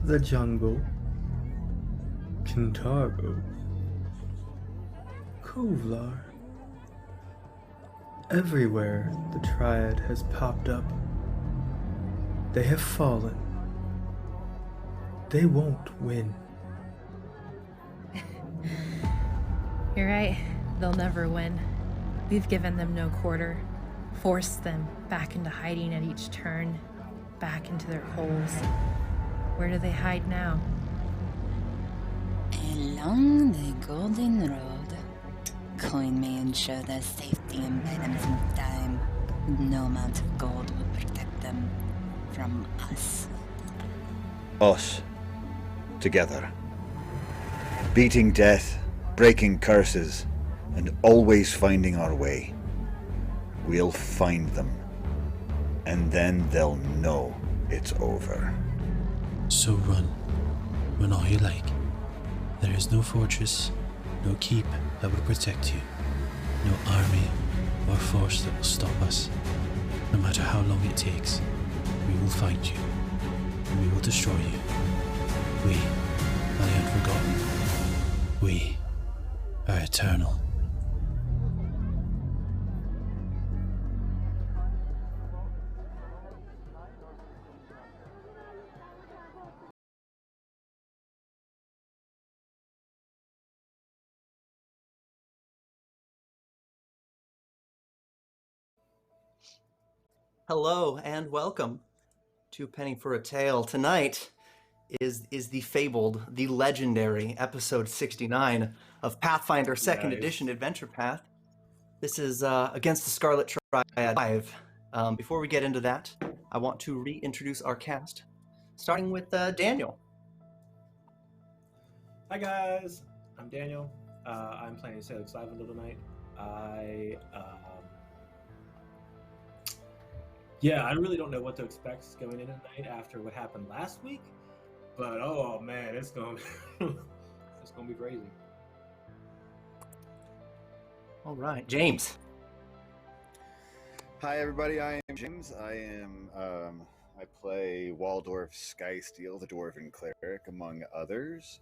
The jungle, Kintargo, Kovlar. Everywhere the Triad has popped up, they have fallen. They won't win. You're right. They'll never win. We've given them no quarter, forced them back into hiding at each turn, back into their holes. Where do they hide now? Along the Golden Road. Coin me and show their safety and buy them some time. No amount of gold will protect them from us. Us. Together. Beating death, breaking curses, and always finding our way. We'll find them. And then they'll know it's over. So run. Run all you like. There is no fortress, no keep that will protect you. No army or force that will stop us. No matter how long it takes, we will find you. And we will destroy you. We are the unforgotten. We are eternal. Hello and welcome to Penny for a Tale. Tonight is the fabled, the legendary episode 69 of Pathfinder 2nd Edition Adventure Path. This is Against the Scarlet Triad 5. Before we get into that, I want to reintroduce our cast, starting with Daniel. Hi guys, I'm Daniel. I'm playing Sailix Lavendil tonight. I really don't know what to expect going in tonight after what happened last week, but oh man, it's gonna be crazy. All right, James. Hi everybody, I am James. I play Waldorf Skysteel, the Dwarven Cleric, among others.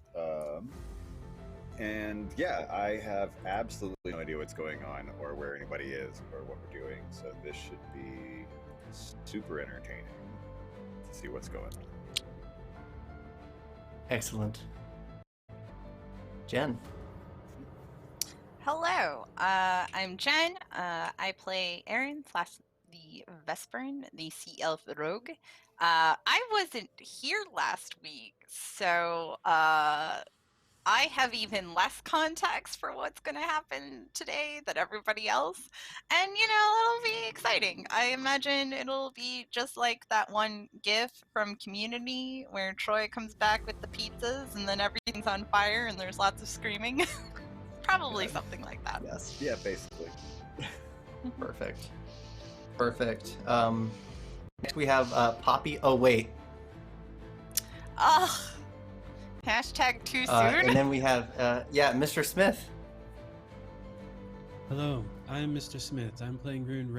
And yeah, I have absolutely no idea what's going on or where anybody is or what we're doing, so this should be super entertaining to see what's going on. Excellent. Jen. Hello, I'm Jen. I play Eriyn The Vesparin, the Sea Elf Rogue. I wasn't here last week, so I have even less context for what's going to happen today than everybody else. And, it'll be exciting. I imagine it'll be just like that one GIF from Community where Troy comes back with the pizzas and then everything's on fire and there's lots of screaming. Probably something like that. Yes. Yeah, basically. Perfect. Next we have Poppy. Oh, wait. Hashtag too soon. And then we have, Mr. Smith. Hello, I'm Mr. Smith. I'm playing Rune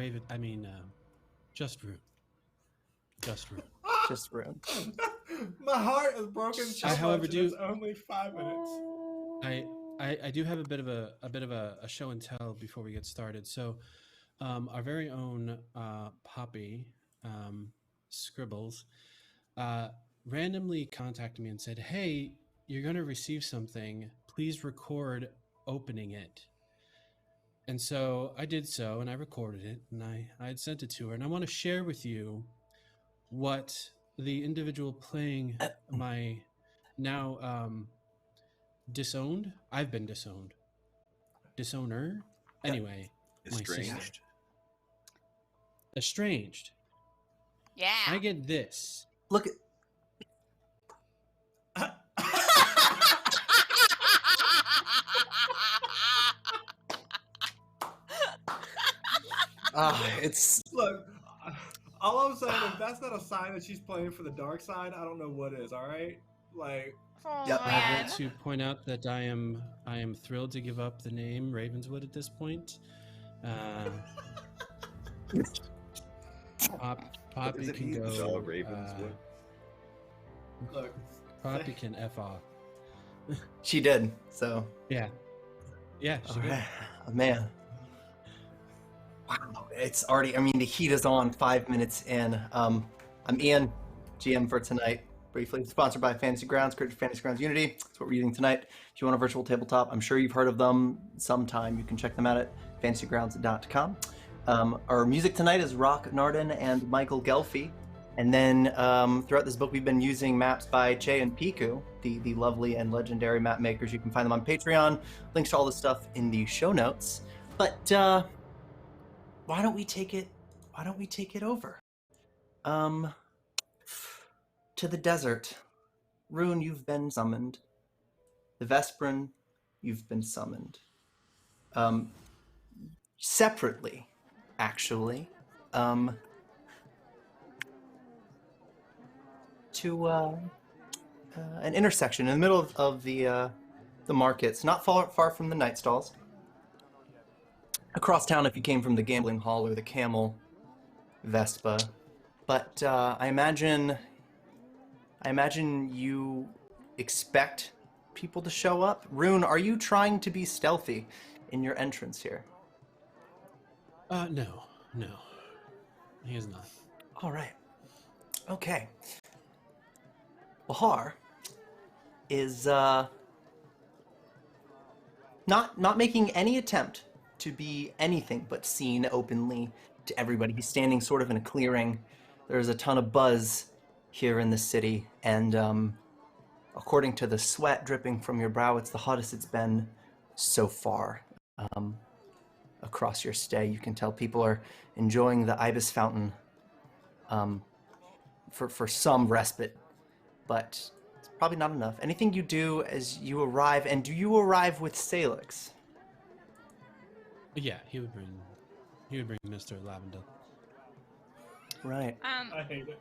just Rune. Just Rune. Just Rune. My heart is broken. It's only 5 minutes. I do have a bit of a show and tell before we get started. So, our very own Poppy Scribbles randomly contacted me and said, "Hey, you're going to receive something. Please record opening it." And so I did so, and I recorded it, and I had sent it to her, and I want to share with you what the individual playing my now disowned. I've been disowned. Disowner. Anyway, Estranged. Estranged. Yeah. I get this. Look at. It's Look, all I'm saying is that's not a sign that she's playing for the dark side. I don't know what is. All right, like. Yep. I want to point out that I am thrilled to give up the name Ravenswood at this point. Poppy Isn't can he go. the Ravenswood? Look, Poppy can f off. She did. So, Yeah, she all did. right. Oh, man. Wow, it's already. I mean, the heat is on. 5 minutes in. I'm Ian, GM for tonight. Briefly sponsored by Fantasy Grounds, Creative Fantasy Grounds Unity. That's what we're using tonight. If you want a virtual tabletop, I'm sure you've heard of them sometime. You can check them out at fantasygrounds.com. Our music tonight is Rock Narden and Michael Ghelfi. And then throughout this book, we've been using maps by Che and Piku, the lovely and legendary map makers. You can find them on Patreon. Links to all this stuff in the show notes. But why don't we take it over? To the desert. Rune, you've been summoned. The Vesparin, you've been summoned. Separately, actually. To an intersection in the middle of the markets, not far from the night stalls. Across town if you came from the gambling hall or the camel Vespa. But I imagine you expect people to show up. Rune, are you trying to be stealthy in your entrance here? No, he is not. All right. Okay. Whahar is not making any attempt to be anything but seen openly to everybody. He's standing sort of in a clearing. There's a ton of buzz here in the city, and according to the sweat dripping from your brow, it's the hottest it's been so far. Across your stay, you can tell people are enjoying the ibis fountain for some respite, but it's probably not enough. Anything you do as you arrive, and do you arrive with Sailix? Yeah, he would bring Mr. Lavendil. Right. I hate it.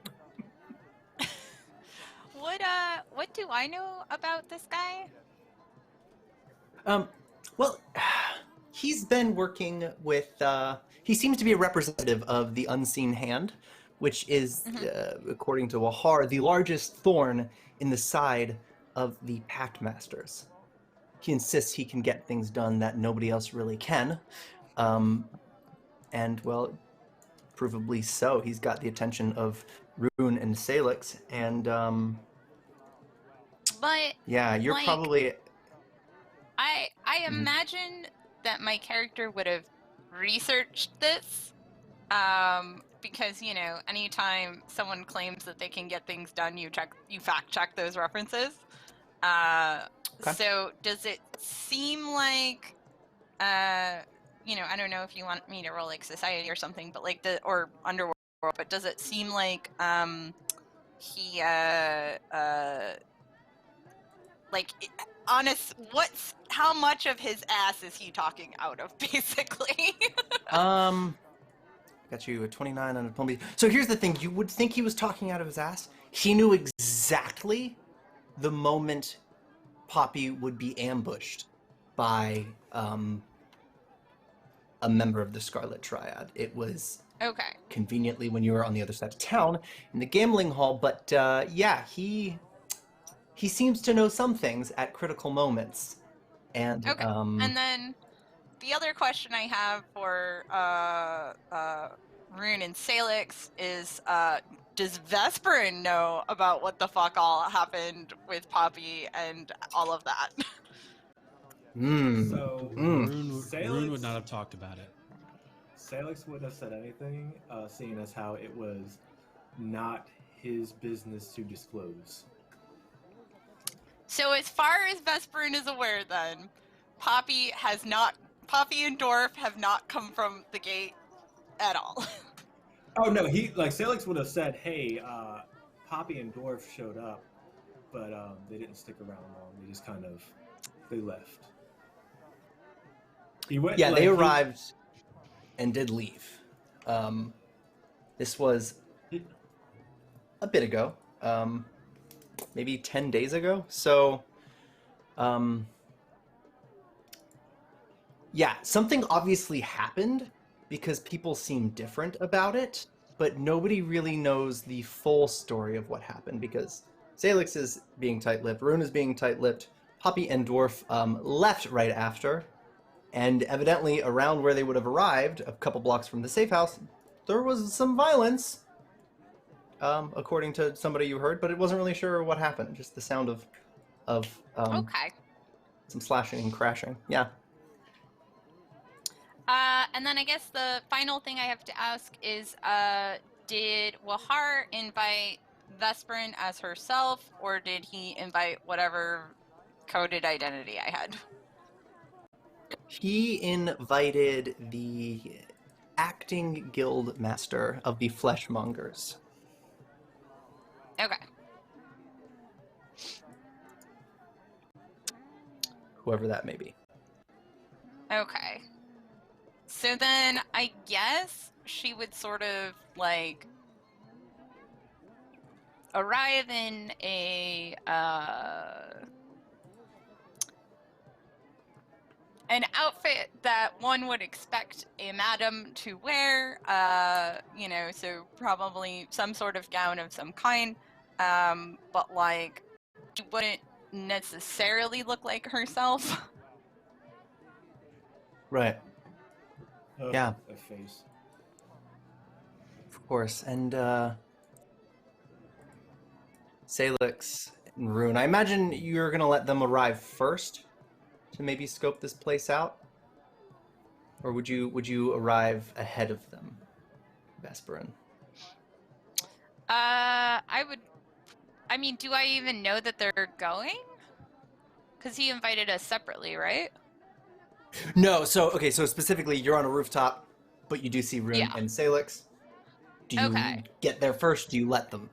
What do I know about this guy? Well, he's been working with, he seems to be a representative of the Unseen Hand, which is, according to Whahar, the largest thorn in the side of the Pact Masters. He insists he can get things done that nobody else really can. And, well, provably so. He's got the attention of Rune and Sailix, and, But yeah, you're like, probably... I imagine that my character would have researched this, because anytime someone claims that they can get things done, you fact check those references. Okay. So does it seem like, I don't know if you want me to roll like society or something, but like or underworld, but does it seem like he how much of his ass is he talking out of, basically? Got you a 29 on a 20. So here's the thing, you would think he was talking out of his ass. He knew exactly the moment Poppy would be ambushed by a member of the Scarlet Triad. It was Okay. conveniently when you were on the other side of town in the gambling hall, but yeah, he seems to know some things at critical moments. And Okay. And then the other question I have for Rune and Sailix is, does Vesparin know about what the fuck all happened with Poppy and all of that? So Rune would not have talked about it. Sailix wouldn't have said anything, seeing as how it was not his business to disclose. So as far as Vesparin is aware, then, Poppy and Dorf have not come from the gate at all. Oh no, Sailix would have said, "Hey, Poppy and Dorf showed up, but they didn't stick around long. They just they left." He went. yeah, they arrived and did leave. This was a bit ago, maybe 10 days ago. So, yeah, something obviously happened because people seem different about it, but nobody really knows the full story of what happened because Sailix is being tight-lipped, Rune is being tight-lipped, Poppy and Dwarf left right after, and evidently around where they would have arrived, a couple blocks from the safe house, there was some violence, according to somebody you heard, but it wasn't really sure what happened, just the sound of Okay. some slashing and crashing. Yeah. And then I guess the final thing I have to ask is, did Whahar invite Vesparin as herself, or did he invite whatever coded identity I had? He invited the acting guild master of the Fleshmongers. Okay. Whoever that may be. Okay. So then I guess she would sort of like arrive in a an outfit that one would expect a madam to wear, you know, so probably some sort of gown of some kind, but like she wouldn't necessarily look like herself. Right, Oh, Yeah. That face. of course. And Sailix and Rune, I imagine you're going to let them arrive first to maybe scope this place out? Or would you arrive ahead of them, Vesparin? I mean, do I even know that they're going? Because he invited us separately, right? No, so specifically you're on a rooftop, but you do see Rune Yeah. and Sailix. Do you Okay. get there first? Do you let them?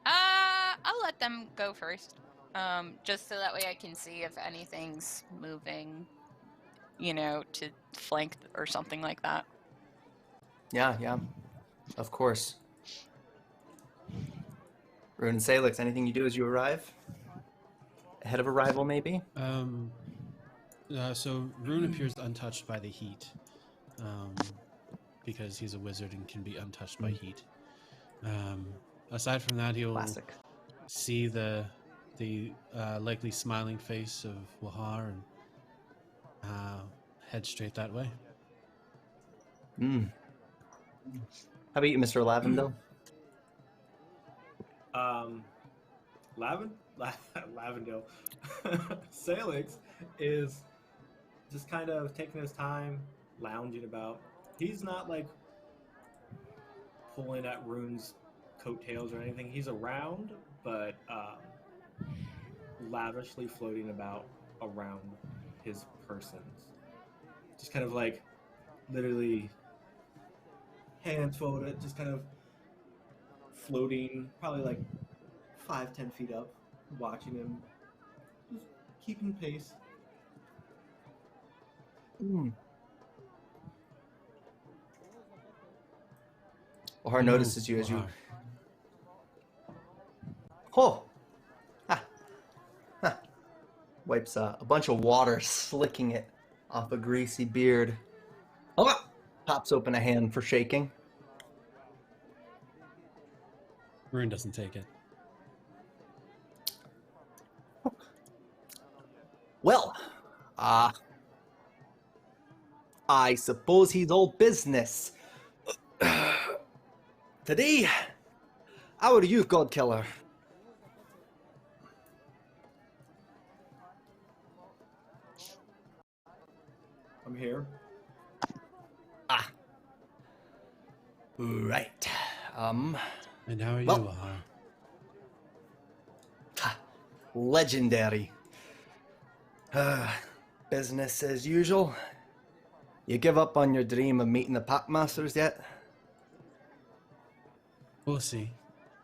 I'll let them go first. Just so that way I can see if anything's moving, you know, to flank or something like that. Yeah, of course. Rune and Sailix, anything you do as you arrive? Ahead of arrival, maybe? So Rune appears untouched by the heat, because he's a wizard and can be untouched by heat. Aside from that, he'll Classic. see the likely smiling face of Whahar and head straight that way. How about you, Mr. Lavendil? Lavendil. Sailix is just kind of taking his time, lounging about. He's not like pulling at Rune's coattails or anything. He's around, but lavishly floating about around his persons. Just kind of like literally hands folded, just kind of floating, probably like 5-10 feet up, watching him, just keeping pace. Whahar notices you as you... Whahar. Oh! Ha. Wipes a bunch of water, slicking it off a greasy beard. Oh! Pops open a hand for shaking. Rune doesn't take it. Well, I suppose he's all business. Today, how are you, Godkiller? I'm here. Right. And how are you, Well- Whahar? Legendary. Business as usual. You give up on your dream of meeting the Packmasters yet? We'll see.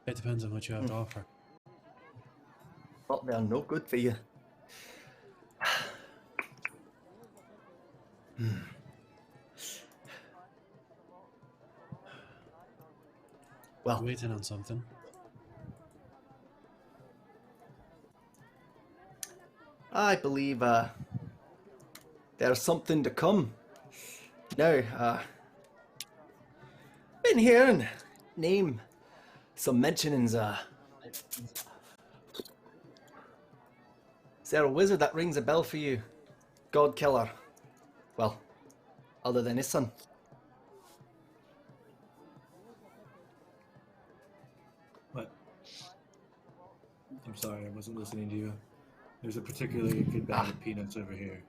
It depends on what you have to offer. Well, they're no good for you. Well, Waiting on something. I believe there's something to come. Now, been hearing name some mentionings. Is there a wizard that rings a bell for you? Godkiller. Well, other than his son. What? I'm sorry, I wasn't listening to you. There's a particularly good bag of peanuts over here.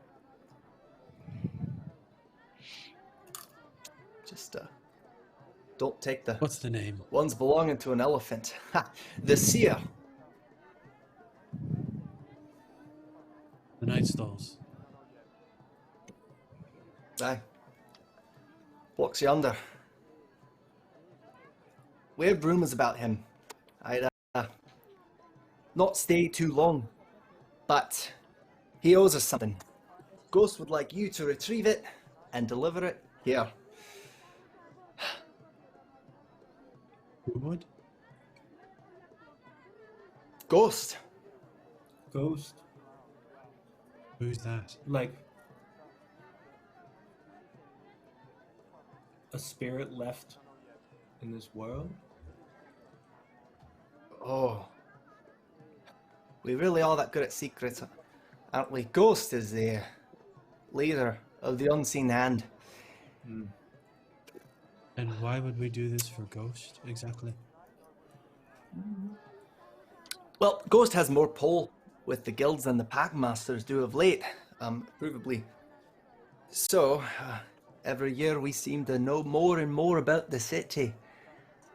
Just, don't take the What's the name? ones belonging to an elephant. Ha! The seer. The Night Stalls. Aye. Walks yonder. We heard rumours about him. I'd not stay too long, but he owes us something. Ghost would like you to retrieve it and deliver it here. Who would? Ghost. Ghost? Who's that? Like a spirit left in this world? Oh. We really are that good at secrets, aren't we? Ghost is the leader of the unseen hand. Hmm. And why would we do this for Ghost, exactly? Well, Ghost has more pull with the guilds than the Packmasters do of late, provably. So, every year we seem to know more and more about the city.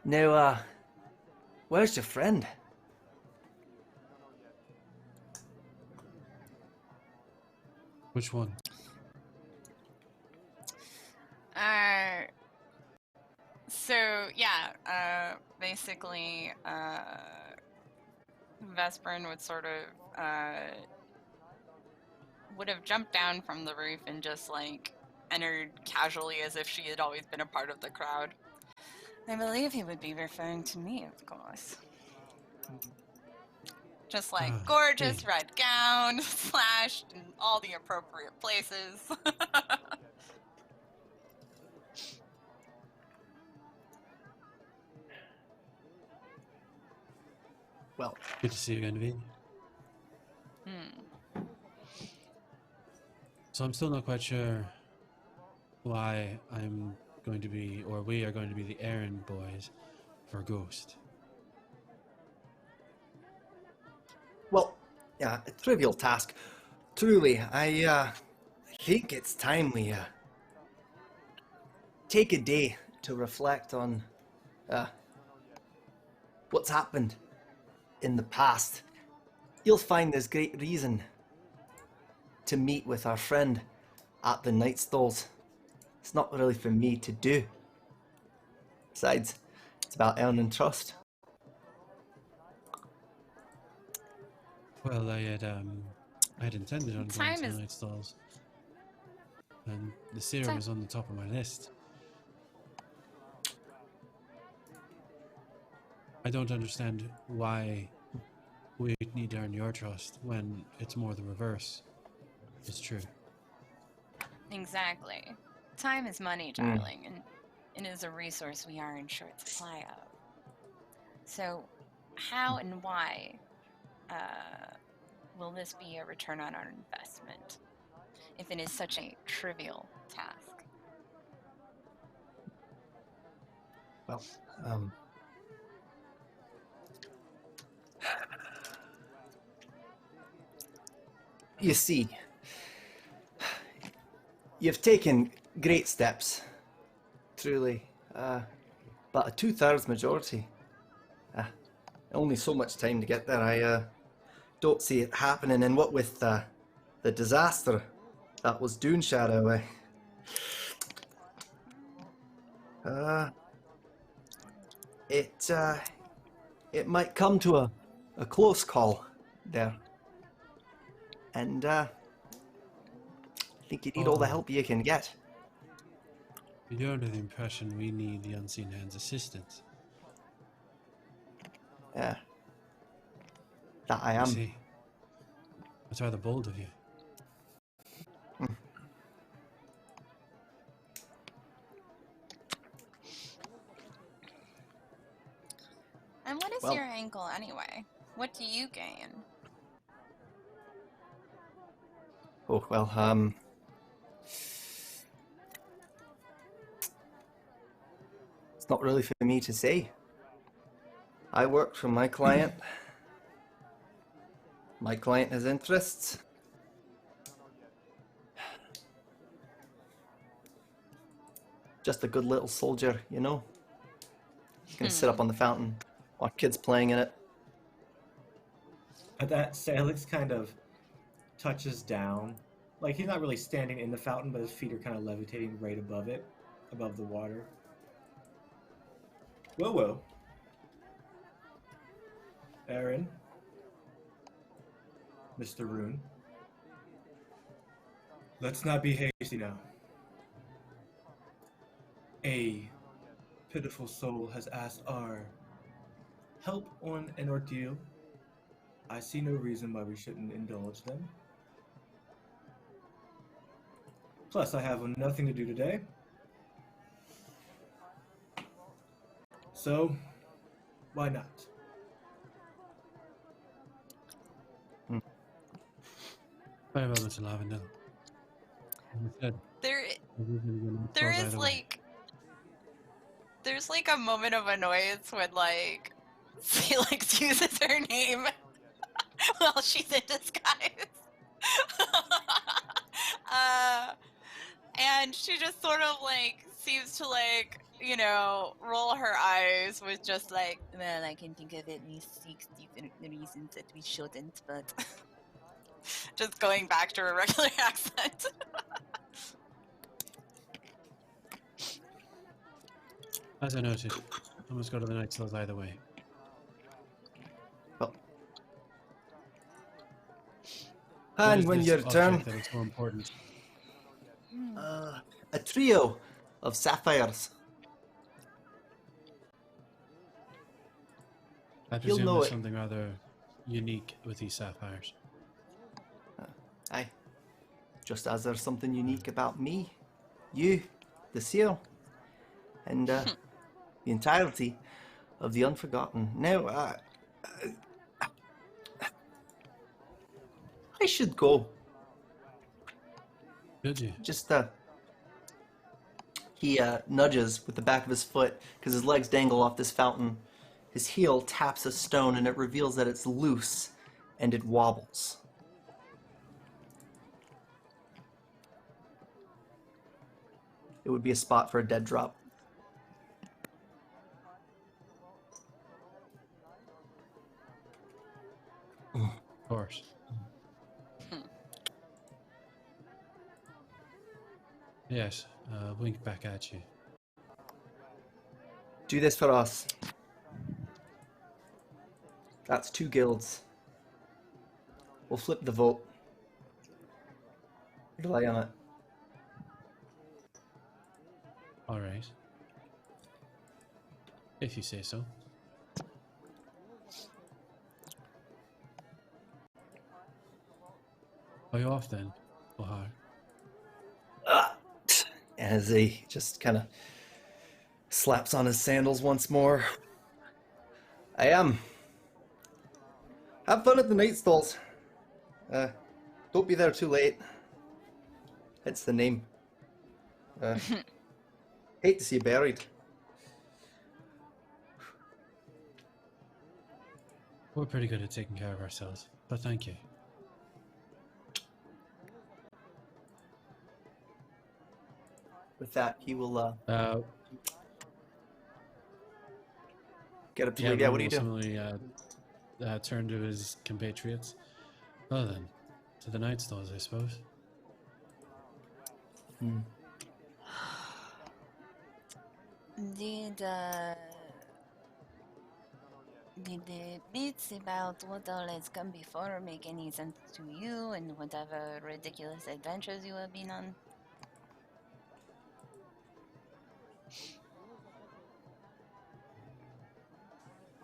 Now, where's your friend? Which one? So yeah, basically, Vesparin would sort of would have jumped down from the roof and just like entered casually as if she had always been a part of the crowd. I believe he would be referring to me, of course. Just like gorgeous hey. red gown, slashed in all the appropriate places. Well, Good to see you again, V. So I'm still not quite sure why I'm going to be, or we are going to be the errand boys for Ghost. well, yeah, a trivial task. Truly, I think it's time we take a day to reflect on what's happened in the past. You'll find there's great reason to meet with our friend at the night stalls. It's not really for me to do. Besides, it's about earning trust. Well, I had intended on going Time to the is- night stalls, and the serum was on the top of my list. I don't understand why we need to earn your trust when it's more the reverse. It's true. Exactly. Time is money, darling, and it is a resource we are in short supply of. So, how and why will this be a return on our investment if it is such a trivial task? Well, you see, you've taken great steps, truly, but a 2/3 majority. Only so much time to get there. I don't see it happening. And what with the disaster that was Dune Shadow, it might come to a close call there. And I think you need all the help you can get. You're under the impression we need the Unseen Hand's assistance. Yeah. That I I am. see. That's rather bold of you. And what is Well- your angle anyway? What do you gain? Oh, well, it's not really for me to say. I work for my client. My client has interests. Just a good little soldier, you know? Gonna sit up on the fountain, watch kids playing in it. At that, Sailix kind of touches down. Like, he's not really standing in the fountain, but his feet are kind of levitating right above it, above the water. Whoa. Eriyn. Mr. Rune. Let's not be hasty now. A pitiful soul has asked our help on an ordeal. I see no reason why we shouldn't indulge them. Plus, I have nothing to do today. So, why not? Very well, Mr. Lavendil. There's like a moment of annoyance when like Sailix uses her name while she's in disguise. And she just sort of like seems to like, you know, roll her eyes with just like, well, I can think of at least 6 different reasons that we shouldn't, but just going back to her regular accent. As I noted, I must go to the Night Cells either way. Well, What and is when this your object turn, that is so important? a trio of sapphires. I You'll presume know there's it. something rather unique with these sapphires. Aye. Just as there's something unique about me, you, the seal, and the entirety of the Unforgotten. Now, I should go. Could you? Just, he nudges with the back of his foot because his legs dangle off this fountain. His heel taps a stone and it reveals that it's loose and it wobbles. It would be a spot for a dead drop. Of course. Yes, wink back at you. Do this for us. That's 2 guilds. We'll flip the vote. Rely on it. All right. If you say so. Are you off then, Whahar? As he just kind of slaps on his sandals once more. I am. Have fun at the night stalls. Don't be there too late. Hence the name. Hate to see you buried. We're pretty good at taking care of ourselves, but thank you. With that, he will get up to Yeah, leave. Yeah, Rune what do you will do? similarly turn to his compatriots. Well then, to the Night Stalls, I suppose. Did the bits about what all has come before make any sense to you and whatever ridiculous adventures you have been on?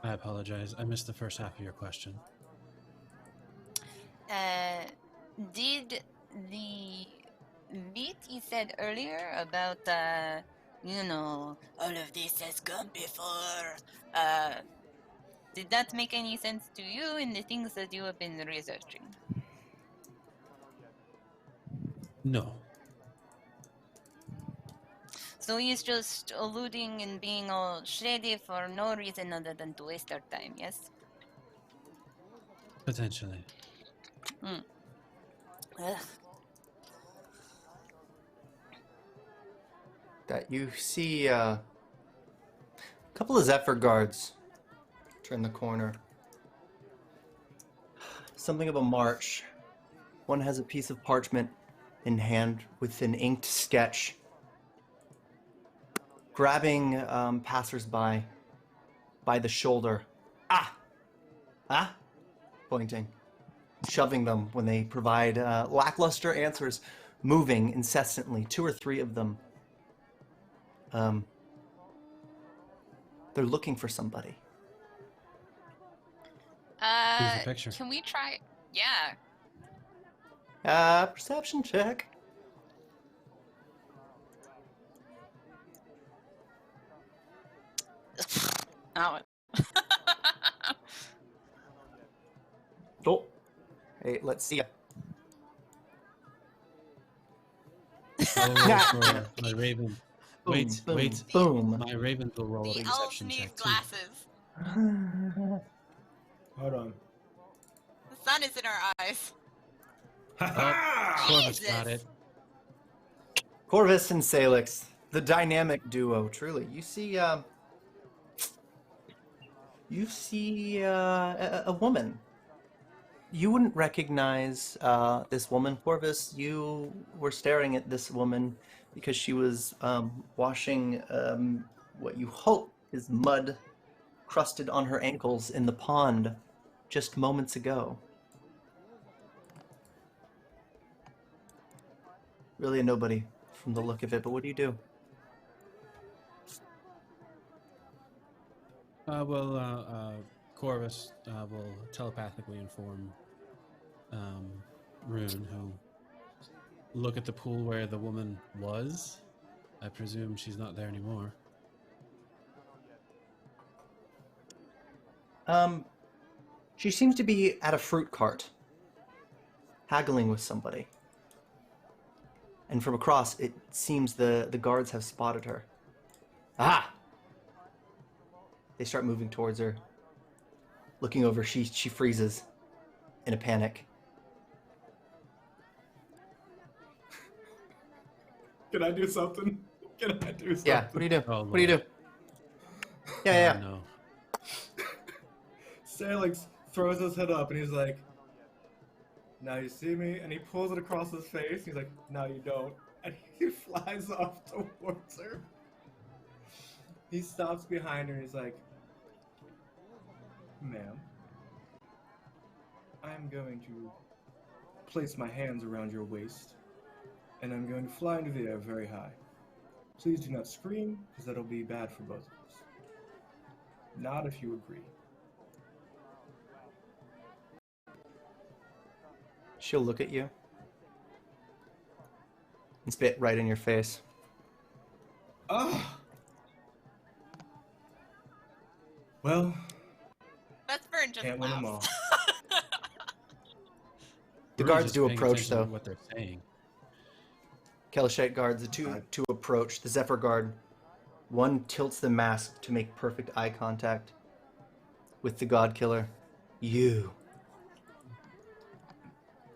I apologize. I missed the first half of your question. Did the bit you said earlier about, you know, all of this has come before, Did that make any sense to you in the things that you have been researching? No. So he's just alluding and being all shady for no reason other than to waste our time, yes? Potentially. Ugh. That you see a couple of Zephyr guards turn the corner. Something of a march. One has a piece of parchment in hand with an inked sketch. Grabbing passersby by the shoulder. Ah! Pointing. Shoving them when they provide lackluster answers, moving incessantly. 2 or 3 of them. They're looking for somebody. Here's the picture. Can we try? Yeah. Perception check. Oh. Oh. Hey, let's see. Oh, for my raven. Boom, Wait, boom, wait. Boom. My raven will roll a The elves perception need check too. glasses. Hold on. The sun is in our eyes. Corvus Jesus. got it. Corvus and Sailix, the dynamic duo. Truly, you see a woman. You wouldn't recognize this woman, Corvus. You were staring at this woman because she was washing what you hope is mud crusted on her ankles in the pond just moments ago. Really a nobody from the look of it, but what do you do? Corvus will telepathically inform Rune, who'll look at the pool where the woman was. I presume she's not there anymore. She seems to be at a fruit cart, haggling with somebody. And from across, it seems the guards have spotted her. Ah! They start moving towards her. Looking over, she freezes in a panic. Can I do something? Can I do something? Yeah, what do you do? Oh, What do you do? Lord. Yeah. No. Sailix throws his head up and he's like, "Now you see me?" And he pulls it across his face. He's like, "Now you don't." And he flies off towards her. He stops behind her and he's like, "Ma'am, I'm going to place my hands around your waist and I'm going to fly into the air very high. Please do not scream, because that'll be bad for both of us. Not if you agree." She'll look at you and spit right in your face. Oh! Well, Vesparin just can't win them all. laughs. The Rune's guards just do paying approach, attention to though. what they're saying. Kelishite guards, the two approach. The Zephyr guard, one tilts the mask to make perfect eye contact with the Godkiller. You.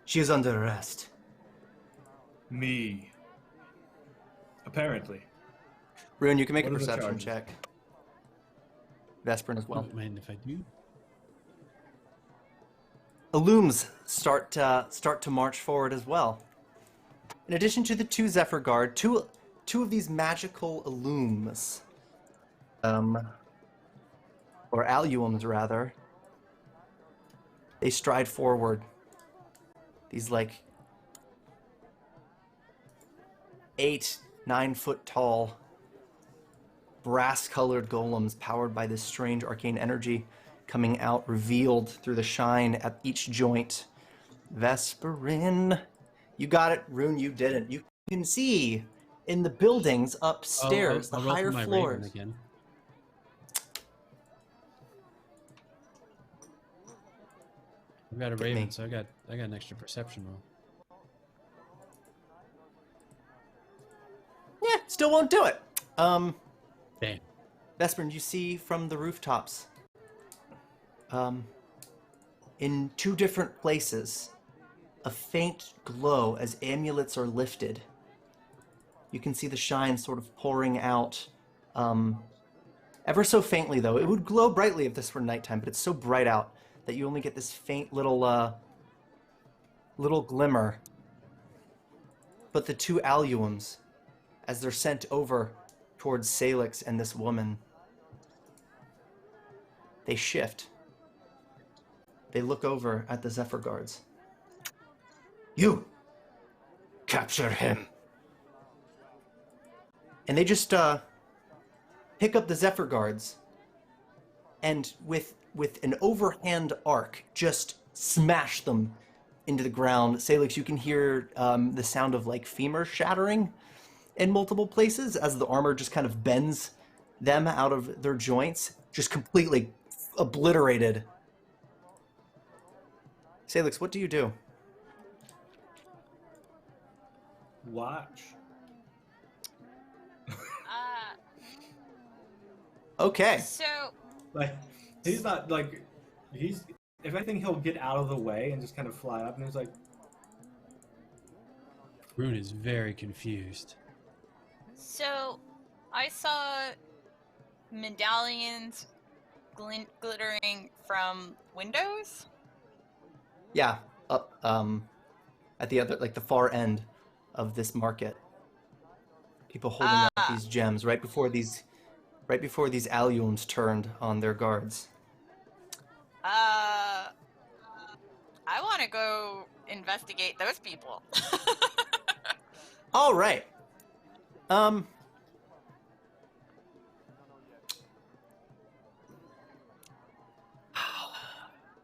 She is under arrest. Me. Apparently. Rune, you can make a What are the perception charges? check. Vesparin as well. Don't mind if I do. Illums start to march forward as well. In addition to the 2 Zephyr guard, two of these magical Illums, or Alluums rather, they stride forward. These like 8-9 foot tall, brass-colored golems powered by this strange arcane energy coming out, revealed through the shine at each joint. Vesparin, you got it. Rune, you didn't. You can see in the buildings upstairs, I'll the roll higher for my floors. raven again. I've got a Get raven, me. so I got an extra perception roll. Yeah, still won't do it. Damn. Vesparin, you see from the rooftops, in 2 different places, a faint glow as amulets are lifted. You can see the shine sort of pouring out, ever so faintly though. It would glow brightly if this were nighttime, but it's so bright out that you only get this faint little glimmer. But the 2 alluums, as they're sent over towards Sailix and this woman, they shift. They look over at the Zephyr guards. You! Capture him! And they just pick up the Zephyr guards and with an overhand arc just smash them into the ground. Sailix, you can hear the sound of like femur shattering in multiple places as the armor just kind of bends them out of their joints, just completely obliterated. Sailix, what do you do? Watch. Okay. So Like, he's not like he's. If anything, he'll get out of the way and just kind of fly up, and he's like, Rune is very confused. So, I saw medallions glittering from windows. Yeah, up at the other, like the far end of this market. People holding out these gems right before these alluums turned on their guards. I want to go investigate those people. All right.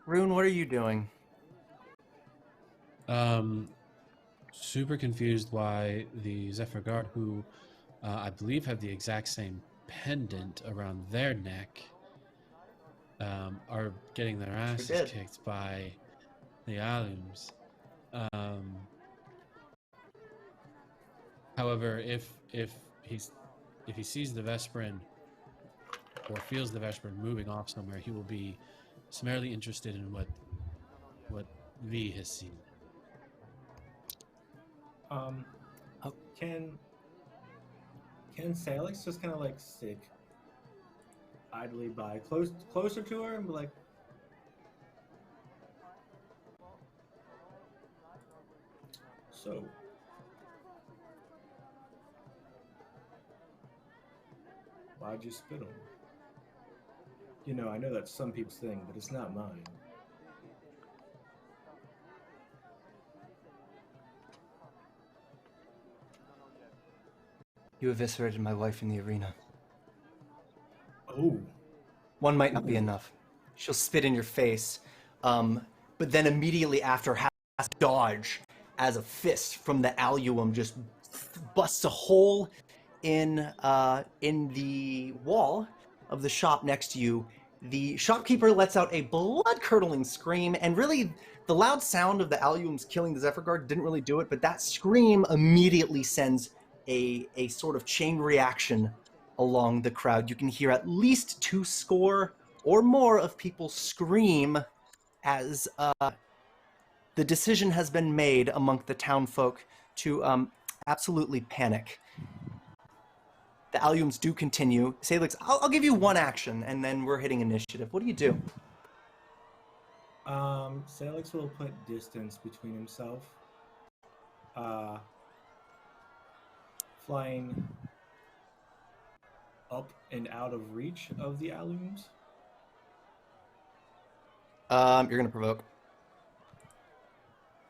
Rune, what are you doing? Super confused why the Zephyr Guard, who I believe have the exact same pendant around their neck, are getting their asses did. kicked by the alums. However, if he sees the Vesparin or feels the Vesparin moving off somewhere, he will be summarily interested in what V has seen. Can Sailix just kind of like sit idly by, closer to her, and be like, so, why'd you spit on me? You know, I know that's some people's thing, but it's not mine. You eviscerated my wife in the arena. Oh. One might not be enough. She'll spit in your face, but then immediately after has to dodge as a fist from the alluum just busts a hole in the wall of the shop next to you. The shopkeeper lets out a blood-curdling scream, and really the loud sound of the alluums killing the Zephyr Guard didn't really do it, but that scream immediately sends a sort of chain reaction along the crowd. You can hear at least 2 score or more of people scream as the decision has been made among the townfolk to absolutely panic. The alluums do continue. Sailix, I'll give you 1 action, and then we're hitting initiative. What do you do? Sailix will put distance between himself. Flying up and out of reach of the alluums. You're gonna provoke.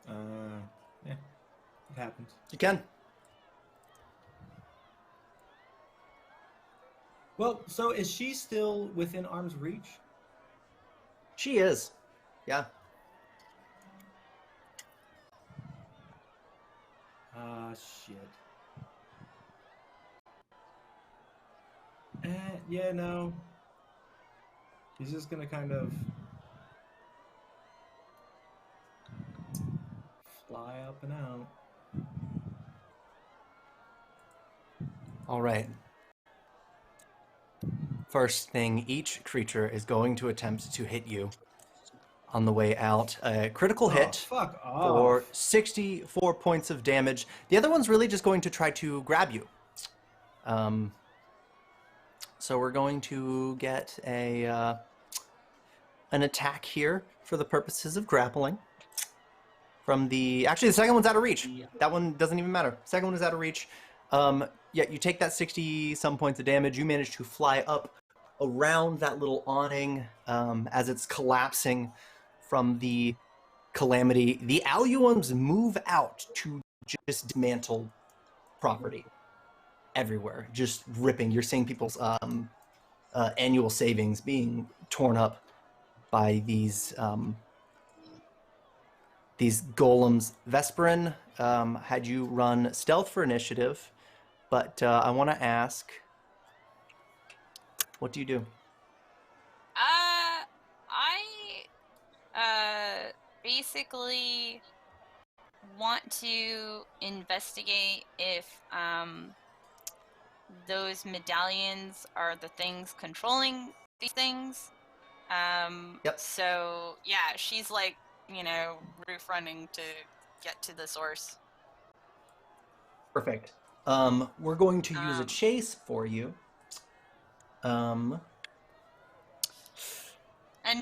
Yeah, it happens. You can. Well, so is she still within arm's reach? She is. Yeah. Shit. Yeah, no. He's just gonna kind of fly up and out. All right. First thing, each creature is going to attempt to hit you on the way out. A critical hit Fuck for off. 64 points of damage. The other one's really just going to try to grab you. So we're going to get an attack here for the purposes of grappling. Actually, the second one's out of reach. That one doesn't even matter. Second one is out of reach. Yeah, you take that 60-some points of damage. You manage to fly up around that little awning as it's collapsing from the calamity. The Aluums move out to just dismantle property everywhere, just ripping. You're seeing people's annual savings being torn up by these golems. Vesparin, had you run stealth for initiative, but I want to ask, what do you do? I basically want to investigate if those medallions are the things controlling these things. Yep. So yeah, she's like, roof running to get to the source. Perfect. We're going to use a chase for you. And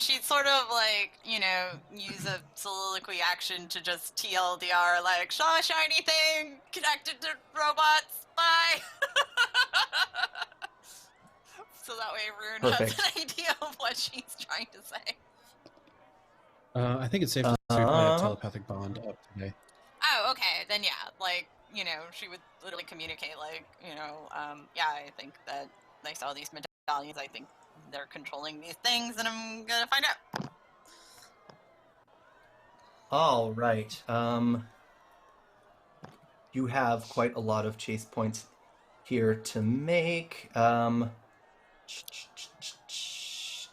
she'd sort of like, use a soliloquy action to just TLDR, like, saw a shiny thing connected to robots, bye! So that way Rune has Perfect. an idea of what she's trying to say. I think it's safe to say we probably have telepathic bond up today. Oh, okay, then yeah, like, she would literally communicate, like, yeah, I think that I saw these medallions, I think they're controlling these things, and I'm gonna find out. All right. You have quite a lot of chase points here to make.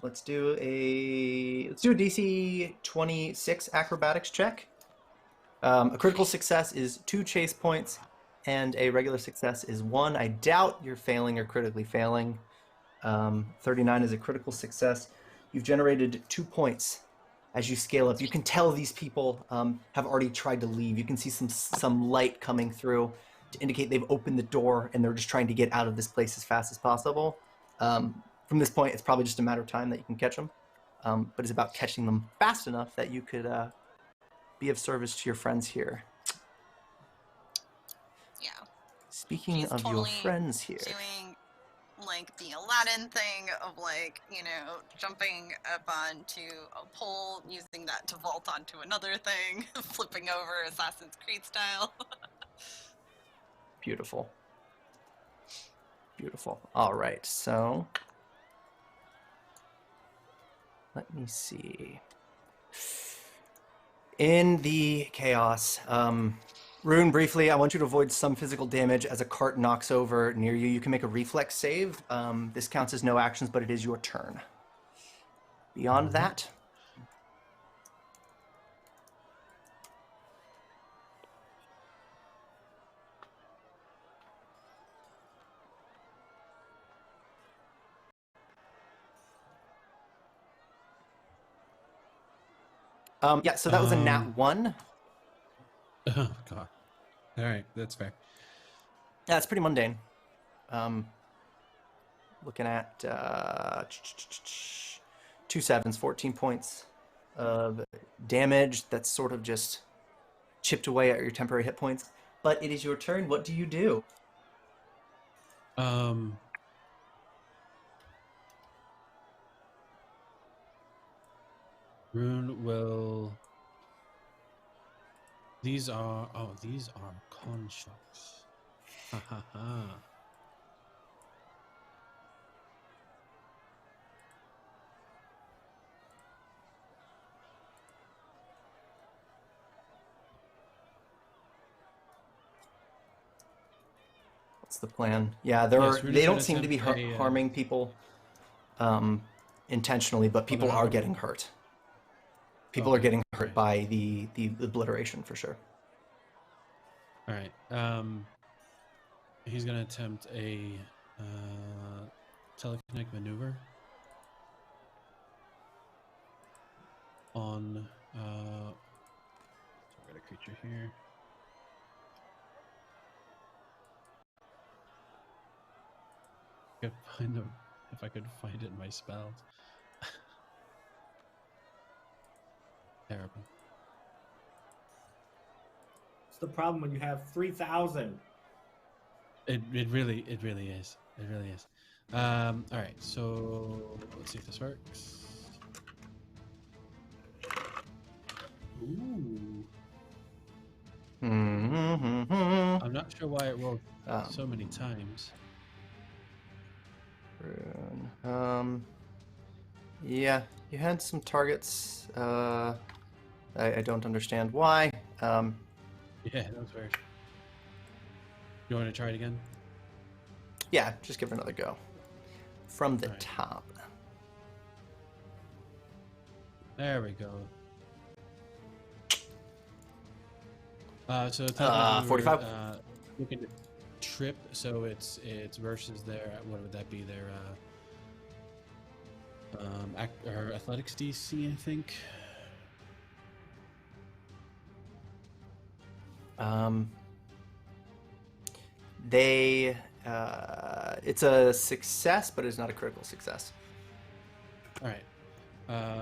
Let's do a DC 26 acrobatics check. A critical success is 2 chase points, and a regular success is 1. I doubt you're failing or critically failing. 39 is a critical success. You've generated 2 points as you scale up. You can tell these people have already tried to leave. You can see some light coming through to indicate they've opened the door and they're just trying to get out of this place as fast as possible. From this point, it's probably just a matter of time that you can catch them. But it's about catching them fast enough that you could be of service to your friends here. Yeah. Speaking She's of totally your friends here. doing like the Aladdin thing of like, jumping up onto a pole, using that to vault onto another thing, flipping over Assassin's Creed style. Beautiful. Beautiful. All right, so let me see. In the chaos, Rune, briefly, I want you to avoid some physical damage as a cart knocks over near you. You can make a reflex save. This counts as no actions, but it is your turn. Beyond that, yeah, so that was a nat 1. Oh, God. All right, that's fair. Yeah, it's pretty mundane. Looking at 2 sevens, 14 points of damage. That's sort of just chipped away at your temporary hit points. But it is your turn. What do you do? Rune will... These are constructs. Ha ha ha. What's the plan? Yeah, they don't seem to be harming people intentionally, but people are getting hurt. People are getting hurt by the obliteration for sure. All right. He's gonna attempt a telekinetic maneuver on so I got a creature here. If I could find it in my spells. Terrible. It's the problem when you have 3,000. It really is. It really is. All right, so let's see if this works. Ooh. Mm-hmm. I'm not sure why it rolled Um, so many times. Rune. Yeah, you had some targets. I don't understand why. Yeah, that was weird. You want to try it again? Yeah, just give it another go. From the Alright. top. There we go. So 45. You can trip, so it's versus their, what would that be? Their or athletics DC, I think. It's a success, but it's not a critical success. All right.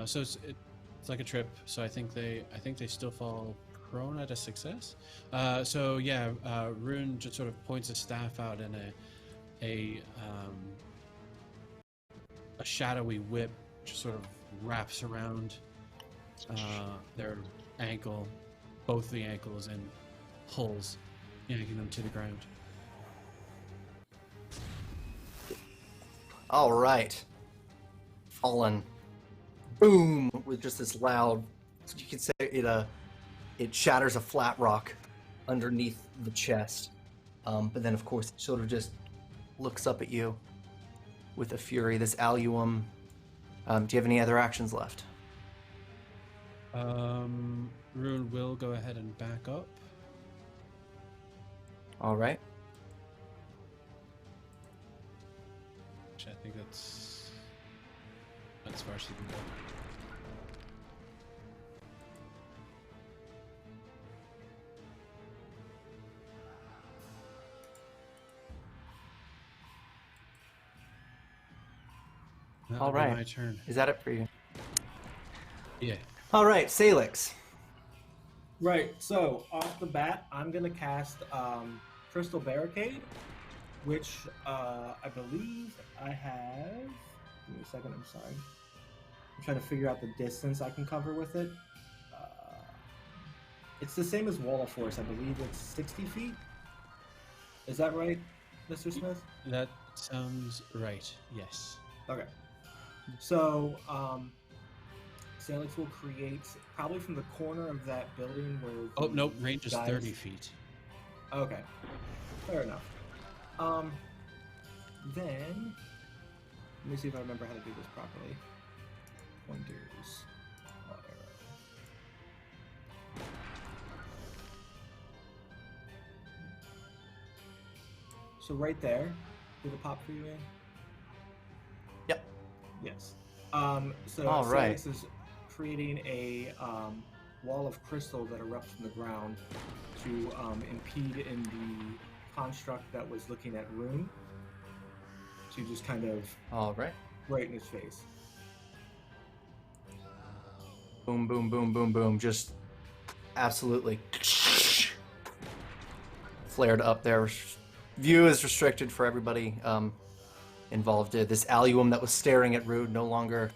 So it's like a trip. So I think they still fall prone at a success. So yeah, Rune just sort of points a staff out, and a shadowy whip just sort of wraps around their ankle, both the ankles, and pulls, yanking them to the ground. All right. Fallen. Boom! With just this loud, you could say it shatters a flat rock underneath the chest. But then, of course, it sort of just looks up at you with a fury. This alluum. Do you have any other actions left? Rune will go ahead and back up. All right. Which I think that's as far as you can go. That'll All be right. my turn. Is that it for you? Yeah. All right, Sailix. Right, so off the bat, I'm going to cast Crystal Barricade, which I believe I have... Give me a second, I'm sorry. I'm trying to figure out the distance I can cover with it. It's the same as Wall of Force. I believe it's 60 feet. Is that right, Mr. Smith? That sounds right. Yes. Okay. So, Sailix will create, probably from the corner of that building where... Oh, the nope. Range is guys- 30 feet. Okay. Fair enough. Then... Let me see if I remember how to do this properly. Pointers. Oh, arrow. So right there, did it pop for you, Ian? Yep. Yes. So All right. Sailix is creating a wall of crystal that erupts from the ground to impede in the construct that was looking at Rune. To just kind of All right. right in his face. Boom, boom, boom, boom, boom. Just absolutely flared up there. View is restricted for everybody involved. This alluum that was staring at Rude no longer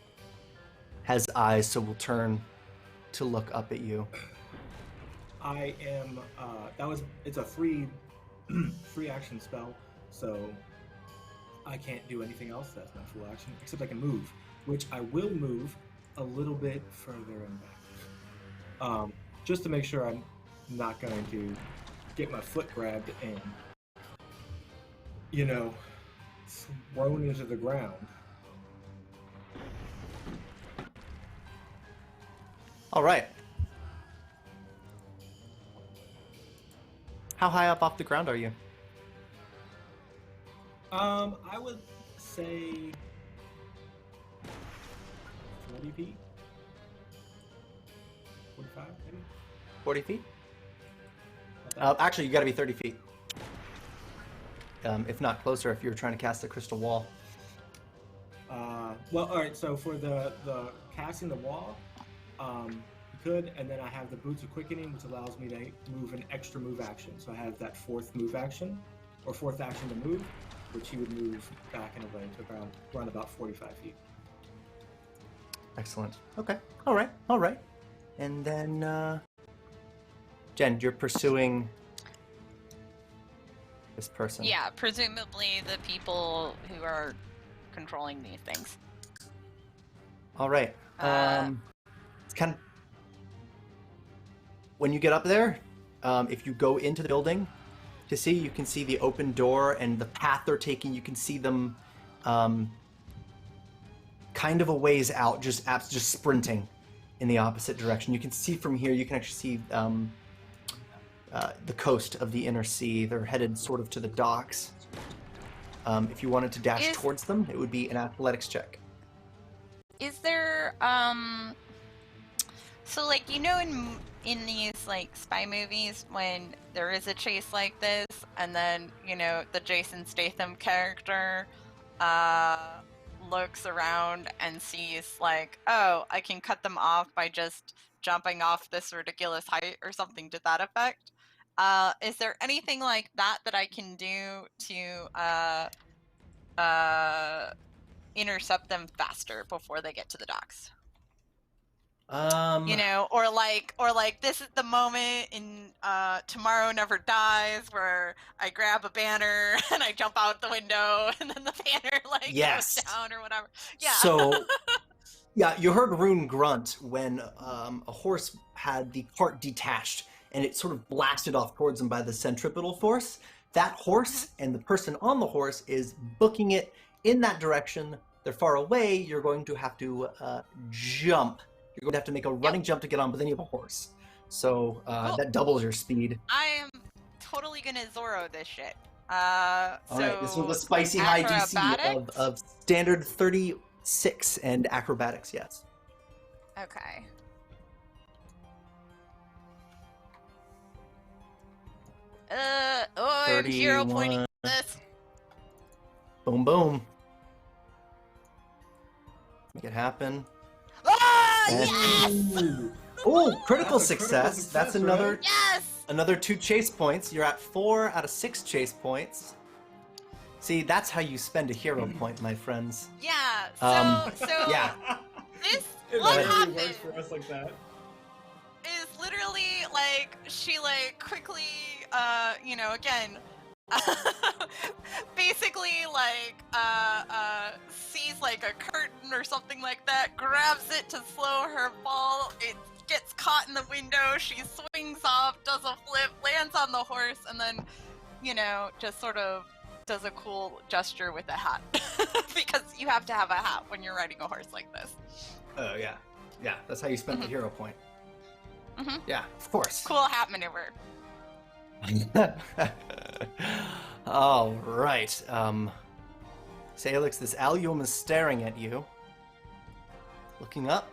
has eyes, so will turn to look up at you. I am. It's a free action spell, so I can't do anything else. That's not full action, except I can move, which I will move a little bit further and back, just to make sure I'm not going to get my foot grabbed and, thrown into the ground. All right. How high up off the ground are you? I would say 40 feet. 45, maybe. 40 feet? About that. Actually, you got to be 30 feet. If not closer, if you're trying to cast the crystal wall. Well, all right. So for the casting the wall, you could, and then I have the Boots of Quickening, which allows me to move an extra move action. So I have that fourth move action, or fourth action to move, which he would move back and away to run about 45 feet. Excellent. Okay. All right. And then, Jen, you're pursuing this person. Yeah, presumably the people who are controlling these things. All right. It's kind of when you get up there, if you go into the building to see, you can see the open door and the path they're taking. You can see them kind of a ways out, just sprinting in the opposite direction. You can see from here. You can actually see the coast of the inner sea. They're headed sort of to the docks. If you wanted to dash towards them, it would be an athletics check. Is there so like, you know, in these like spy movies when there is a chase like this and then, you know, the Jason Statham character looks around and sees like, oh, I can cut them off by just jumping off this ridiculous height or something to that effect. Is there anything like that I can do to intercept them faster before they get to the docks? You know, or like this is the moment in Tomorrow Never Dies where I grab a banner and I jump out the window and then the banner like goes down or whatever. Yeah. So, yeah, you heard Rune grunt when a horse had the cart detached and it sort of blasted off towards him by the centripetal force. That horse and the person on the horse is booking it in that direction. They're far away. You're going to have to jump. You're going to have to make a running jump to get on, but then you have a horse. So Cool. that doubles your speed. I am totally gonna Zorro this shit. All right, this was a spicy high DC of standard 36 and acrobatics, yes. Okay. I'm hero pointing 31. this. Boom, boom. Make it happen. Ah, And- yes! Oh, critical That's a critical success. success, That's another Yes! another 2 chase points. You're at 4 out of 6 chase points. See, that's how you spend a hero point, my friends. Yeah. So Yeah. this It what really happened works for us like that. is literally like she like quickly you know, again basically like sees like a curtain or something like that, grabs it to slow her fall, it gets caught in the window, she swings off, does a flip, lands on the horse, and then, you know, just sort of does a cool gesture with a hat. Because you have to have a hat when you're riding a horse like this. Oh, yeah. Yeah, that's how you spend the hero point. Yeah, of course. Cool hat maneuver. All right. Sailix, this allium is staring at you, looking up,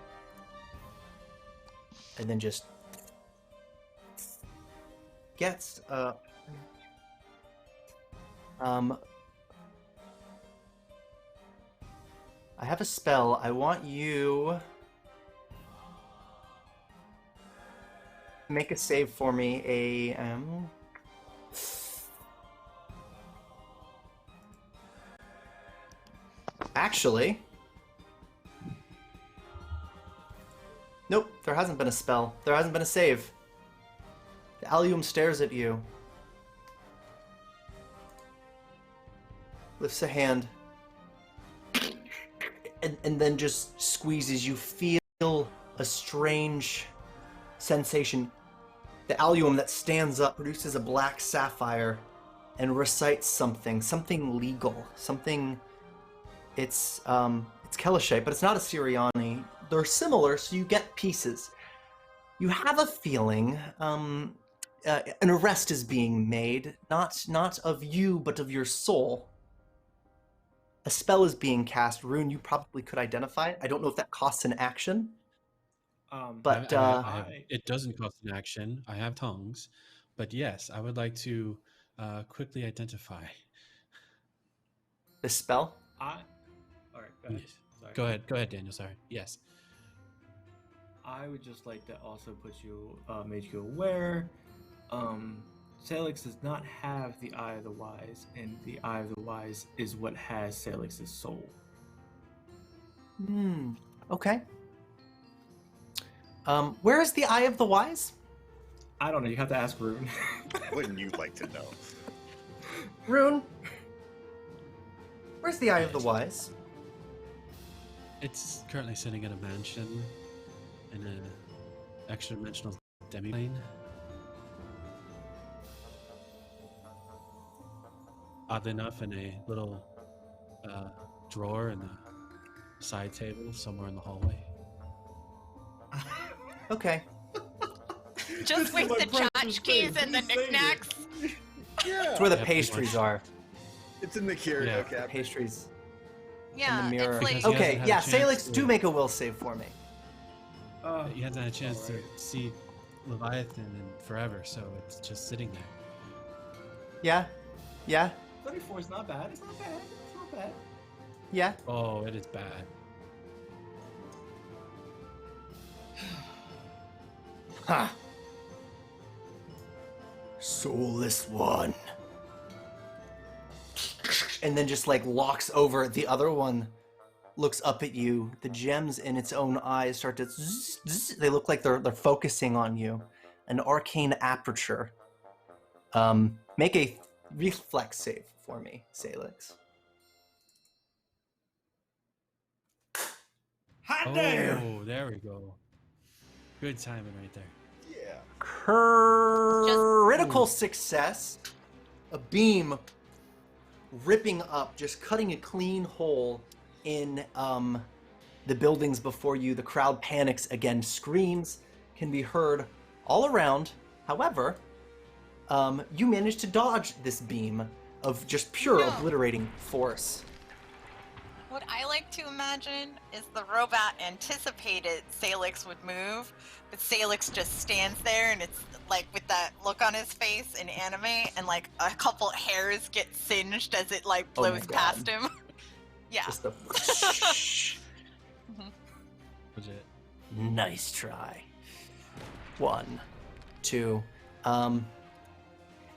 and then just gets up. I have a spell. I want you to make a save for me. Actually, nope, there hasn't been a spell. There hasn't been a save. The allium stares at you. Lifts a hand. And then just squeezes. You feel a strange sensation. The allium that stands up produces a black sapphire and recites something legal, something. It's Kelishite, but it's not a Siriani. They're similar, so you get pieces. You have a feeling an arrest is being made, not of you, but of your soul. A spell is being cast. Rune, you probably could identify it. I don't know if that costs an action, but it doesn't cost an action. I have tongues, but yes, I would like to quickly identify the spell. All right, go ahead. Yes. Sorry. Go ahead, Daniel. Sorry. Yes. I would just like to also make you aware. Sailix does not have the Eye of the Wise, and the Eye of the Wise is what has Sailix's soul. Okay. Where is the Eye of the Wise? I don't know. You have to ask Rune. Wouldn't you like to know? Rune, where's the Eye of the Wise? It's currently sitting in a mansion in an extra-dimensional demiplane. Oddly enough, in a little drawer in the side table somewhere in the hallway. Okay. Just with the tchotchkes and the knickknacks. Yeah. It's where the Yeah, pretty pastries much. are. It's in the curio Yeah. The cabinet. pastries Yeah, in the mirror. it's like Because he Okay, hasn't had yeah, a chance Sailix, to- do make a will save for me. You haven't had a chance Alright. to see Leviathan in forever, so it's just sitting there. Yeah? Yeah? 34 is not bad. It's not bad. It's not bad. Yeah? Oh, it is bad. Ha! Soulless one. And then just like locks over. The other one looks up at you. The gems in its own eyes start to zzz, zzz. They look like they're focusing on you. An arcane aperture. Make a reflex save for me, Sailix. Hot damn! Oh, there we go. Good timing right there. Yeah. Critical success. A beam ripping up, just cutting a clean hole in the buildings before you. The crowd panics again. Screams can be heard all around. However, you manage to dodge this beam of just pure No. obliterating force. What I like to imagine is the robot anticipated Sailix would move, but Sailix just stands there and it's like with that look on his face in anime and like a couple hairs get singed as it like Oh my blows God. past him. Yeah. Just a Legit. nice try. 1, 2, and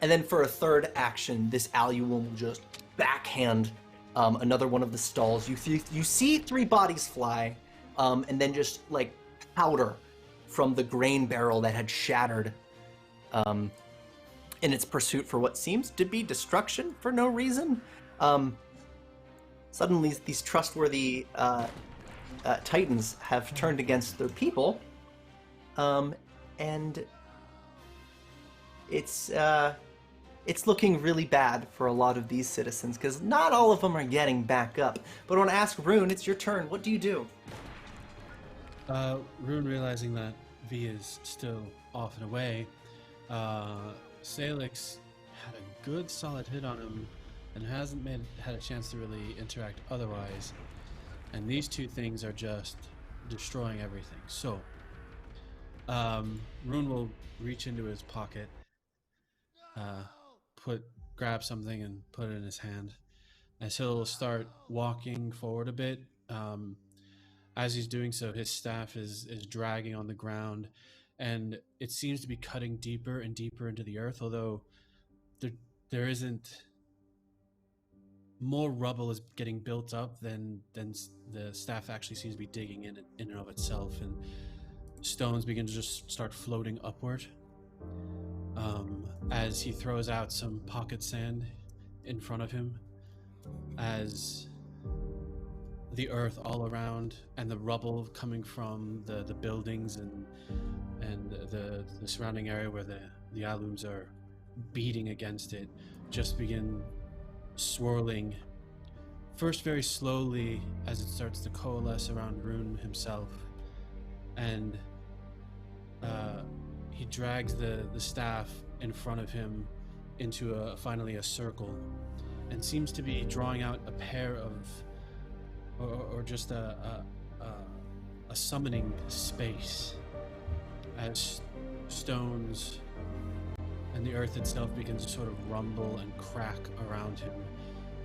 then for a third action, this Allium will just backhand another one of the stalls. You see 3 bodies fly, and then just like powder from the grain barrel that had shattered in its pursuit for what seems to be destruction for no reason. Suddenly, these trustworthy titans have turned against their people, and it's looking really bad for a lot of these citizens because not all of them are getting back up. But I want to ask Rune, it's your turn. What do you do? Rune, realizing that V is still off and away, Sailix had a good solid hit on him and hasn't had a chance to really interact otherwise. And these two things are just destroying everything. So, Rune will reach into his pocket, grab something and put it in his hand. As he'll start walking forward a bit, as he's doing so, his staff is dragging on the ground, and it seems to be cutting deeper and deeper into the earth, although there isn't... More rubble is getting built up than the staff actually seems to be digging in and of itself, and stones begin to just start floating upward. As he throws out some pocket sand in front of him, as the earth all around and the rubble coming from the buildings and the surrounding area where the alums are beating against it just begin swirling, first very slowly as it starts to coalesce around Rune himself, and he drags the staff in front of him into finally a circle, and seems to be drawing out a pair of, or just a summoning space, as stones and the earth itself begins to sort of rumble and crack around him.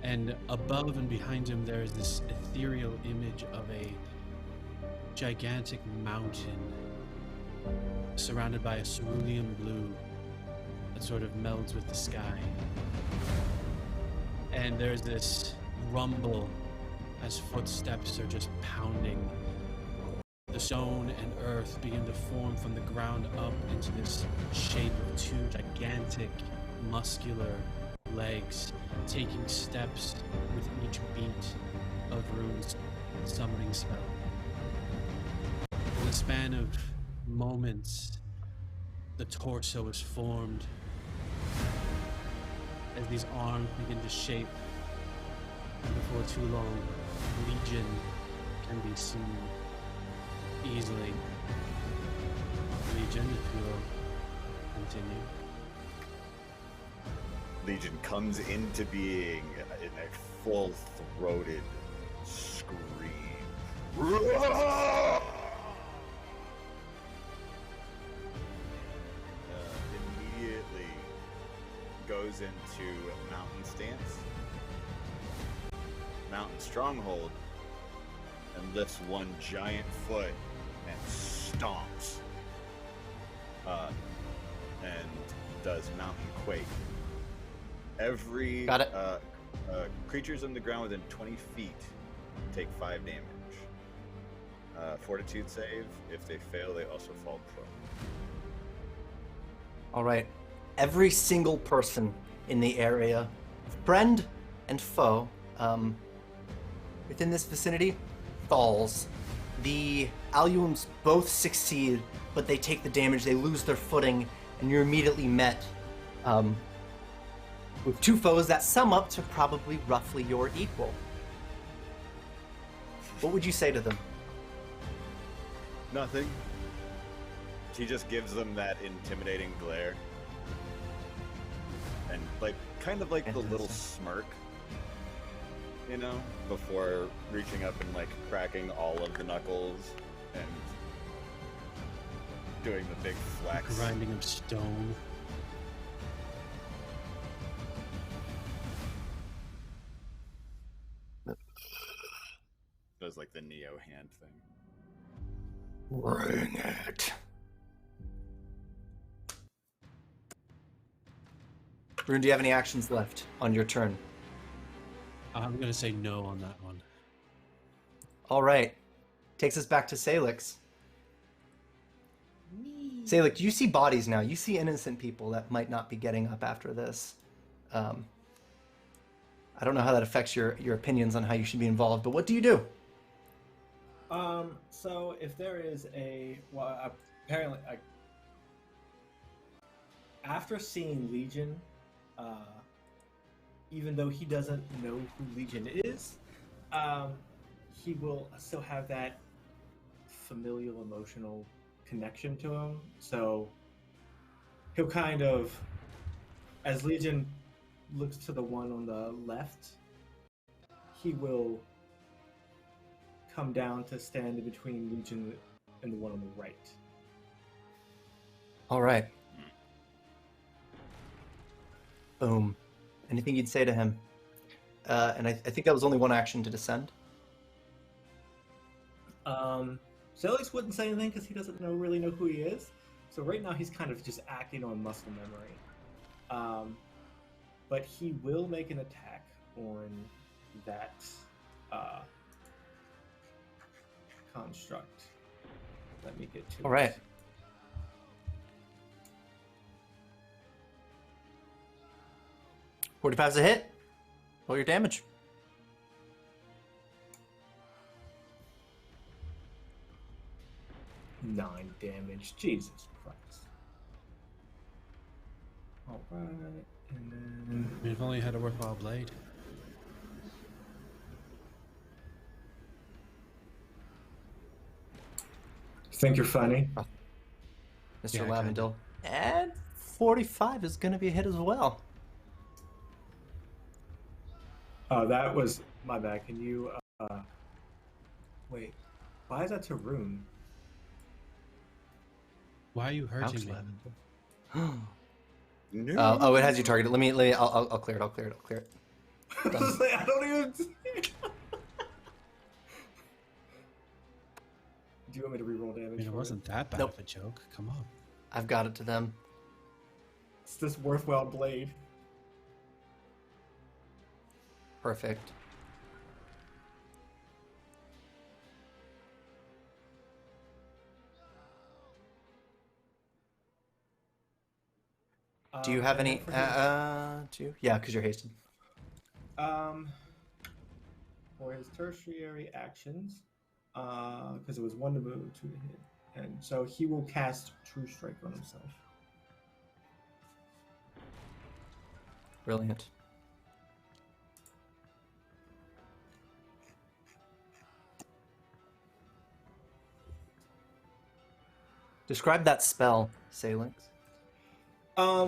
And above and behind him, there is this ethereal image of a gigantic mountain surrounded by a cerulean blue that sort of melds with the sky. And there's this rumble as footsteps are just pounding. The stone and earth begin to form from the ground up into this shape of two gigantic, muscular legs, taking steps with each beat of Rune's summoning spell. In the span of moments, the torso is formed as these arms begin to shape, and before too long, Legion can be seen easily. Legion, if you will continue. Legion comes into being in a full-throated scream. Immediately goes into mountain stance, mountain stronghold, and lifts one giant foot and stomps. And does mountain quake. Every Got it. Creatures on the ground within 20 feet take 5 damage. Fortitude save. If they fail, they also fall prone. All right. Every single person in the area, friend and foe, within this vicinity, falls. The Aleums both succeed, but they take the damage, they lose their footing, and you're immediately met with two foes that sum up to probably roughly your equal. What would you say to them? Nothing. She just gives them that intimidating glare. And kind of like the little smirk, you know, before reaching up and cracking all of the knuckles and doing the big flex. Grinding of stone. Does the Neo hand thing. Bring it. Rune, do you have any actions left on your turn? I'm gonna say no on that one. All right. Takes us back to Sailix. Sailix, you see bodies now. You see innocent people that might not be getting up after this. I don't know how that affects your opinions on how you should be involved, but what do you do? So if there is apparently, after seeing Legion, even though he doesn't know who Legion is, he will still have that familial emotional connection to him. So he'll kind of, as Legion looks to the one on the left, he will come down to stand in between Legion and the one on the right. All right. Boom. Anything you'd say to him? And I think that was only one action to descend. Sailix wouldn't say anything because he doesn't really know who he is. So right now he's kind of just acting on muscle memory. But he will make an attack on that construct. Let me get to All right. it. $45's a hit. Roll your damage. Nine damage. Jesus Christ. All right, and then We've only had a worthwhile blade. think you're funny. Mr. Yeah, Lavendil. And 45 is going to be a hit as well. That was my bad. Can you wait? Why is that to Rune? Why are you hurting me? No. Oh, it has you targeted. Let me. I'll clear it. I'll clear it. I was like, I don't even. Do you want me to reroll damage? I mean, it for wasn't that bad Nope. of a joke. Come on. I've got it to them. It's this worthwhile blade. Perfect. Do you have and any? then for Do you? Yeah, because you're hasted. for his tertiary actions, because it was 1 to move, 2 to hit, and so he will cast True Strike on himself. Brilliant. Describe that spell, Sailix.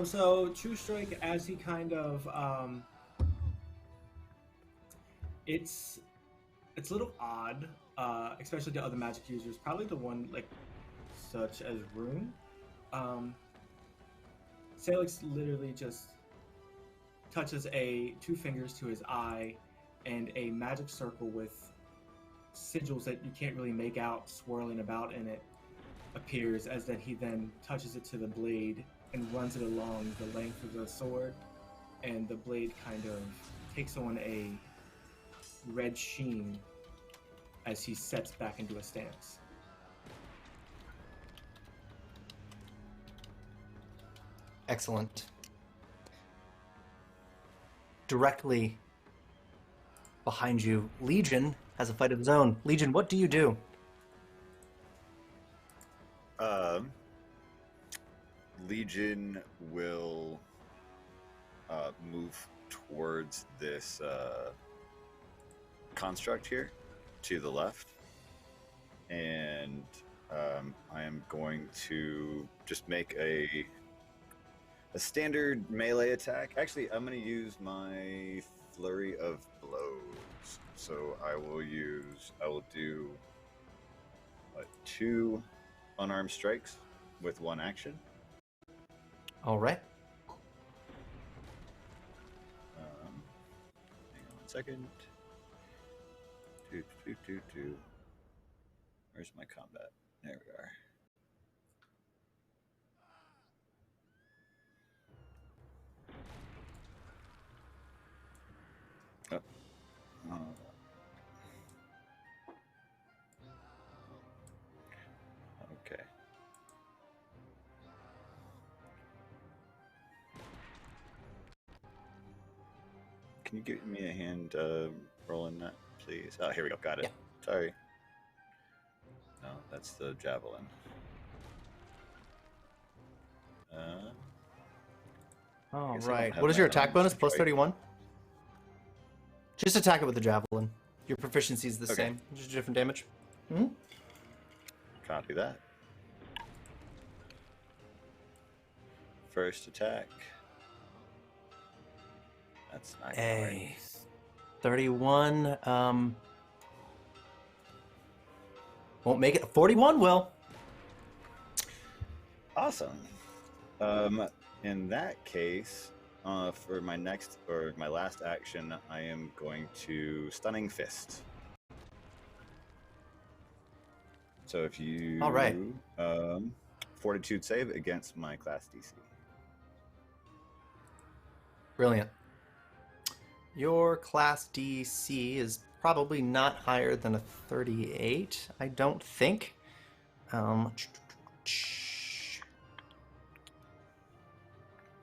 So True Strike, as he kind of, it's a little odd, especially to other magic users. Probably the one like such as Rune. Sailix literally just touches 2 fingers to his eye, and a magic circle with sigils that you can't really make out swirling about in it appears, as that he then touches it to the blade and runs it along the length of the sword, and the blade kind of takes on a red sheen as he sets back into a stance. Excellent. Directly behind you, Legion has a fight of his own. Legion, what do you do? Legion will move towards this construct here to the left, and I am going to just make a standard melee attack. Actually, I'm going to use my flurry of blows. So I will do 2 unarmed strikes with 1 action. All right. Hang on 1 second. Two. Where's my combat? There we are. Okay. Can you give me a hand rolling that, please? Oh, here we go. Got it. Yeah. Sorry. No, that's the javelin. All guess I don't right. have What is my your attack own bonus? Plus strike. 31? Just attack it with the javelin. Your proficiency is the Okay. same. Just different damage. Hmm? Copy that. First attack. That's not A 31. Won't make it. 41 will. Awesome. In that case, for my next or my last action, I am going to Stunning Fist. So if you All right. Fortitude save against my class DC. Brilliant. Your class DC is probably not higher than a 38, I don't think. Let's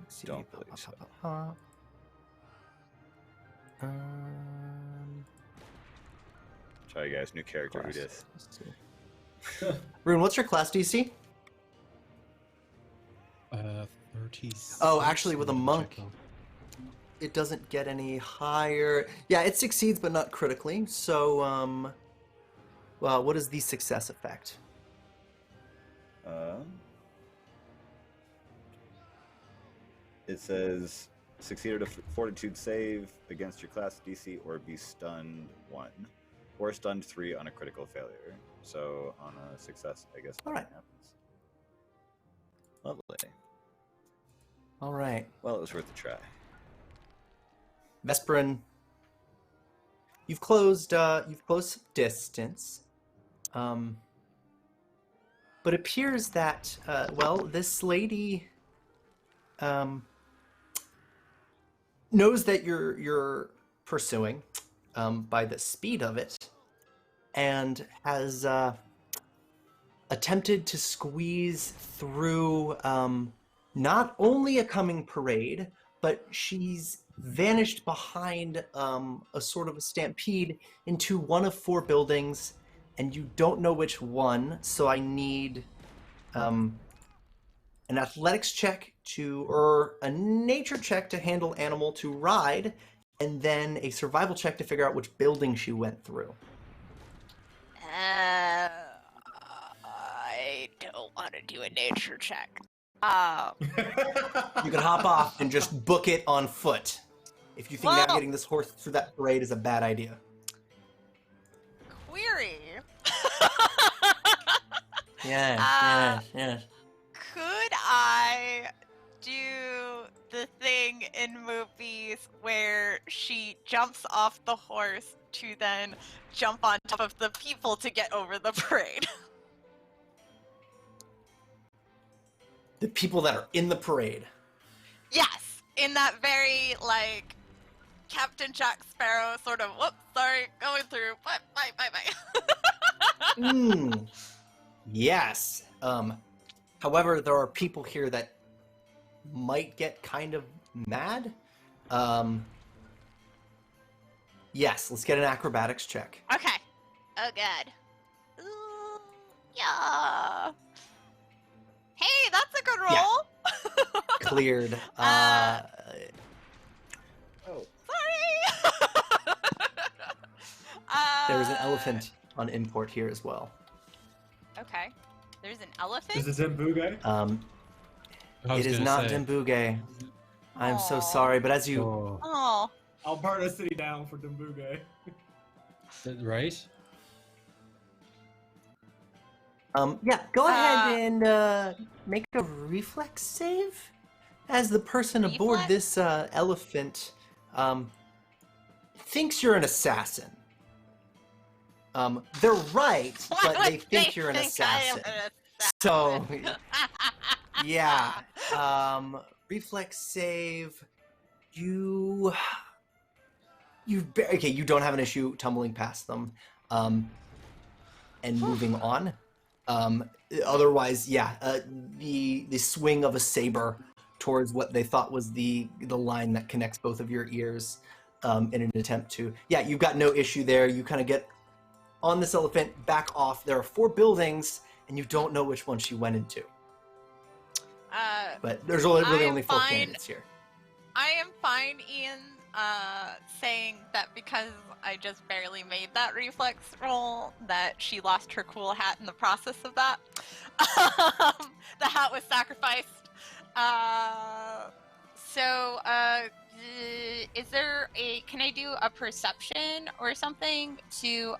see. Don't believe so. Sorry guys, new character, who dis? Rune, what's your class DC? 30. Oh, actually, with a monk, it doesn't get any higher. Yeah, it succeeds, but not critically. So, well, what is the success effect? it says succeeded a fortitude save against your class DC or be stunned 1 or stunned 3 on a critical failure. So on a success, I guess All right. happens. Lovely. All right. Well, it was worth a try. Vesparin, you've closed some distance, but it appears that this lady knows that you're pursuing by the speed of it, and has attempted to squeeze through not only a coming parade, but she's vanished behind a sort of a stampede into one of 4 buildings, and you don't know which one, so I need an athletics check or a nature check to handle animal to ride, and then a survival check to figure out which building she went through. I don't want to do a nature check. You can hop off and just book it on foot. If you think navigating this horse through that parade is a bad idea. Query. Yeah. Could I do the thing in movies where she jumps off the horse to then jump on top of the people to get over the parade? The people that are in the parade. Yes, in that very, like, Captain Jack Sparrow sort of, whoops, sorry, going through, bye. Yes. However, there are people here that might get kind of mad. Yes, let's get an acrobatics check. Okay. Oh, God. Ooh, yeah. Hey, that's a good roll. Yeah. Cleared. Oh. Sorry. There's an elephant on import here as well. Okay. There's an elephant? Is it Dimbuge? It is not Dimbuge. I'm so sorry, but as you... Oh. I'll burn a city down for Dimbuge. Right? Yeah, go ahead and make a reflex save. As the person aboard this elephant thinks you're an assassin. They're right, but they think you're an assassin. So, yeah. Reflex save. You don't have an issue tumbling past them and moving on. Otherwise, the swing of a saber towards what they thought was the line that connects both of your ears in an attempt to... Yeah, you've got no issue there. You kind of get on this elephant, back off. There are 4 buildings, and you don't know which one she went into. But there's really only 4 candidates here. I am fine, Ian, saying that because I just barely made that reflex roll, that she lost her cool hat in the process of that. The hat was sacrificed. Is there can I do a perception or something to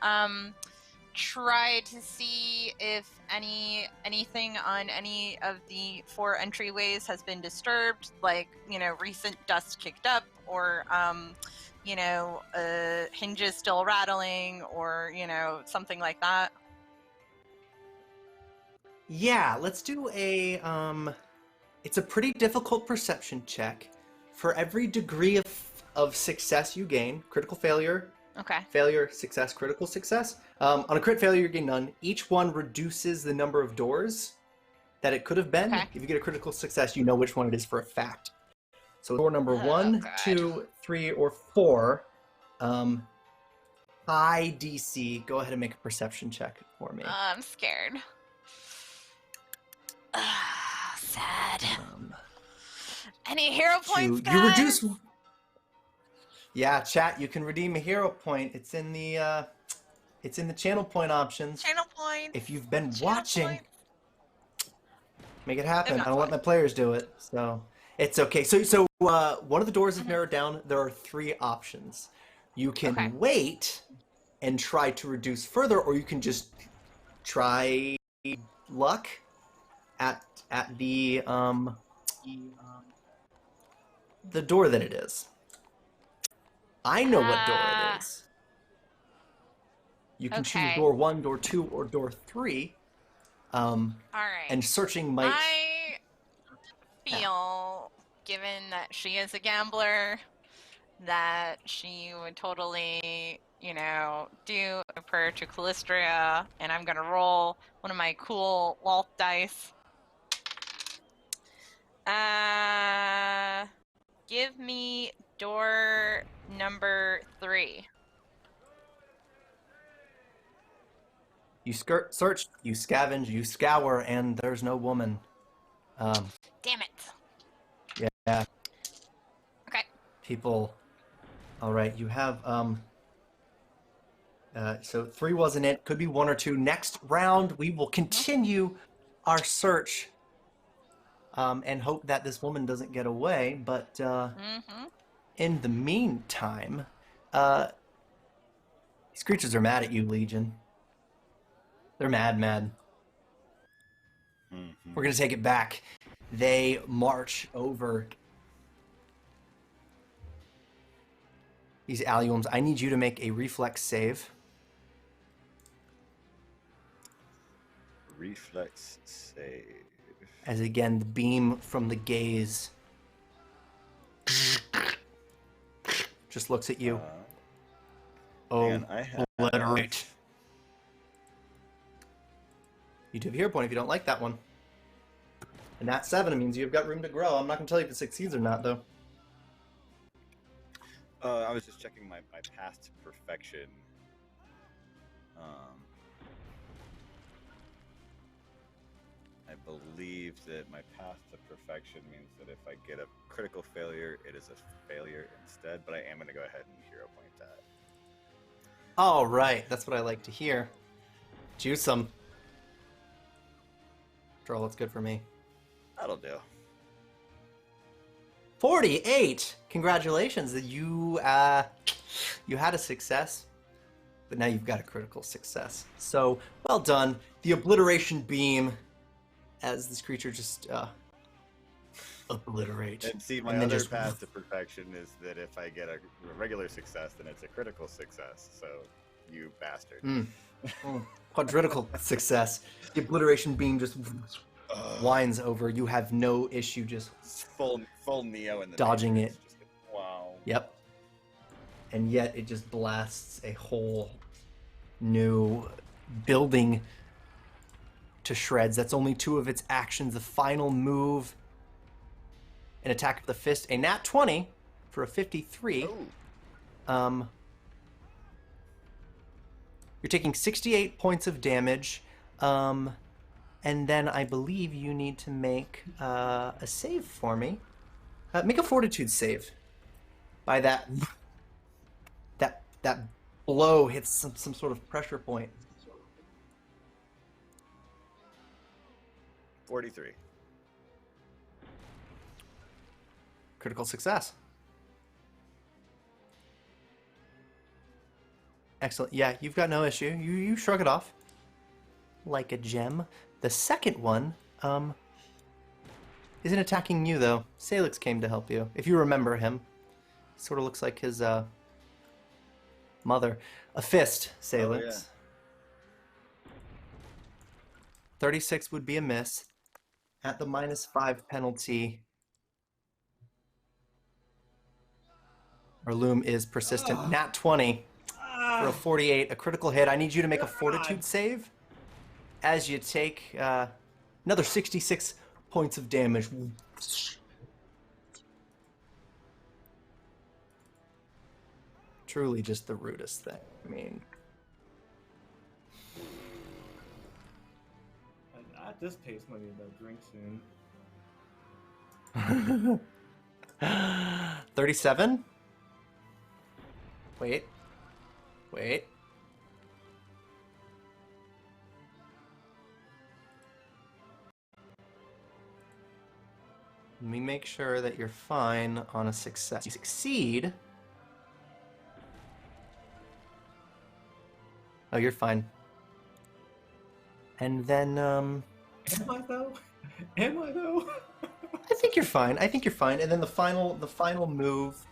try to see if anything on any of the 4 entryways has been disturbed, like, recent dust kicked up, or hinges still rattling, or something like that? Yeah, let's do a it's a pretty difficult perception check. For every degree of success you gain, critical failure, okay, failure, success, critical success. On a crit failure, you gain none. Each one reduces the number of doors that it could have been. Okay. If you get a critical success, you know which one it is for a fact. So door number 1, 2, 3, or 4. High DC. Go ahead and make a perception check for me. I'm scared. Sad. Any hero points, guys? You reduce. Yeah, chat. You can redeem a hero point. It's in the channel point options. Channel point. If you've been watching, point. make it happen. I don't fine. let my players do it, so it's okay. So one of the doors is narrowed down. There are 3 options. You can Okay. wait and try to reduce further, or you can just try luck at the door that it is. I know what door it is. You can choose Okay. door 1, door 2, or door 3. All right. And searching might. I feel, given that she is a gambler, that she would totally, do a prayer to Callistria, and I'm gonna roll one of my cool Walt dice. Give me door number 3. You search, you scavenge, you scour, and there's no woman. Damn it. Yeah. Okay. People. All right, you have so 3 wasn't it. Could be 1 or 2. Next round, we will continue our search and hope that this woman doesn't get away. But in the meantime, these creatures are mad at you, Legion. They're mad. We're gonna take it back. They march over these alliums. I need you to make a reflex save. Reflex save. As again, the beam from the gaze just looks at you. And I have... Obliterate. You do have a hero point if you don't like that one. And that 7 means you've got room to grow. I'm not going to tell you if it succeeds or not, though. I was just checking my path to perfection. I believe that my path to perfection means that if I get a critical failure, it is a failure instead, but I am going to go ahead and hero point that. All right, that's what I like to hear. Juice them. Draw what's good for me. That'll do. 48! Congratulations. You had a success, but now you've got a critical success. So, well done. The obliteration beam, as this creature just obliterate. And see, my other path to perfection is that if I get a regular success, then it's a critical success. So, you bastard. Quadritical success. The obliteration beam just winds over. You have no issue just full Neo in the dodging Matrix. it. Wow. Yep. And yet it just blasts a whole new building to shreds. That's only 2 of its actions. The final move, an attack of the fist, a nat 20 for a 53. Ooh. You're taking 68 points of damage. And then I believe you need to make a save for me. Make a fortitude save. By that blow hits some sort of pressure point. 43. Critical success. Excellent. Yeah, you've got no issue. You shrug it off like a gem. The second one isn't attacking you, though. Sailix came to help you. If you remember him. Sort of looks like his mother. A fist, Sailix. Oh, yeah. 36 would be a miss. At the -5 penalty, our loom is persistent. Nat 20 for a 48, a critical hit. I need you to make a fortitude save as you take another 66 points of damage. Truly just the rudest thing. I mean, at this pace, might need a drink soon. 37? Wait. Let me make sure that you're fine on a success. You succeed. Oh, you're fine. And then, Am I though? Am I though? I think you're fine. I think you're fine. And then the final move.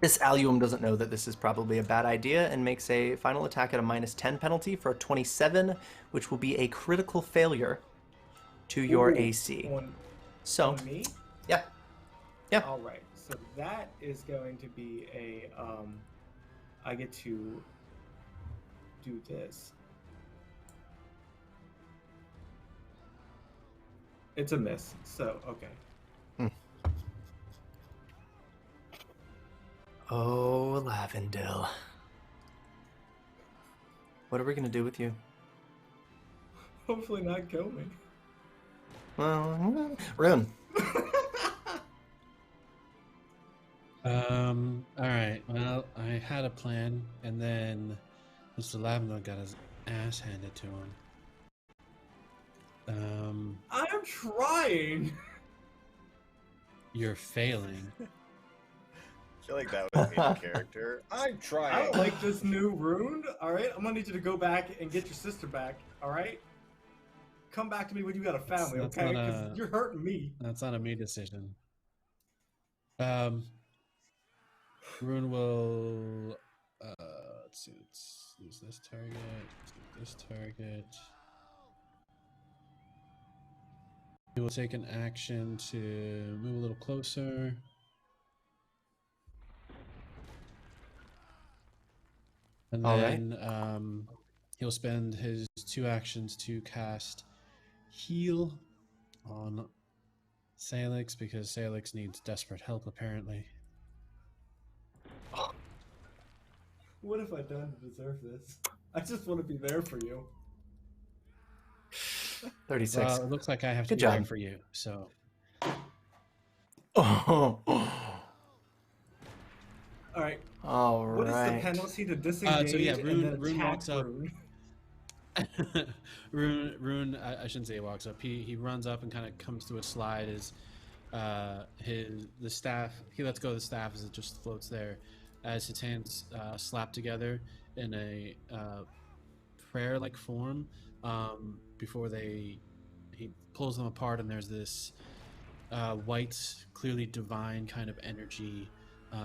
This alluum doesn't know that this is probably a bad idea and makes a final attack at a -10 penalty for a 27, which will be a critical failure to your Ooh, AC. On me? Yeah. Yeah. All right. So that is going to be a I get to do this. It's a miss. So, okay. Oh, Lavendil. What are we gonna do with you? Hopefully not kill me. Well, Rune. All right. Well, I had a plan, and then Mr. Lavendil got his ass handed to him. I'm trying. You're failing. I feel like that would be the character. I'm I trying. don't like this new rune. All right, I'm gonna need you to go back and get your sister back. All right, come back to me when you got a family, That's okay? not Because you're hurting me. That's not a me decision. Rune will. Let's see. Let's use this target. Let's use this target. He will take an action to move a little closer. And All then he'll spend his 2 actions to cast Heal on Sailix because Sailix needs desperate help apparently. What have I done to deserve this? I just want to be there for you. 36. Well, it looks like I have to Good be there job. for you. So Oh. All right. All What is the right. penalty to disengage so yeah, and Rune then attack walks up. Rune? Rune, I shouldn't say he walks up. He runs up and kind of comes to a slide as the staff. He lets go of the staff as it just floats there, as his hands slap together in a prayer-like form. Before he pulls them apart, and there's this white, clearly divine kind of energy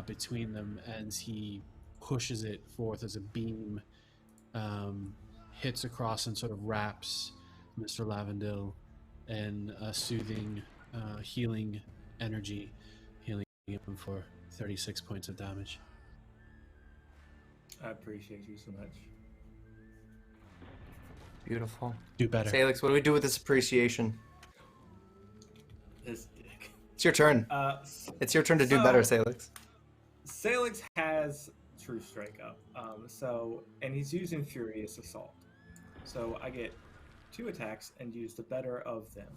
between them as he pushes it forth as a beam. Hits across and sort of wraps Mr. Lavendil in a soothing, healing energy, healing him for 36 points of damage. I appreciate you so much. Beautiful. Do better. Sailix, what do we do with this appreciation? This dick. It's your turn. It's your turn to do better, Sailix. Sailix has True Strike up. And he's using Furious Assault. So I get 2 attacks and use the better of them.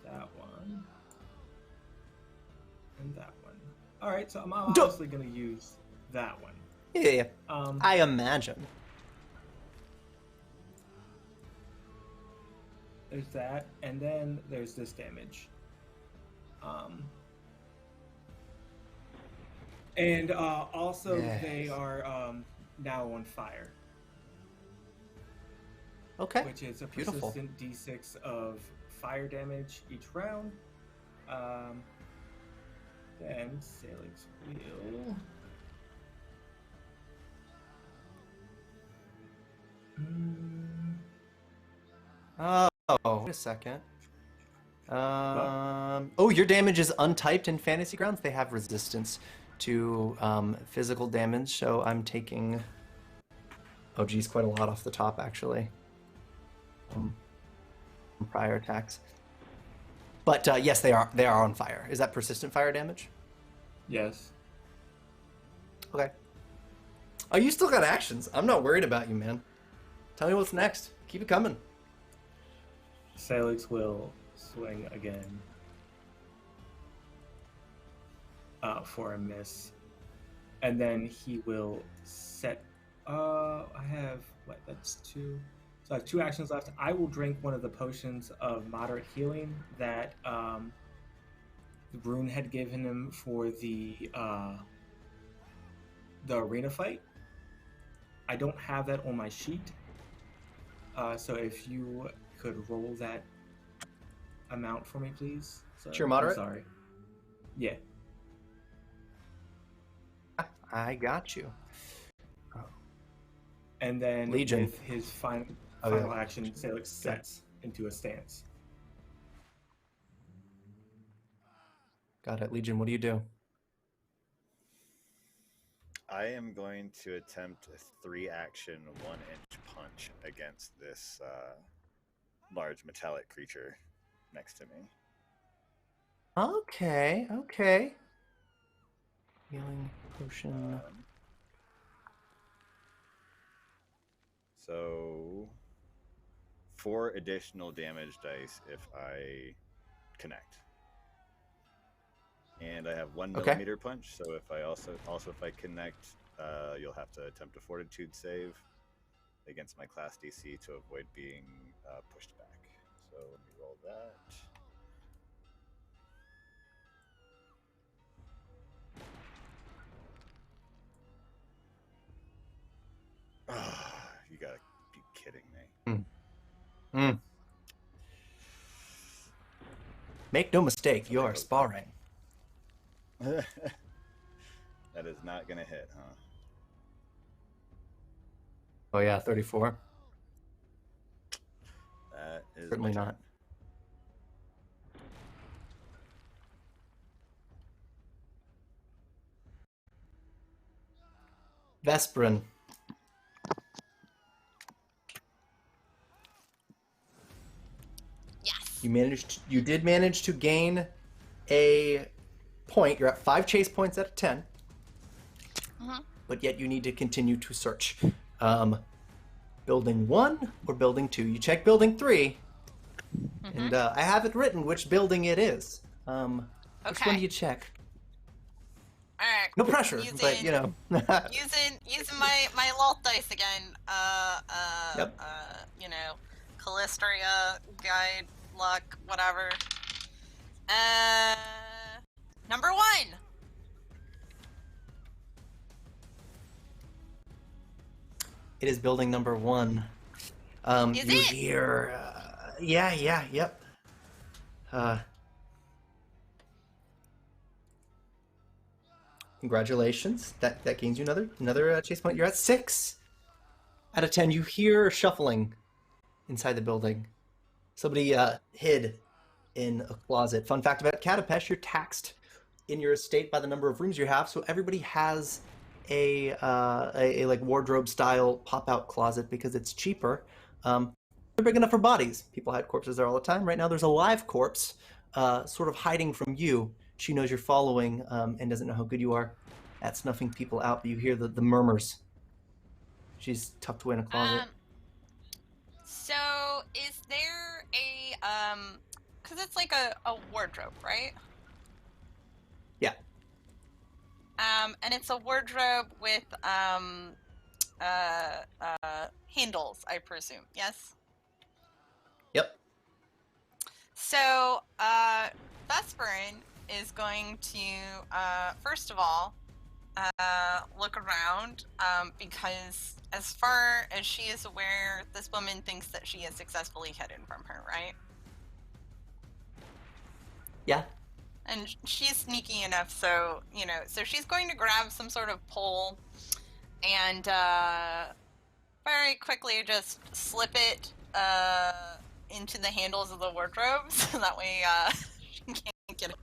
That one. And that one. Alright, so I'm obviously going to use that one. Yeah. I imagine. There's that, and then there's this damage. And also Yes. they are now on fire. Okay. Which is a Beautiful. persistent d6 of fire damage each round. Then Sailix will... Oh, wait a second. Oh, your damage is untyped in Fantasy Grounds. They have resistance to physical damage, so I'm taking... Oh, geez, quite a lot off the top, actually. From prior attacks. But yes, they are on fire. Is that persistent fire damage? Yes. Okay. Oh, you still got actions. I'm not worried about you, man. Tell me what's next. Keep it coming. Sailix will swing again for a miss. And then he will set... I have... What? That's 2. So I have 2 actions left. I will drink one of the potions of moderate healing that Rune had given him for the arena fight. I don't have that on my sheet. So if you could roll that amount for me, please. So, Sure, moderate? I'm sorry. Yeah. I got you. And then Legion. with his final action, Sailix sets into a stance. Got it. Legion, what do you do? I am going to attempt a 3-action, 1-inch punch against this large metallic creature next to me. Okay. Healing potion. So 4 additional damage dice if I connect. And I have 1 millimeter punch, so if I also if I connect, you'll have to attempt a fortitude save against my class DC to avoid being pushed back. So let me roll that. You gotta be kidding me. Make no mistake, you are sparring. That is not gonna hit, huh? Oh yeah, 34. That is Certainly not. Vesparin. Yes. You did manage to gain a point. You're at 5 chase points out of 10. But yet you need to continue to search. Building 1 or building 2? You check building 3. And I have it written which building it is. Which one do you check? All right. No pressure, but you know. using my lot dice again. Yep. You know, Callistria, guide, luck, whatever. Number 1. It is building number 1. Is you it? hear, yep. Congratulations. That gains you another chase point. You're at 6 out of 10. You hear shuffling inside the building. Somebody hid in a closet. Fun fact about Catapesh, you're taxed in your estate by the number of rooms you have, so everybody has a like wardrobe style pop-out closet because it's cheaper. They're big enough for bodies. People hide corpses there all the time. Right now there's a live corpse sort of hiding from you. She knows you're following and doesn't know how good you are at snuffing people out, but you hear the murmurs. She's tucked away in a closet. So is there a because it's like a wardrobe, right? Yeah. And it's a wardrobe with handles, I presume. Yes. Yep. So Vesparin is going to first of all look around because as far as she is aware, this woman thinks that she is successfully hidden from her, right? Yeah. And she's sneaky enough, so, you know, so she's going to grab some sort of pole and very quickly just slip it into the handles of the wardrobe, so that way she can't get it.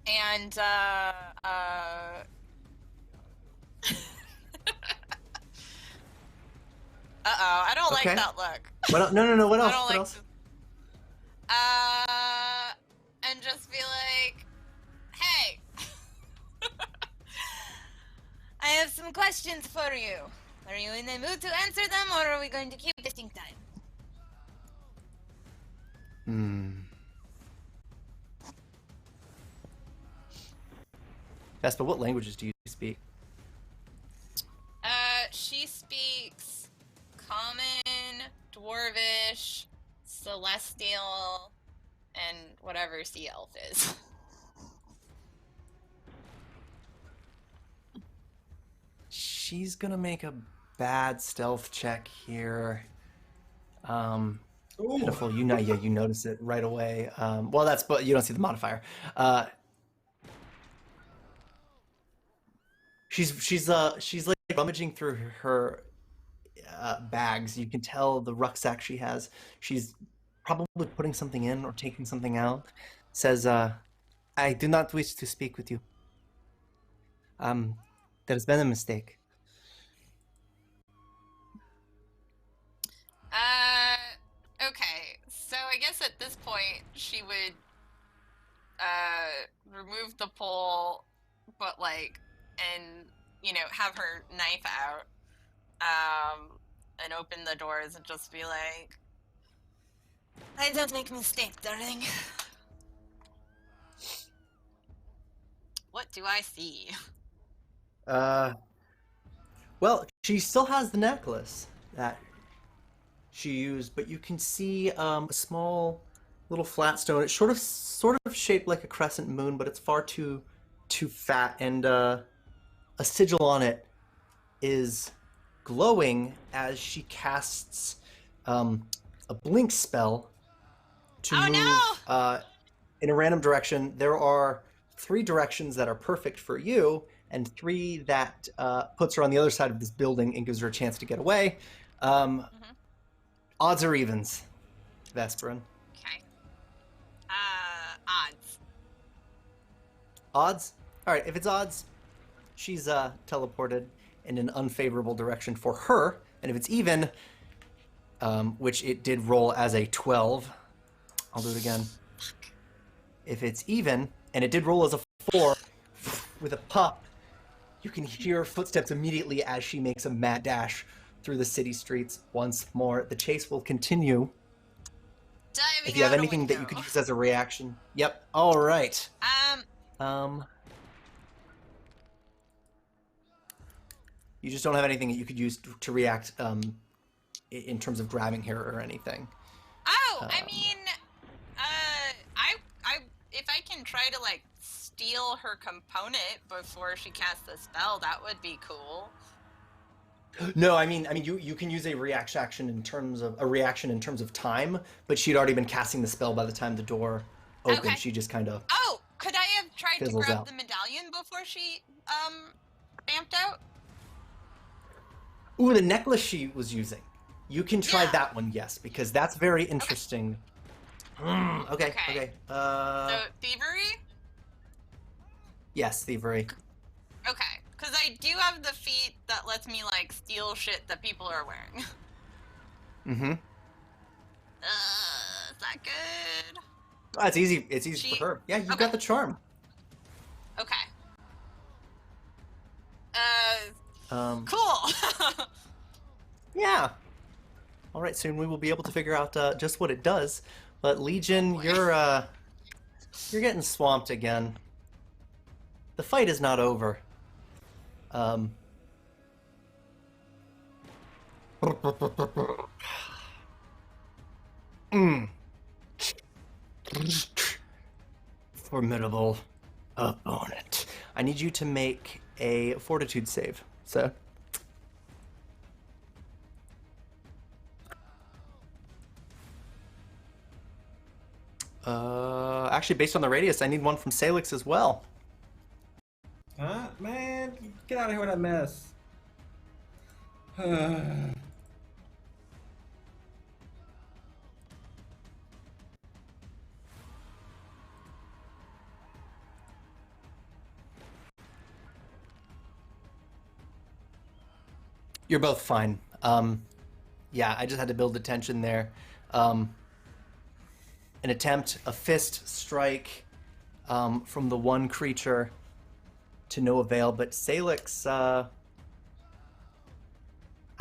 And I don't like that look. What? No. What else? I don't What like else? and just be like, hey, I have some questions for you. Are you in the mood to answer them, or are we going to keep wasting time? Vespa, what languages do you speak? She speaks whatever sea elf is. She's gonna make a bad stealth check here. Pitiful. You notice it right away. Well, but you don't see the modifier. She's like rummaging through her bags. You can tell the rucksack she has. She's probably putting something in or taking something out. Says, "I do not wish to speak with you. There's been a mistake." Okay. So I guess at this point she would remove the pole, but and have her knife out, and open the doors and just be like, I don't make mistakes, darling. What do I see? Well, she still has the necklace that she used, but you can see a small little flat stone. It's sort of shaped like a crescent moon, but it's far too fat, and a sigil on it is glowing as she casts a blink spell to move in a random direction. There are 3 directions that are perfect for you, and 3 that puts her on the other side of this building and gives her a chance to get away. Odds or evens, Vesparin? Okay. Odds. Odds? All right, if it's odds, she's teleported in an unfavorable direction for her. And if it's even, which it did roll as a 12, I'll do it again. If it's even, and it did roll as a 4, with a pup, you can hear footsteps immediately as she makes a mad dash through the city streets once more. The chase will continue. Diving if you have out a anything that you window. could use as a reaction. Yep. All right. You just don't have anything that you could use to react in terms of grabbing her or anything. Oh, I mean, if I can try to steal her component before she casts the spell, that would be cool. No, I mean, you can use a reaction in terms of time, but she'd already been casting the spell by the time the door opened. Okay. She just kind of. Oh, could I have tried to fizzles grab out. the medallion before she vamped out? Ooh, the necklace she was using. You can try Yeah. that one, yes, because that's very interesting. Okay. So thievery? Yes, thievery. Okay, because I do have the feat that lets me steal shit that people are wearing. Mm-hmm. Is that good? Oh, it's easy. It's easy for her. Yeah, you got the charm. Okay. Um, Cool. Yeah. All right. Soon we will be able to figure out just what it does. But Legion, you're getting swamped again. The fight is not over. Formidable opponent. I need you to make a fortitude save, sir. Actually, based on the radius, I need one from Sailix as well. Huh? Man, get out of here with that mess. You're both fine. Yeah, I just had to build the tension there. An attempt, a fist strike from the one creature to no avail, but Sailix, I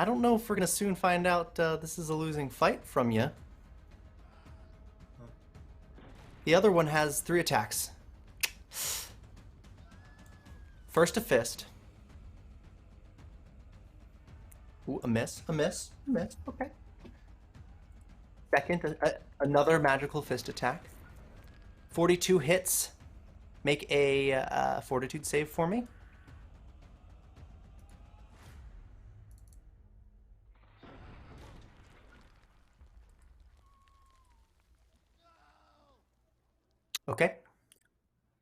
don't know if we're going to soon find out this is a losing fight from you. The other one has 3 attacks. First, a fist. Ooh, a miss, a miss, a miss. Okay. Second, another magical fist attack. 42 hits. Make a fortitude save for me. Okay.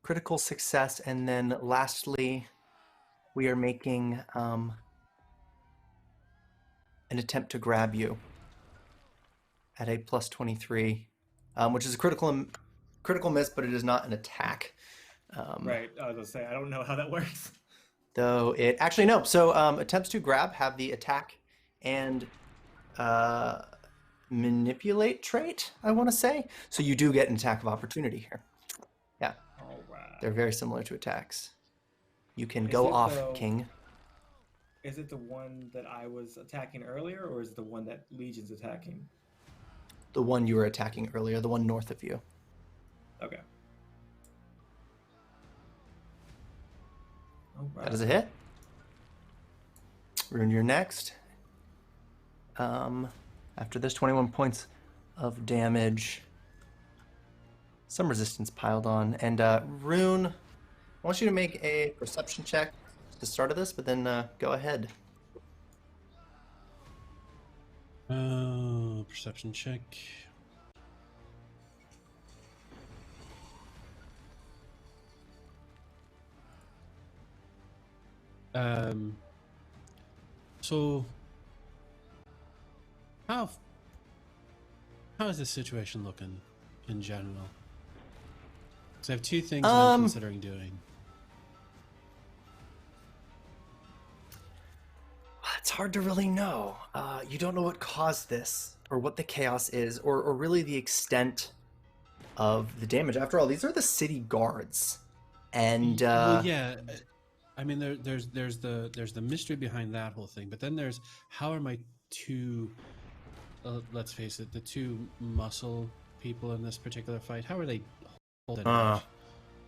Critical success, and then lastly, we are making an attempt to grab you at a plus 23, which is a critical miss, but it is not an attack. Right. I was gonna say I don't know how that works. Though it actually no. So attempts to grab have the attack and manipulate trait, I want to say. So you do get an attack of opportunity here. Yeah, All right. they're very similar to attacks. You can Is go it, off, though- King. Is it the one that I was attacking earlier, or is it the one that Legion's attacking? The one you were attacking earlier, the one north of you. Okay. All right. That is a hit. Rune, you're next. After this, 21 points of damage. Some resistance piled on. And Rune, I want you to make a perception check at the start of this, but then go ahead. Perception check. So how is this situation looking in general? Because I have two things that I'm considering doing. It's hard to really know. You don't know what caused this, or what the chaos is, or really the extent of the damage. After all, these are the city guards, and well, yeah. I mean, there's the mystery behind that whole thing, but then there's how are my two, let's face it, the two muscle people in this particular fight? How are they holding out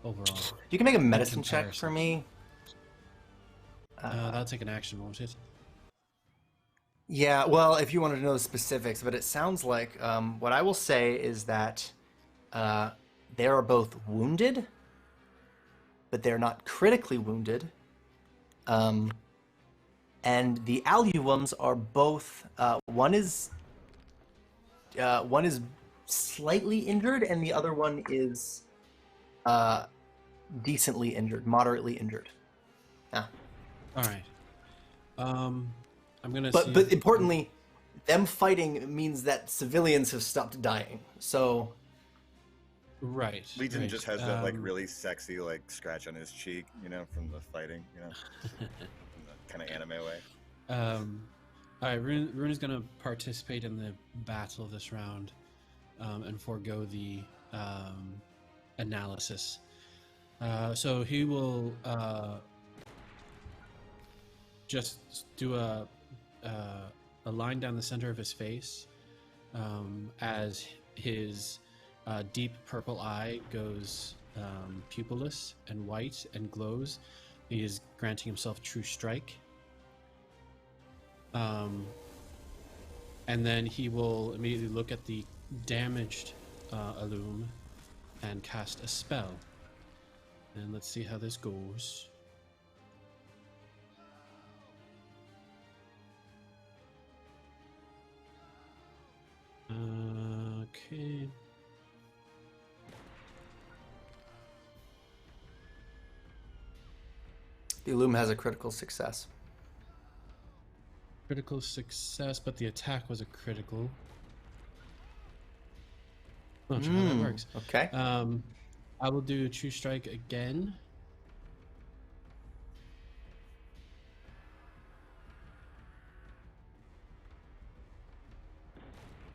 overall? you can make a medicine check for me. That'll take an action, won't it? Yeah, well, if you wanted to know the specifics, but it sounds like what I will say is that they are both wounded, but they're not critically wounded. And the Aluums are both one is slightly injured, and the other one is decently injured, moderately injured. Yeah. All right. I'm gonna. But importantly, them fighting means that civilians have stopped dying. So. Right. Legion right. just has that like really sexy like scratch on his cheek, you know, from the fighting, you know, in the kind of anime way. All right, Rune is going to participate in the battle this round and forego the analysis. So he will just do a line down the center of his face as his deep purple eye goes pupilless and white and glows. He is granting himself True Strike. And then he will immediately look at the damaged Alum and cast a spell. And let's see how this goes. Okay. The Loom has a critical success. Critical success, but the attack was a critical. Not sure how that works. Okay. I will do True Strike again.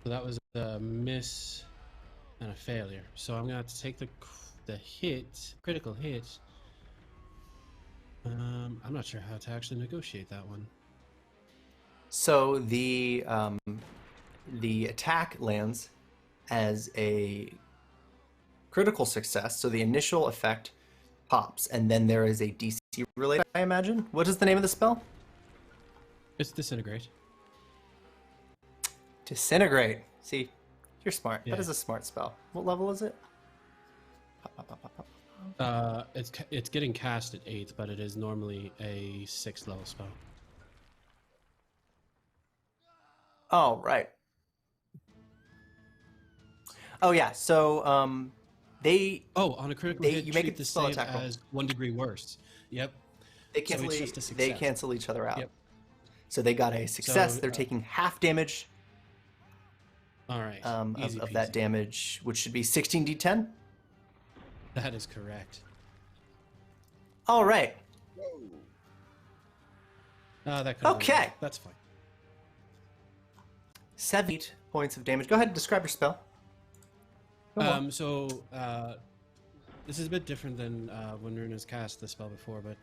So that was a miss and a failure. So I'm gonna have to take the hit, critical hit. I'm not sure how to actually negotiate that one. So the attack lands as a critical success. So the initial effect pops, and then there is a DC related, I imagine. What is the name of the spell? It's Disintegrate. Disintegrate. See, you're smart. Yeah. That is a smart spell. What level is it? It's getting cast at 8th, but it is normally a 6th level spell. Oh, right. Oh, yeah. So, they On a critical hit, you make treat it the spell save attack roll. as 1 degree worse. Yep. They cancel, it's just a they success. cancel each other out. Yep. So they got a success. So, They're taking half damage All right. Easy of that peasy. damage, which should be 16d10. That is correct. All right. That could Okay. That's fine. 7 points of damage. Go ahead and describe your spell. Go on. This is a bit different than when Rune has cast the spell before, but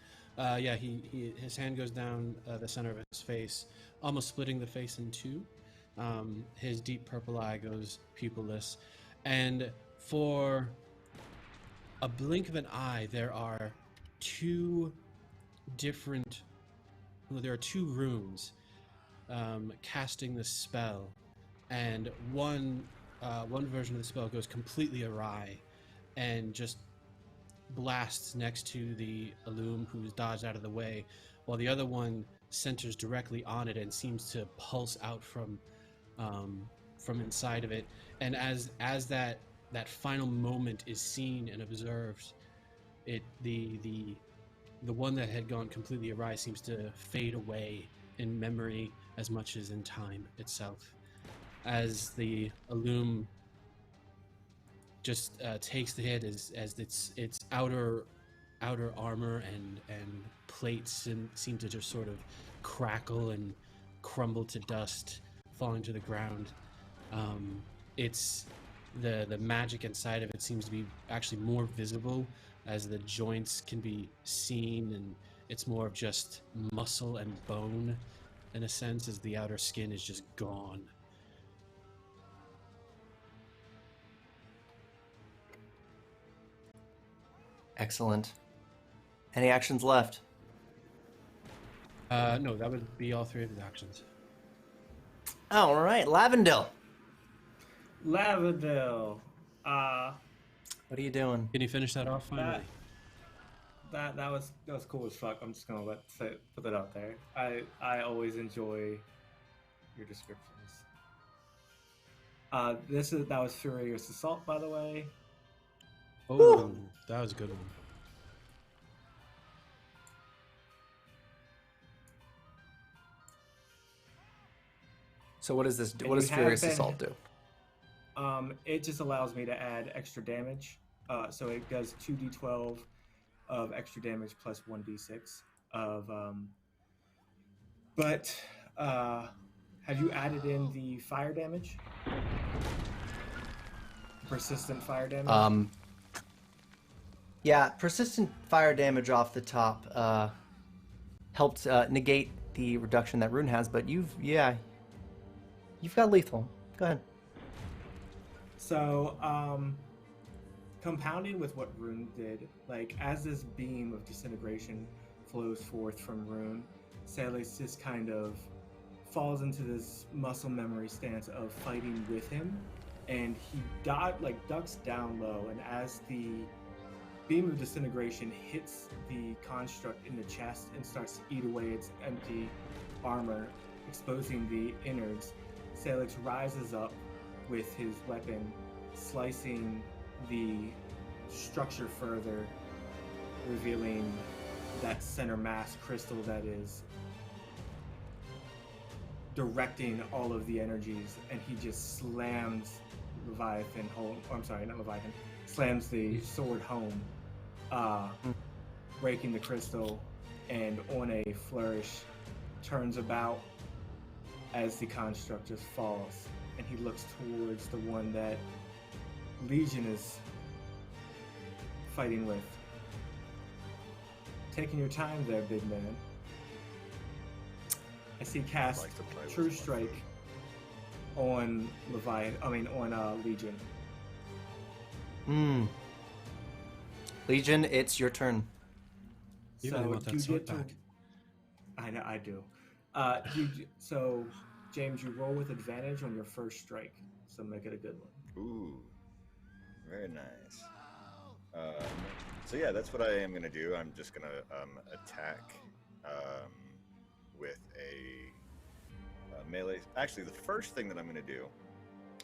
yeah, his hand goes down the center of his face, almost splitting the face in two. His deep purple eye goes pupilless, and for a blink of an eye, there are two runes casting the spell, and one version of the spell goes completely awry and just blasts next to the Illum, who's dodged out of the way, while the other one centers directly on it and seems to pulse out from inside of it. And as that final moment is seen and observed, the one that had gone completely awry seems to fade away in memory as much as in time itself, as the Illum just takes the hit as its outer armor and plates seem to just sort of crackle and crumble to dust, falling to the ground. It's the magic inside of it seems to be actually more visible, as the joints can be seen, and it's more of just muscle and bone in a sense, as the outer skin is just gone. Excellent. Any actions left? No, that would be all 3 of his actions. All right, Lavendil. Lavendil. What are you doing? Can you finish that off finally? That was cool as fuck. I'm just gonna put that out there. I always enjoy your descriptions. That was Furious Assault, by the way. Oh, woo! That was a good one. So what does this do? And What does you Furious have Assault do? It just allows me to add extra damage. So it does 2d12 of extra damage plus 1d6 of. But have you added in the fire damage? Persistent fire damage. Yeah, persistent fire damage off the top helped negate the reduction that Rune has, but you've got lethal. Go ahead. So, compounding with what Rune did, like as this beam of disintegration flows forth from Rune, Sailix just kind of falls into this muscle memory stance of fighting with him, and he ducks down low, and as the beam of disintegration hits the construct in the chest and starts to eat away its empty armor, exposing the innards, Sailix rises up with his weapon, slicing the structure further, revealing that center mass crystal that is directing all of the energies, and he just slams Leviathan home. Oh, I'm sorry, not Leviathan. Slams the sword home, breaking the crystal, and on a flourish, turns about as the construct just falls, and he looks towards the one that Legion is fighting with. Taking your time there, big man. I see cast True Strike on Legion. Legion, it's your turn. You really want that sword back. I know, I do. So, James, you roll with advantage on your first strike, so make it a good one. Ooh, very nice. So yeah, that's what I am gonna do. I'm just gonna attack with a melee. Actually, the first thing that I'm gonna do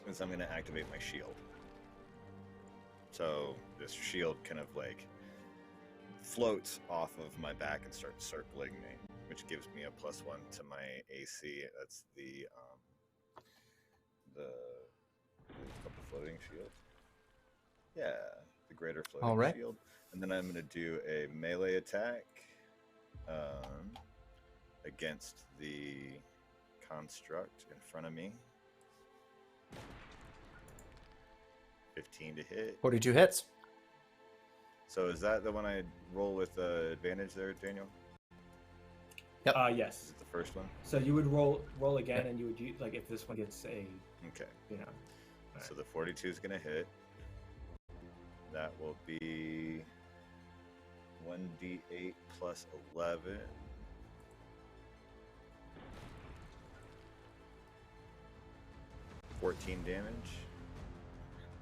is I'm gonna activate my shield. So this shield kind of like floats off of my back and starts circling me, which gives me a +1 to my AC. That's the floating shield. Yeah, the greater floating shield. And then I'm going to do a melee attack against the construct in front of me. 15 to hit. 42 hits. So is that the one I roll with advantage there, Daniel? Yep. Yes. Is it the first one? So you would roll again, and you would use, like, if this one gets a. Okay. You know. So the 42 is going to hit. That will be 1d8 plus 11. $14 damage.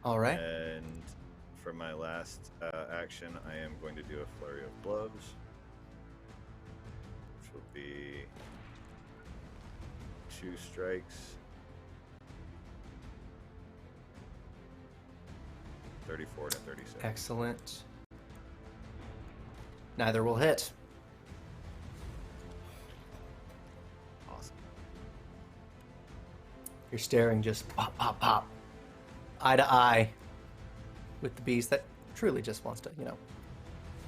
All right. And for my last action, I am going to do a flurry of blows, which will be 2 strikes. 34 to 36. Excellent. Neither will hit. Awesome. You're staring just pop, pop, pop, eye to eye with the beast that truly just wants to,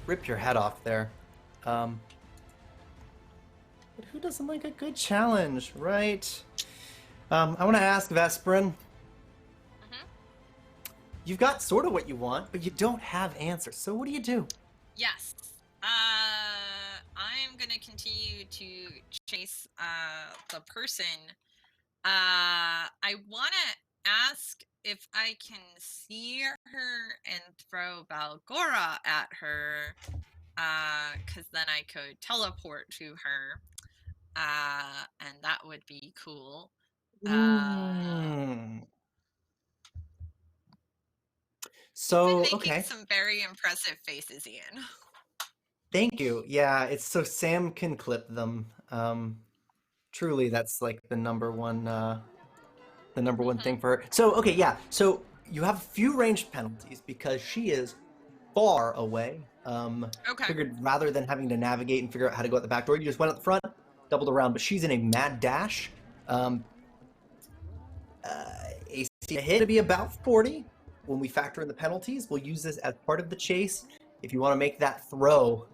rip your head off there. But who doesn't like a good challenge, right? I want to ask Vesparin. You've got sort of what you want, but you don't have answers. So what do you do? Yes. I'm gonna continue to chase the person. I wanna ask if I can see her and throw Balgora at her, because then I could teleport to her, and that would be cool. So, You've been making okay. some very impressive faces, Ian. Thank you. Yeah, it's so Sam can clip them. Truly, that's like the number one thing for her. So, okay, yeah. So you have a few ranged penalties because she is far away. Okay. Figured rather than having to navigate and figure out how to go out the back door, you just went out the front, doubled around. But she's in a mad dash. AC hit to be about 40. When we factor in the penalties, we'll use this as part of the chase. If you want to make that throw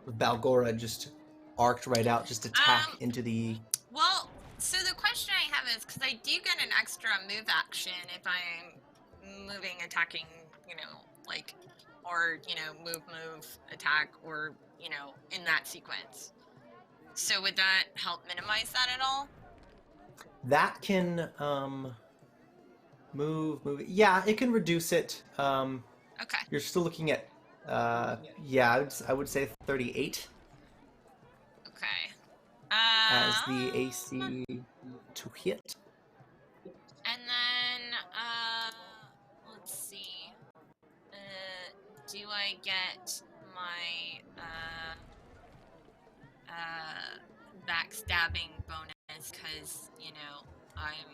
with Balgora just arced right out, just attack into the... Well, so the question I have is, because I do get an extra move action if I'm moving, attacking, or, move, attack, or, in that sequence. So would that help minimize that at all? That can move. Yeah, it can reduce it. Okay. You're still looking at, I would say 38. Okay. As the AC to hit. And then, let's see. Do I get my backstabbing bonus because, I'm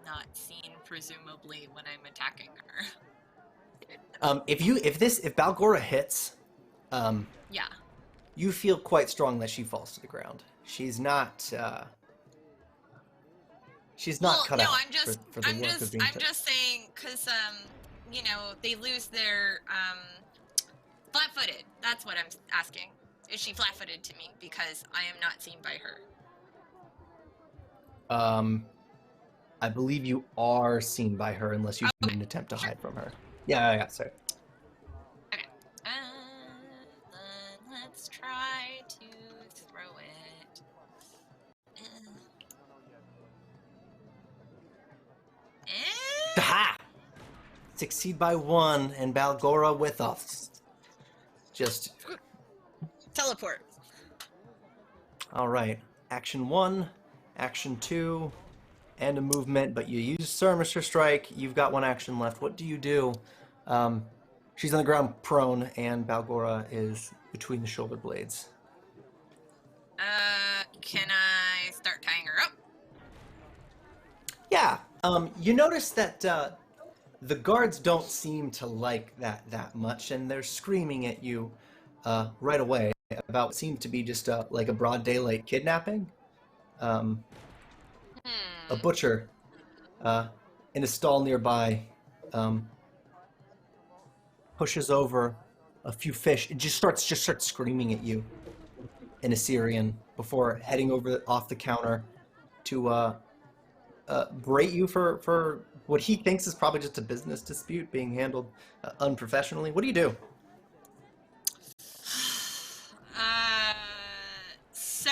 not seen presumably when I'm attacking her? If Balgora hits, Yeah. you feel quite strong that she falls to the ground. She's not cut out for the work of being... I'm just saying, because, they lose their, flat-footed. That's what I'm asking. Is she flat-footed to me? Because I am not seen by her. I believe you are seen by her unless you made an attempt to hide from her. Yeah, sorry. Okay. Then let's try to throw it. Ha! Succeed by 1, and Balgora with us. Just... Teleport. All right. Action 1, action 2, and a movement, but you use Surmister Strike. You've got 1 action left. What do you do? She's on the ground prone, and Balgora is between the shoulder blades. Can I start tying her up? Yeah. You notice that the guards don't seem to like that much, and they're screaming at you right away about what seemed to be just like a broad daylight kidnapping. A butcher in a stall nearby pushes over a few fish. It just starts screaming at you in Assyrian before heading over off the counter to berate you for what he thinks is probably just a business dispute being handled unprofessionally. What do you do? So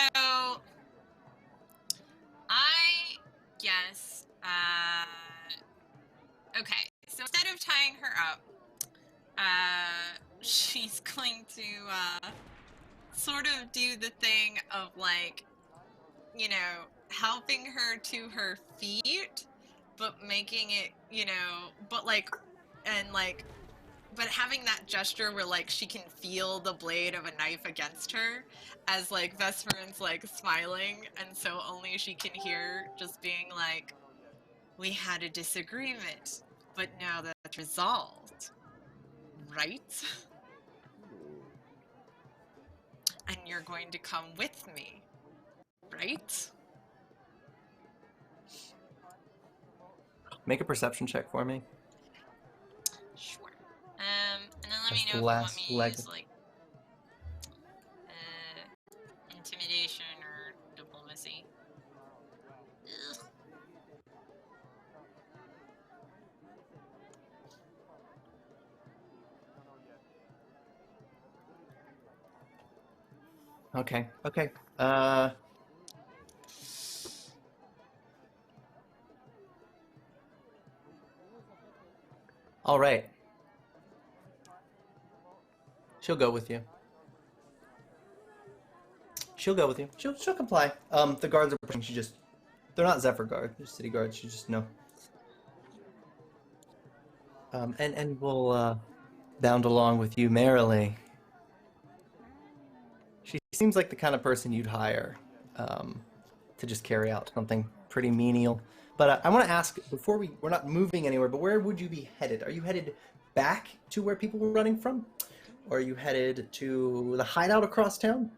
I guess, okay, so instead of tying her up, she's going to, sort of do the thing of, like, you know, helping her to her feet, but making it, you know, but, like, and, like, but having that gesture where, like, she can feel the blade of a knife against her as, like, Vesparin's, like, smiling, and so only she can hear just being like, we had a disagreement, but now that's resolved, right? And you're going to come with me, right? Make a perception check for me. Sure. And then let me That's know the if you want last me to leg. use, like, intimidation or diplomacy. Ugh. Okay. All right. She'll go with you. She'll comply. The guards are pushing. They're not Zephyr guards. They're city guards. You just know. And we'll bound along with you merrily. She seems like the kind of person you'd hire to just carry out something pretty menial. But I want to ask, before we're not moving anywhere, but where would you be headed? Are you headed back to where people were running from? Or are you headed to the hideout across town?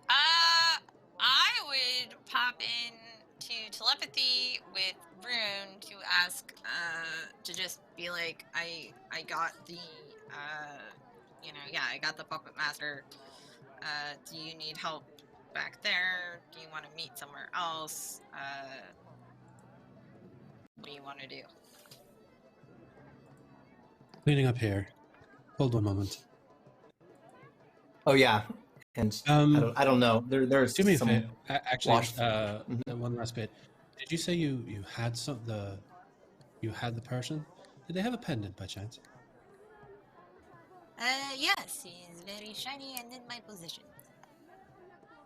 I would pop in to telepathy with Rune to ask, to just be like, I got the, I got the puppet master. Do you need help back there? Do you want to meet somewhere else? What do you want to do? Cleaning up here. Hold one moment. Oh yeah, and I don't know. There's Do me a some favor. Actually, wash- one last bit. Did you say you had you had the person? Did they have a pendant by chance? Yes, he's very shiny and in my position.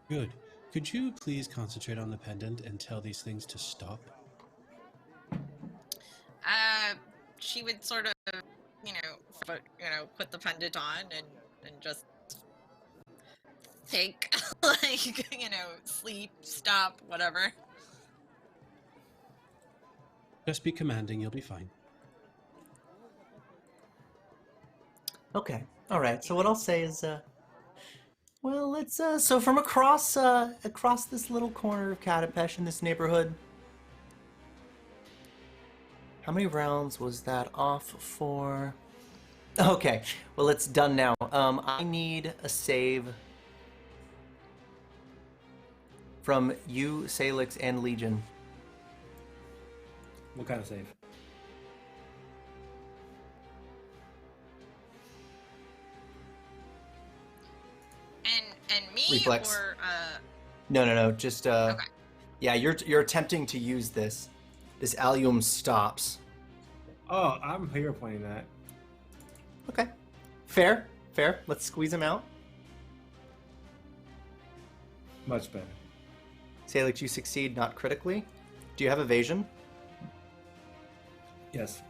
Good. Could you please concentrate on the pendant and tell these things to stop? She would sort of, put the pendant on and just think, like, sleep, stop, whatever. Just be commanding, you'll be fine. Okay. All right. So what I'll say is, well, let's so from across this little corner of Katapesh in this neighborhood. How many rounds was that off for? Okay. Well, it's done now. I need a save from you, Sailix, and Legion. What kind of save? And me Reflex. or No. Just okay. yeah, you're attempting to use this. This allium stops. Oh, I'm hero pointing that. Okay. Fair. Let's squeeze him out. Much better. Sailix, you succeed, not critically. Do you have evasion? Yes.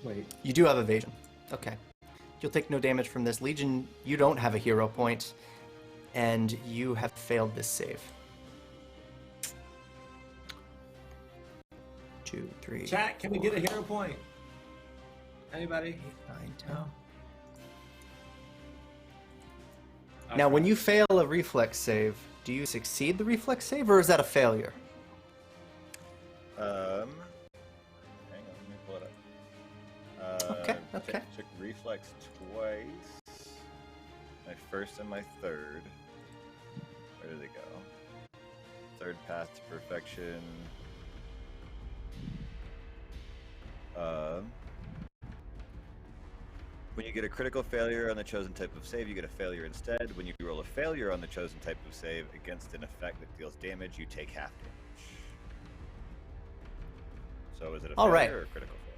Wait. You do have evasion. Okay. You'll take no damage from this. Legion, you don't have a hero point, and you have failed this save. 2, 3. Chat, can we get a hero point? Anybody? 8, 9, 10. No. Now, when you fail a reflex save, do you succeed the reflex save, or is that a failure? Hang on, let me pull it up. Okay, okay. Took reflex twice. My first and my third. Where did they go? Third path to perfection. When you get a critical failure on the chosen type of save, you get a failure instead. When you roll a failure on the chosen type of save against an effect that deals damage, you take half damage. So is it a failure or a critical failure?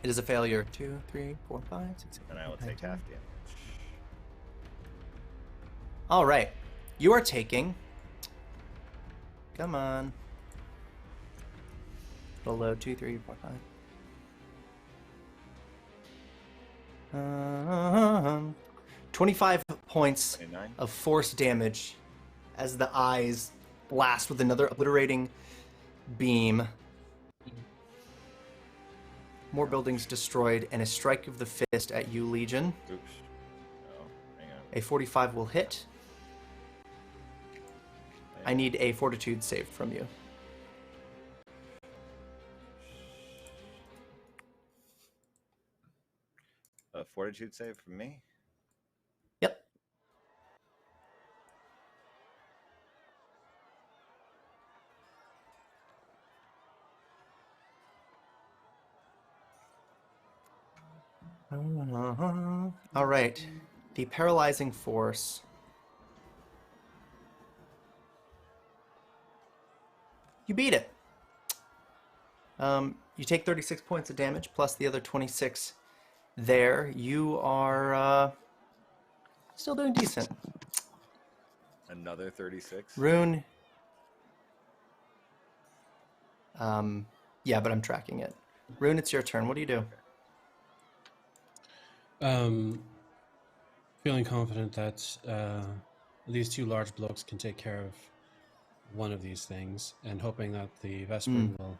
It is a failure. 2, 3, 4, 5, 6, 7, And I will 8, take 9, half 10. damage. All right. You are taking... Come on. It'll load. 2, 3, 4, 5. 25 points 29. of force damage as the eyes blast with another obliterating beam. More buildings destroyed, and a strike of the fist at you, Legion. Oops. Oh, hang on. A 45 will hit. I need a fortitude save from you. A fortitude save from me? Yep. All right. The paralyzing force. You beat it. You take 36 points of damage plus the other 26 there. You are still doing decent. Another 36? Rune. Yeah, but I'm tracking it. Rune, it's your turn. What do you do? Feeling confident that these two large blokes can take care of one of these things, and hoping that the Vesparin will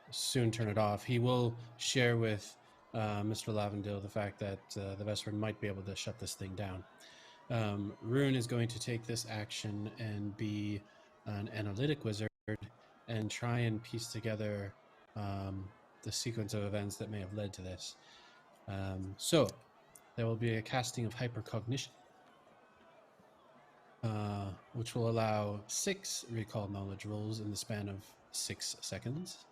soon turn it off. He will share with Mr. Lavendil the fact that the Vesparin might be able to shut this thing down. Rune is going to take this action and be an analytic wizard and try and piece together the sequence of events that may have led to this. So there will be a casting of hypercognition, which will allow 6 recall knowledge rolls in the span of 6 seconds.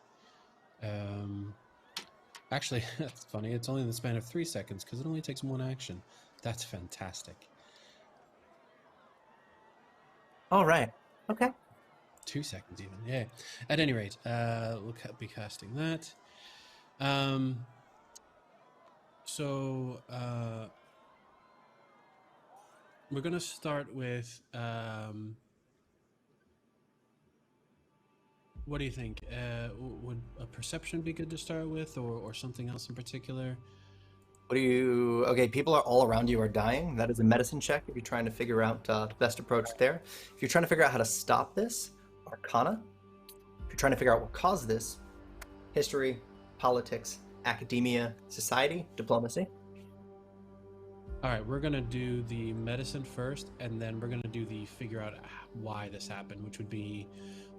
Actually, that's funny. It's only in the span of 3 seconds because it only takes 1 action. That's fantastic. All right. Okay. 2 seconds even. Yeah. At any rate, we'll be casting that. So we're going to start with what do you think? Would a perception be good to start with, or something else in particular? What do you... Okay, people are all around you are dying. That is a medicine check if you're trying to figure out the best approach there. If you're trying to figure out how to stop this, Arcana. If you're trying to figure out what caused this, history, politics, academia, society, diplomacy. All right, we're going to do the medicine first, and then we're going to do the figure out why this happened, which would be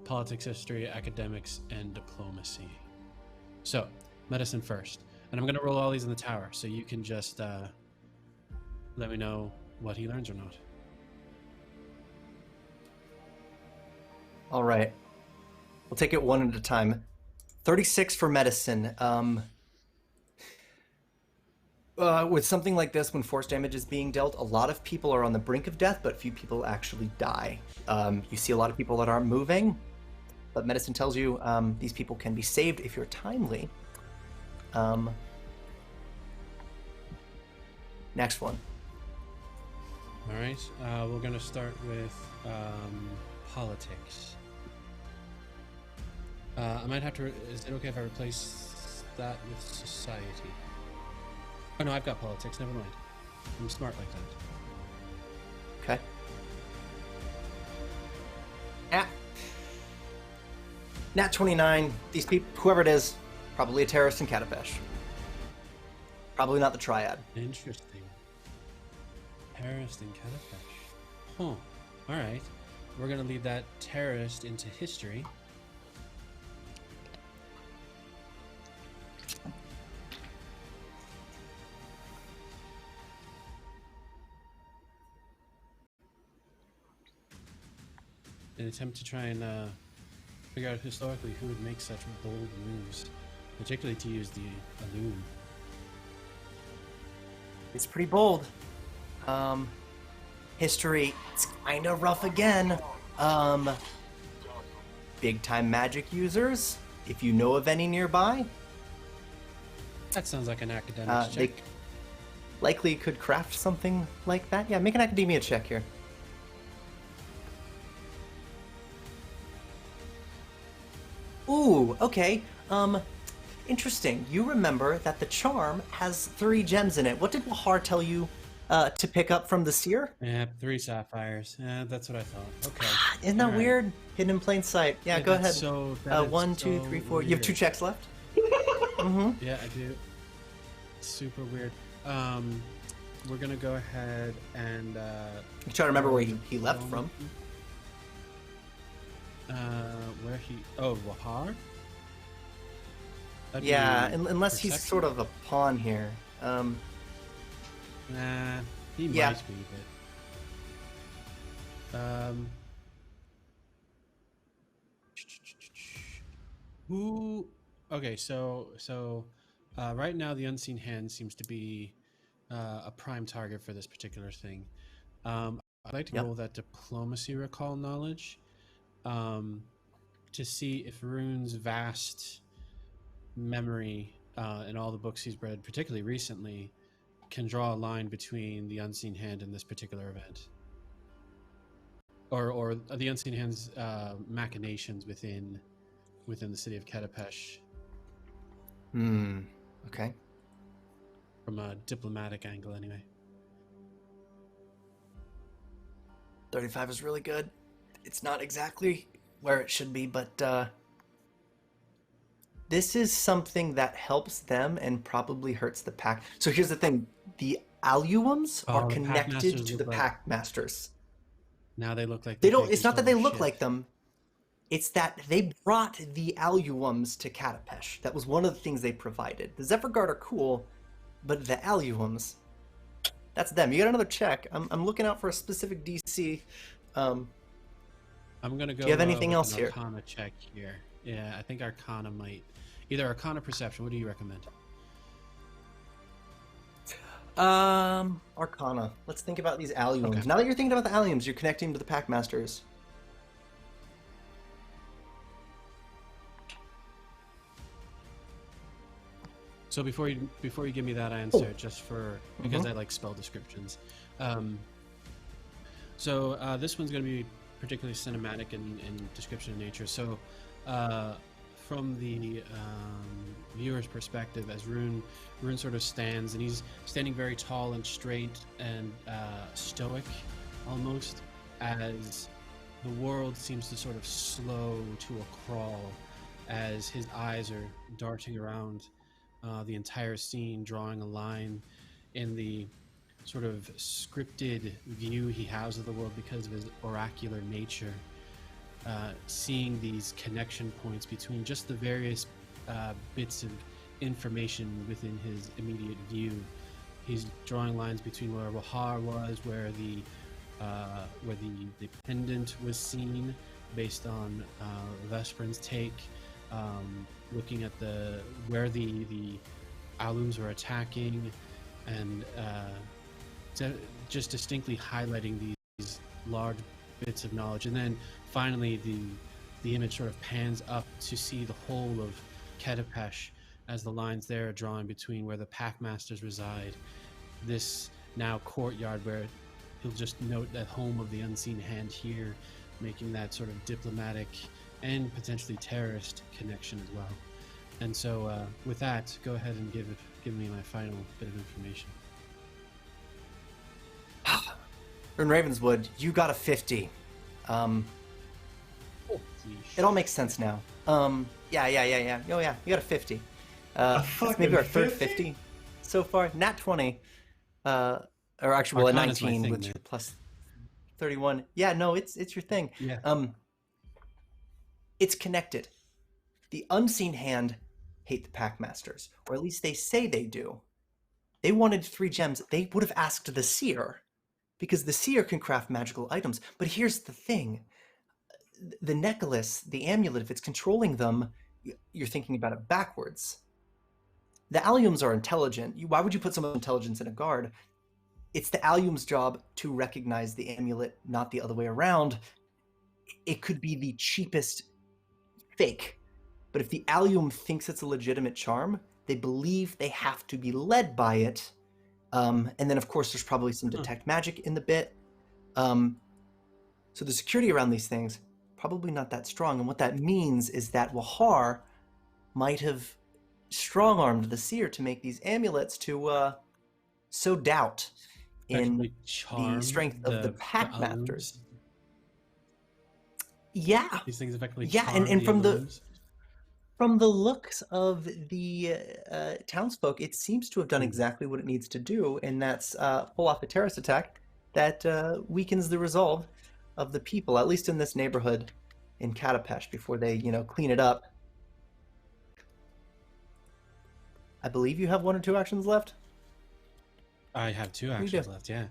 politics, history, academics, and diplomacy. So, medicine first. And I'm going to roll all these in the tower, so you can just let me know what he learns or not. All right. We'll take it one at a time. 36 for medicine. With something like this, when force damage is being dealt, a lot of people are on the brink of death, but few people actually die. You see a lot of people that aren't moving, but medicine tells you these people can be saved if you're timely. Next one. All right, we're going to start with politics. I might have to... Is it okay if I replace that with society. Oh no, I've got politics. Never mind. I'm smart like that. Okay. Nat 29. These people, whoever it is, probably a terrorist in Katapesh. Probably not the Triad. Interesting. Terrorist in Katapesh. Huh. All right. We're gonna leave that terrorist into history. In an attempt to try and figure out historically who would make such bold moves, particularly to use the loom. It's pretty bold. History, it's kind of rough again. Big time magic users, if you know of any nearby. That sounds like an academic They check. likely could craft something like that. Yeah, make an academia check here. Ooh, okay. Interesting. You remember that the charm has 3 gems in it. What did Whahar tell you to pick up from the seer? Yeah, 3 sapphires. Yeah, that's what I thought. Okay. Isn't that All right. weird? Hidden in plain sight. Yeah, go that's ahead. So, that is 1, 2, so 3, 4. You have 2 weird. checks left. Mm-hmm. Yeah, I do. Super weird. We're gonna go ahead and You try to remember where he left from. where he? Oh, Whahar. That'd Yeah, be unless he's perception? sort of a pawn here. Nah, he Yeah. might be, but who? Okay, so right now the unseen hand seems to be a prime target for this particular thing. I'd like to Yep. roll that diplomacy recall knowledge to see if Rune's vast memory in all the books he's read, particularly recently, can draw a line between the unseen hand and this particular event, or the unseen hand's machinations within the city of Katapesh Okay. from a diplomatic angle, anyway. 35 is really good. It's not exactly where it should be, but this is something that helps them and probably hurts the pack. So here's the thing. The Alluums are the connected Packmasters to the look like- Pack Masters. Now they look like They the don't. It's biggest not that they total look shit. like them. It's that they brought the Alluums to Katapesh. That was one of the things they provided. The Zephyrguard are cool, but the Alluums, that's them. You got another check. I'm looking out for a specific DC. I'm gonna go. Do you have anything with else an here? Arcana check here. Yeah, I think Arcana might. Either Arcana or Perception. What do you recommend? Arcana. Let's think about these Alluums. Okay. Now that you're thinking about the Alluums, you're connecting to the Pack Masters. So before you give me that answer, just for because I like spell descriptions. So this one's going to be particularly cinematic in description in nature. So from the viewer's perspective, as Rune sort of stands, and he's standing very tall and straight and stoic, almost, as the world seems to sort of slow to a crawl, as his eyes are darting around the entire scene, drawing a line in the sort of scripted view he has of the world because of his oracular nature, seeing these connection points between just the various bits of information within his immediate view. He's drawing lines between where Whahar was, where the pendant was seen, based on Vesparin's take, looking at where the Alluums were attacking, and just distinctly highlighting these large bits of knowledge. And then finally the image sort of pans up to see the whole of Katapesh as the lines there are drawn between where the Packmasters reside, this now courtyard where he'll just note that home of the unseen hand here, making that sort of diplomatic and potentially terrorist connection as well. And so, with that, go ahead and give me my final bit of information. Rune Ravenswood, you got a 50. It all makes sense now. Yeah. Oh yeah, you got a 50. That's maybe our third 50 so far. Nat 20. Or actually, well, a Arcana's my 19 thing, with man. your plus 31. Yeah, no, it's your thing. Yeah. It's connected. The unseen hand hate the Packmasters, or at least they say they do. They wanted 3 gems. They would have asked the seer, because the seer can craft magical items. But here's the thing. The necklace, the amulet, if it's controlling them, you're thinking about it backwards. The alliums are intelligent. Why would you put some intelligence in a guard? It's the allium's job to recognize the amulet, not the other way around. It could be the cheapest fake, but if the allium thinks it's a legitimate charm, they believe they have to be led by it. And then, of course, there's probably some detect magic in the bit. So the security around these things, probably not that strong. And what that means is that Whahar might have strong-armed the seer to make these amulets to sow doubt in the strength of the Packmasters. Yeah. These things effectively and from the looks of the townsfolk, it seems to have done exactly what it needs to do, and that's pull off a terrorist attack that weakens the resolve of the people, at least in this neighborhood in Katapesh, before they, clean it up. I believe you have 1 or 2 actions left. I have 2 actions left. Yeah.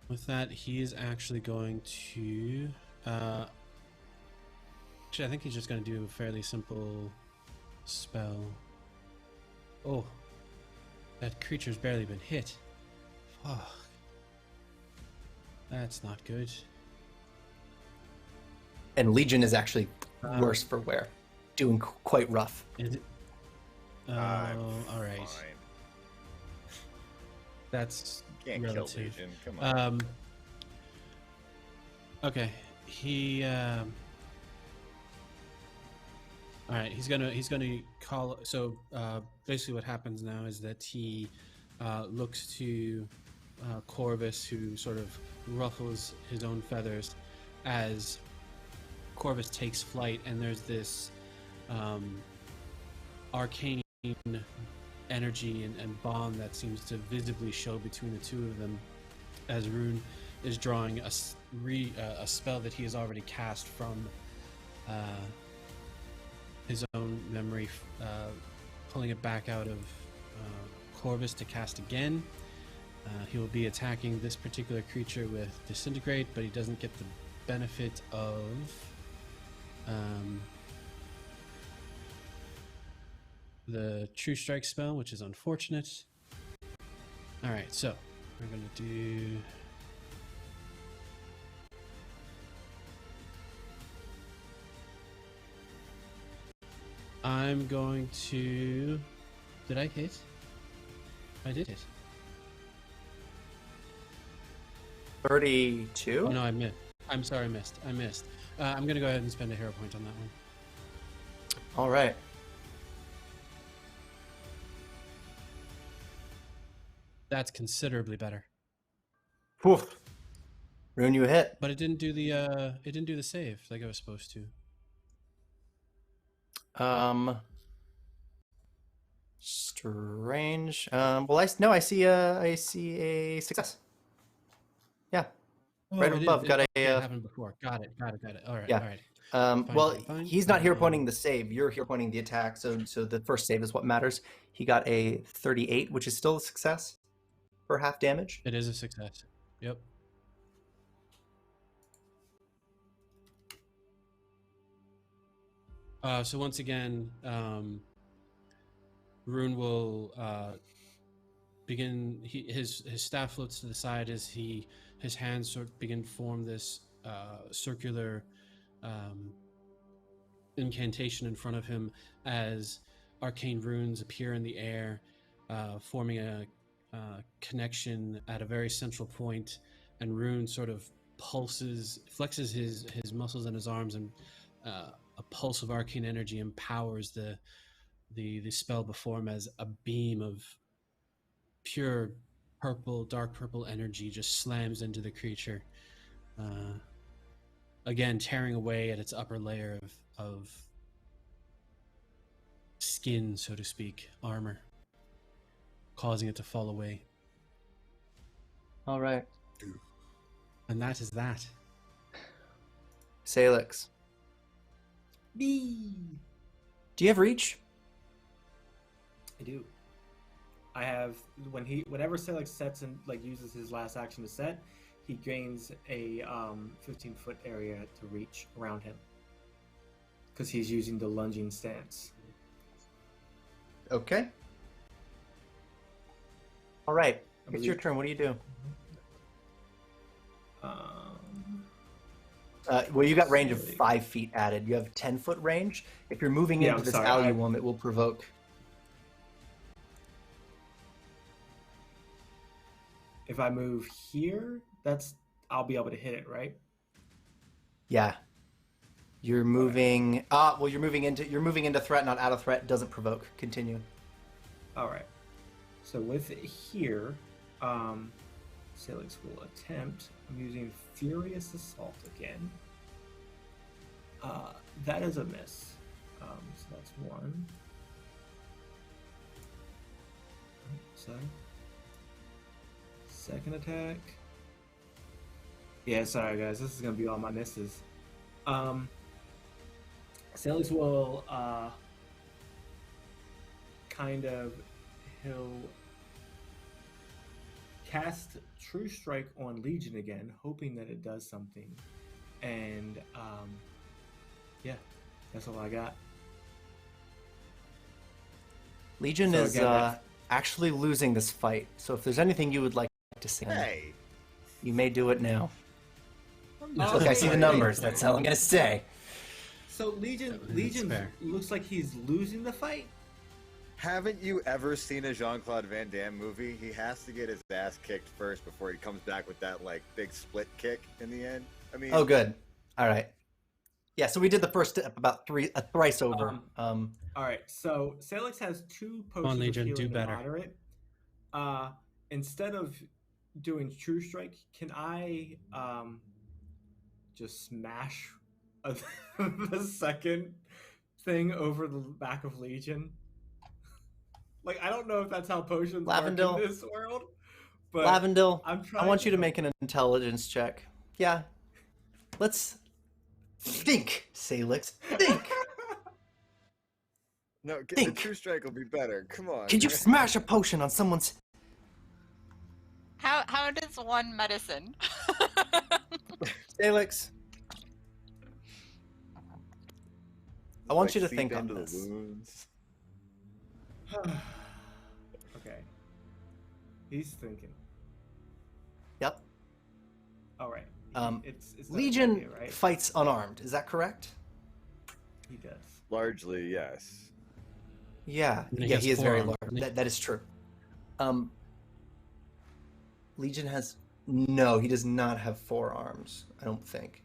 With that, he is actually going to. Actually, I think he's just going to do a fairly simple spell. Oh, that creature's barely been hit. Fuck. That's not good. And Legion is actually worse for wear, doing quite rough. Is it? Oh, all right. Fine. That's Can't relative. kill Legion. Come on. Okay. He. All right. He's gonna call. So basically, what happens now is that he looks to Corvus, who sort of ruffles his own feathers as Corvus takes flight, and there's this arcane energy and bond that seems to visibly show between the two of them as Rune is drawing a spell that he has already cast from his own memory, pulling it back out of Corvus to cast again. He will be attacking this particular creature with Disintegrate, but he doesn't get the benefit of the True Strike spell, which is unfortunate. Alright, so we're going to do... I'm going to... Did I hit? I did hit. 32? Oh no, I missed. I'm sorry, I missed. I'm going to go ahead and spend a hero point on that one. All right. That's considerably better. Oof. Rune, you a hit. But it didn't do the save like I was supposed to. Strange. Well, I see a success. Yeah. Right above, got it happened before. Got it. All right. Yeah. All right. Fine. He's not hero pointing the save. You're hero pointing the attack. So the first save is what matters. He got a 38, which is still a success for half damage. It is a success. Yep. So once again, Rune will begin. His staff floats to the side as his hands sort of begin to form this circular incantation in front of him as arcane runes appear in the air, forming a connection at a very central point, and Rune sort of flexes his muscles and his arms, and a pulse of arcane energy empowers the spell before him as a beam of pure dark purple energy just slams into the creature, again tearing away at its upper layer of skin, so to speak, armor, causing it to fall away. All right. And that is that. Sailix. Do you have reach? I do. I have whenever Sailix sets and uses his last action to set, he gains a 15-foot area to reach around him because he's using the lunging stance. Okay. All right. It's your turn. What do you do? Well, you got range of 5 feet added. You have 10-foot range. If you're moving into this alluvium, it will provoke. If I move here, I'll be able to hit it, right? Yeah. You're moving. You're moving into threat, not out of threat. Doesn't provoke. Continue. All right. So with it here, Sailix will attempt. I'm using Furious Assault again. That is a miss. So that's 1. So, second attack. Yeah, sorry guys, this is gonna be all my misses. Sailix will he'll cast True Strike on Legion again, hoping that it does something. And yeah, that's all I got. Legion is actually losing this fight. So if there's anything you would like to say, you may do it now. Look, I see the numbers. That's all I'm gonna say. So Legion looks like he's losing the fight. Haven't you ever seen a Jean-Claude Van Damme movie? He has to get his ass kicked first before he comes back with that big split kick in the end. I mean, oh, good. All right. Yeah, so we did the first step about thrice over. All right, so Sailix has 2 potions on, Legion, of healing do better. moderate. Instead of doing True Strike, can I just smash the second thing over the back of Legion? I don't know if that's how potions work in this world. But Lavendil, I want you to make an intelligence check. Yeah. Let's think, Sailix. Think. No, the True Strike will be better. Come on. Could you smash a potion on someone's... How does one medicine? Sailix. I want you to think on this. Okay. He's thinking. Yep. All right. It's Legion idea, right? fights unarmed. Is that correct? He does. Largely, yes. Yeah. He Yeah, has he is very forearms, large. doesn't he? That is true. Legion has... No, he does not have forearms, I don't think.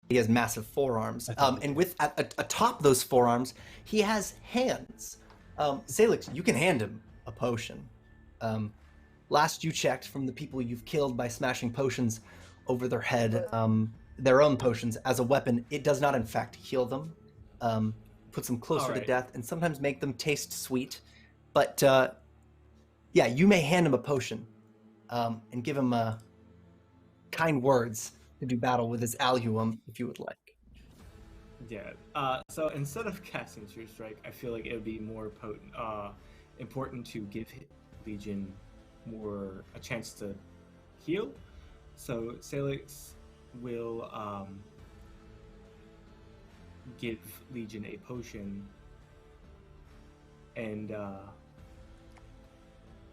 He has massive forearms. And with atop those forearms, he has hands. Sailix, you can hand him a potion. Last you checked, from the people you've killed by smashing potions over their head, their own potions as a weapon, it does not in fact heal them. Puts them closer to death and sometimes make them taste sweet. But yeah, you may hand him a potion and give him kind words to do battle with his alluvium if you would like. Yeah. So instead of casting True Strike, I feel like it would be more important to give Legion a chance to heal. So Sailix will give Legion a potion, and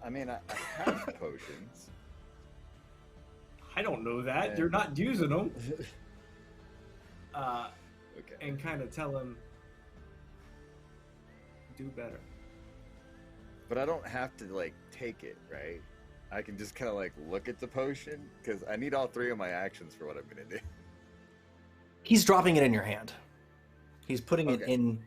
I mean, I have potions. I don't know that. You're not using them. Okay. And kind of tell him, do better. But I don't have to take it, right? I can just kind of like look at the potion because I need all 3 of my actions for what I'm gonna do. He's dropping it in your hand. He's putting it Okay. in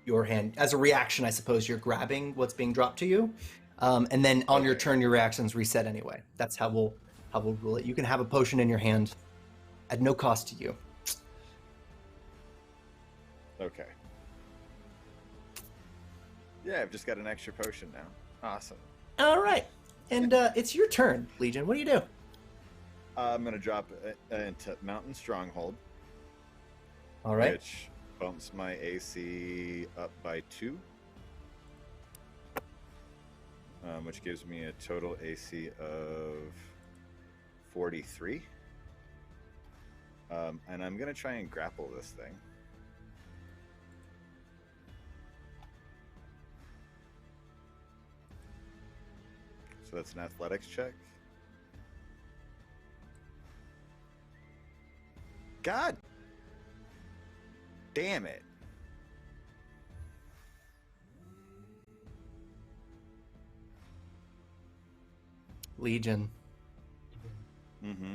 your hand as a reaction. I suppose you're grabbing what's being dropped to you, and then on your Okay. turn, your reactions reset anyway. That's how we'll rule it. You can have a potion in your hand at no cost to you. Okay. Yeah, I've just got an extra potion now. Awesome. All right, and it's your turn, Legion. What do you do? I'm gonna drop into Mountain Stronghold. All right. Which bumps my AC up by 2. Which gives me a total AC of 43. And I'm gonna try and grapple this thing. So that's an athletics check. God damn it. Legion. Mm-hmm.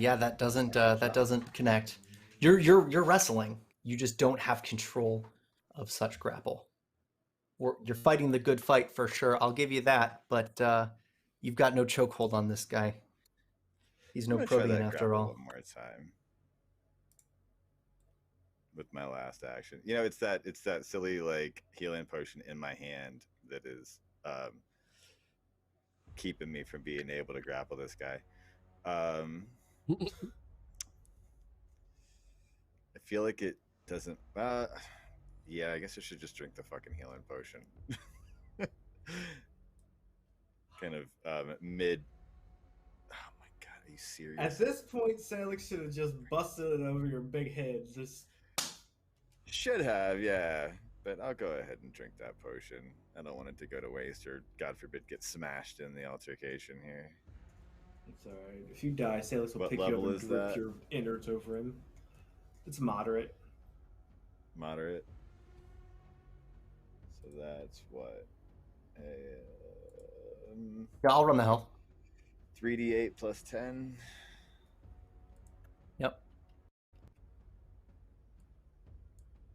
Yeah, that doesn't connect. You're wrestling. You just don't have control of such grapple. You're fighting the good fight for sure. I'll give you that, but you've got no chokehold on this guy. He's no I'm gonna try protein that after grapple all. one more time. With my last action. You know, it's that silly like healing potion in my hand that is keeping me from being able to grapple this guy. I feel like it doesn't yeah, I guess I should just drink the fucking healing potion. Kind of mid. Oh my god, are you serious? At this point, Sailix should have just busted it over your big head. Just Should have, yeah. But I'll go ahead and drink that potion. I don't want it to go to waste or, God forbid, get smashed in the altercation here. it's alright. If you die, Sailix will What pick you up level and is drip that? your innards over him. It's moderate. Moderate. So that's what? Yeah, I'll run the hell. 3d8 plus 10. Yep.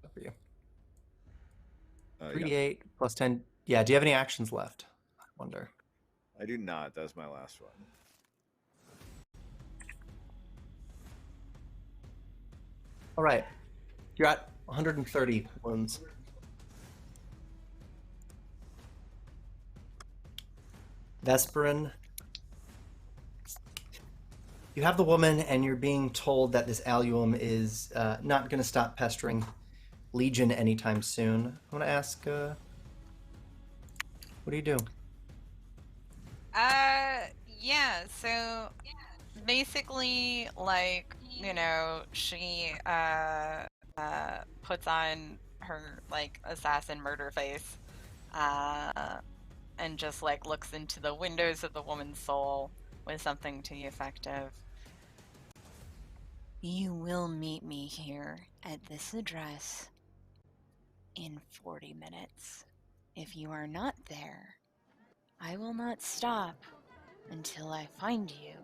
Good for you. 3d8 plus 10. Yeah, do you have any actions left? I wonder. I do not. That was my last one. All right. You're at 130 wounds. Vesparin. You have the woman, and you're being told that this alluum is not going to stop pestering Legion anytime soon. I want to ask, what do you do? Yeah, so basically, like, you know, she puts on her, like, assassin murder face, and just, like, looks into the windows of the woman's soul with something to the effect of, "You will meet me here at this address in 40 minutes. If you are not there, I will not stop until I find you,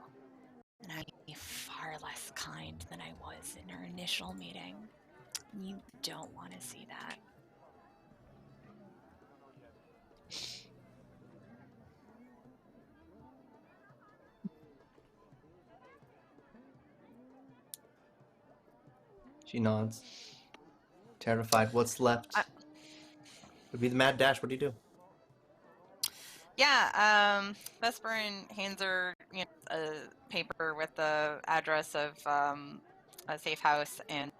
and I will be far less kind than I was in our initial meeting. You don't want to see that." She nods. Terrified. What's left? Would be the mad dash. What do you do? Yeah, Vesparin hands her, you know, a paper with the address of a safe house and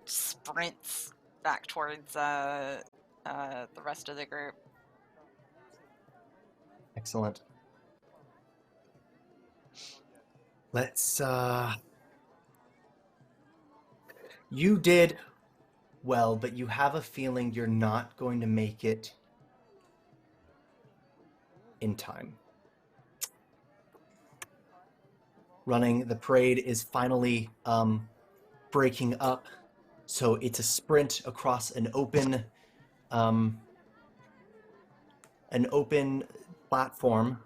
sprints back towards the rest of the group. Excellent. Let's, you did well, but you have a feeling you're not going to make it in time. Running, the parade is finally breaking up, so it's a sprint across an open an open platform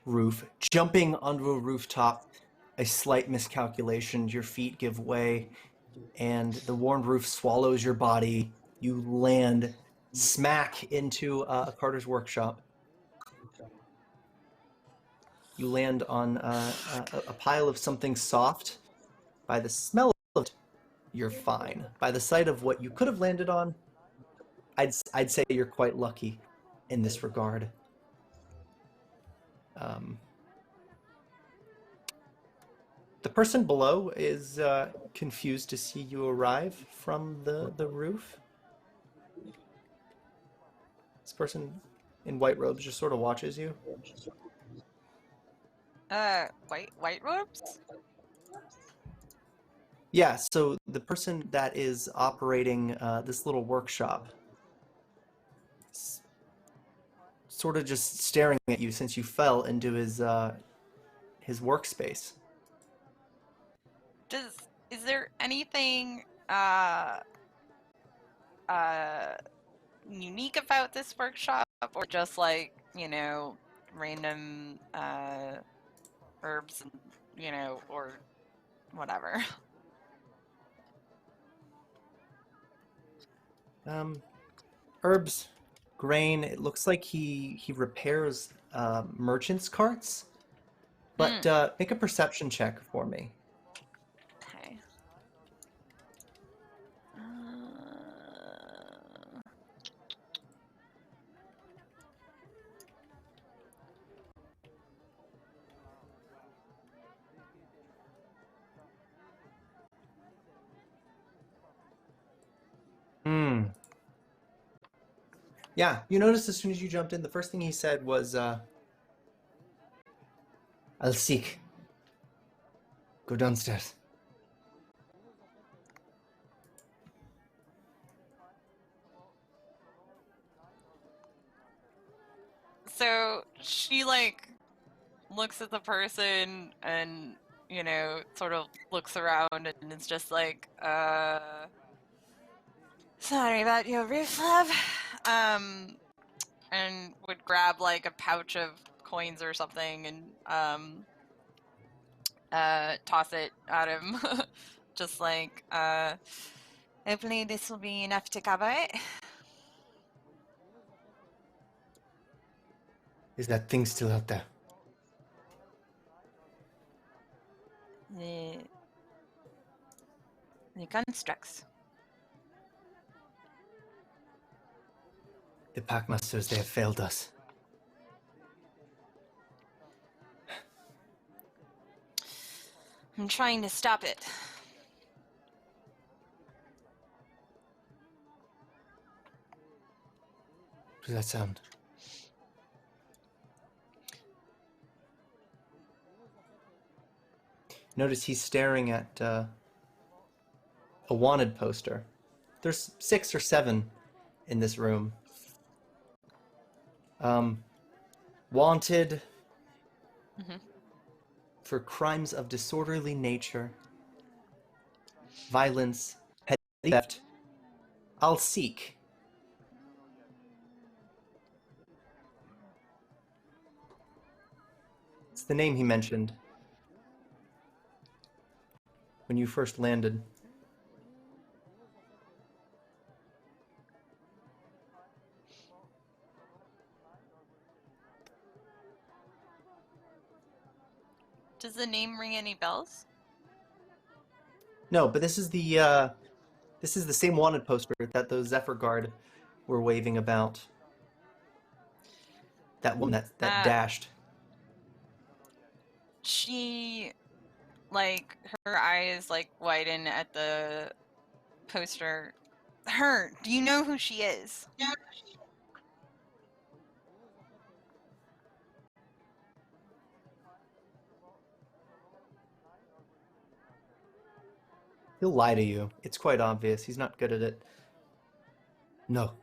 roof. Jumping onto a rooftop, a slight miscalculation, your feet give way, and the worn roof swallows your body. You land smack into a carter's workshop. You land on a pile of something soft. By the smell of it, you're fine. By the sight of what you could have landed on, I'd say you're quite lucky in this regard. The person below is confused to see you arrive from the roof. This person in white robes just sort of watches you. White robes? Yeah, so the person that is operating this little workshop is sort of just staring at you since you fell into his workspace. Is there anything unique about this workshop, or just like, random herbs and, or whatever? Herbs, grain. It looks like he repairs merchants' carts. But make a perception check for me. Okay. Yeah, you noticed as soon as you jumped in, the first thing he said was, I'll seek. Go downstairs. So she looks at the person and sort of looks around and it's just like, sorry about your roof, love. And would grab like a pouch of coins or something and toss it at him. Just like, hopefully this will be enough to cover it. Is that thing still out there? The constructs. The Packmasters, they have failed us. I'm trying to stop it. What does that sound? Notice he's staring at a wanted poster. There's 6 or 7 in this room. Wanted for crimes of disorderly nature, violence, petty theft. I'll seek. It's the name he mentioned when you first landed. Does the name ring any bells? No, but this is the same wanted poster that those Zephyr Guard were waving about. That one that dashed. She, her eyes widen at the poster. Her, do you know who she is? He'll lie to you. It's quite obvious. He's not good at it. No.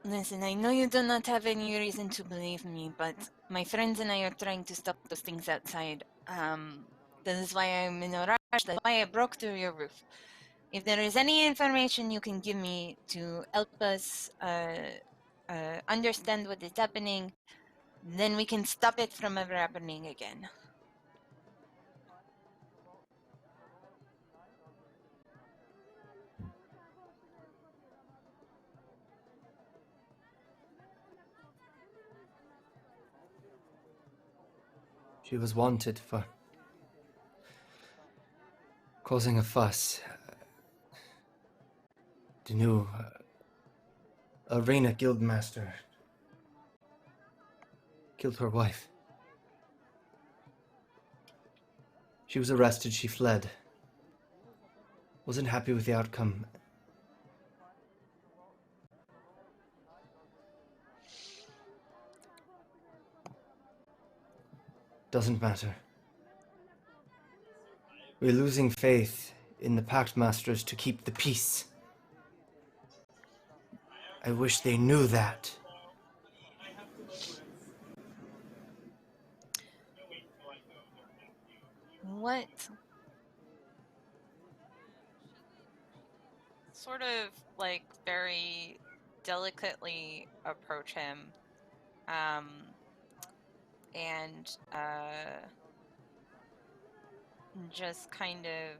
Listen, I know you do not have any reason to believe me, but my friends and I are trying to stop those things outside. That is why I'm in a rush. That's why I broke through your roof. If there is any information you can give me to help us understand what is happening, then we can stop it from ever happening again. She was wanted for causing a fuss. The new Arena Guildmaster killed her wife. She was arrested, she fled. Wasn't happy with the outcome. Doesn't matter. We're losing faith in the Pact Masters to keep the peace. I wish they knew that. What? Sort of like very delicately approach him, and just kind of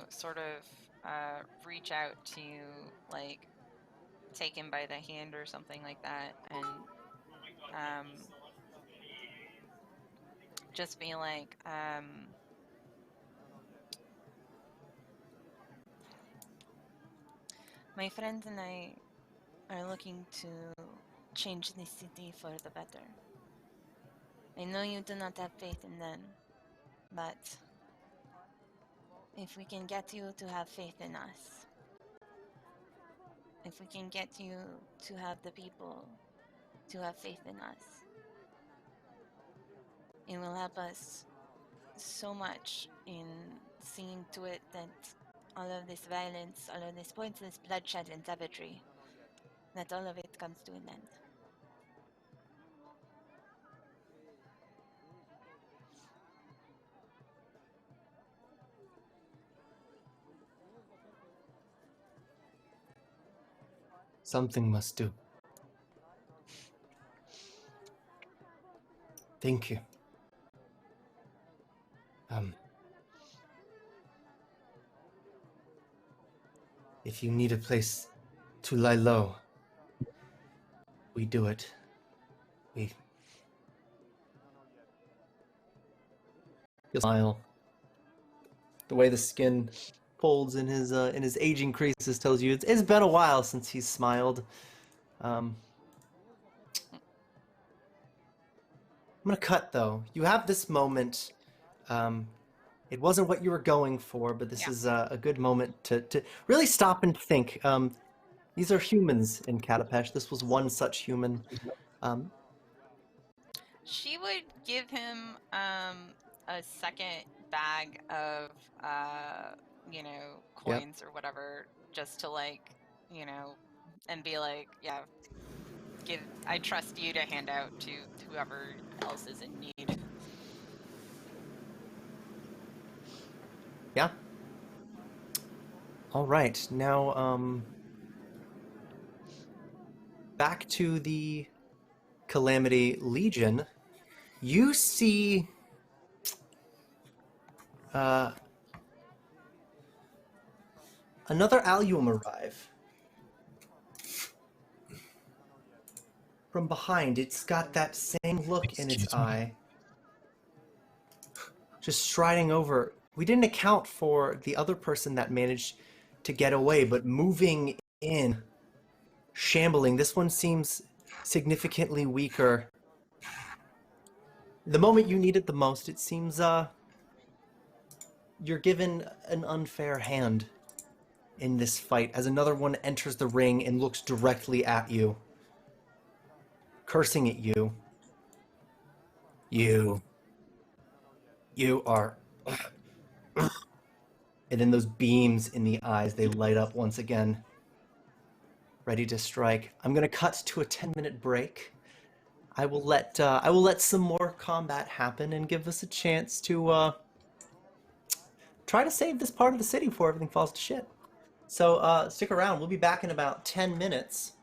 sort of reach out to like take him by the hand or something like that, and just be like, my friends and I are looking to change this city for the better. I know you do not have faith in them, but if we can get you to have faith in us, if we can get you to have the people to have faith in us, it will help us so much in seeing to it that all of this violence, all of this pointless bloodshed and savagery, that all of it comes to an end. Something must do. Thank you. If you need a place to lie low, we do it. He'll smile. The way the skin folds in his aging creases tells you it's been a while since he's smiled. I'm gonna cut though. You have this moment. It wasn't what you were going for, but this is a good moment to really stop and think. These are humans in Katapesh. This was one such human. She would give him a second bag of coins or whatever, just to and be like, yeah, I trust you to hand out to whoever else is in need. Yeah. All right. Now, back to the Calamity Legion. You see another allium arrive. From behind, it's got that same look in its eye. Just striding over. We didn't account for the other person that managed to get away, but moving in, shambling. This one seems significantly weaker. The moment you need it the most, it seems you're given an unfair hand in this fight as another one enters the ring and looks directly at you, cursing at you. You are... And then those beams in the eyes, they light up once again, ready to strike. I'm going to cut to a 10-minute break. I will let some more combat happen and give us a chance to try to save this part of the city before everything falls to shit. So stick around. We'll be back in about 10 minutes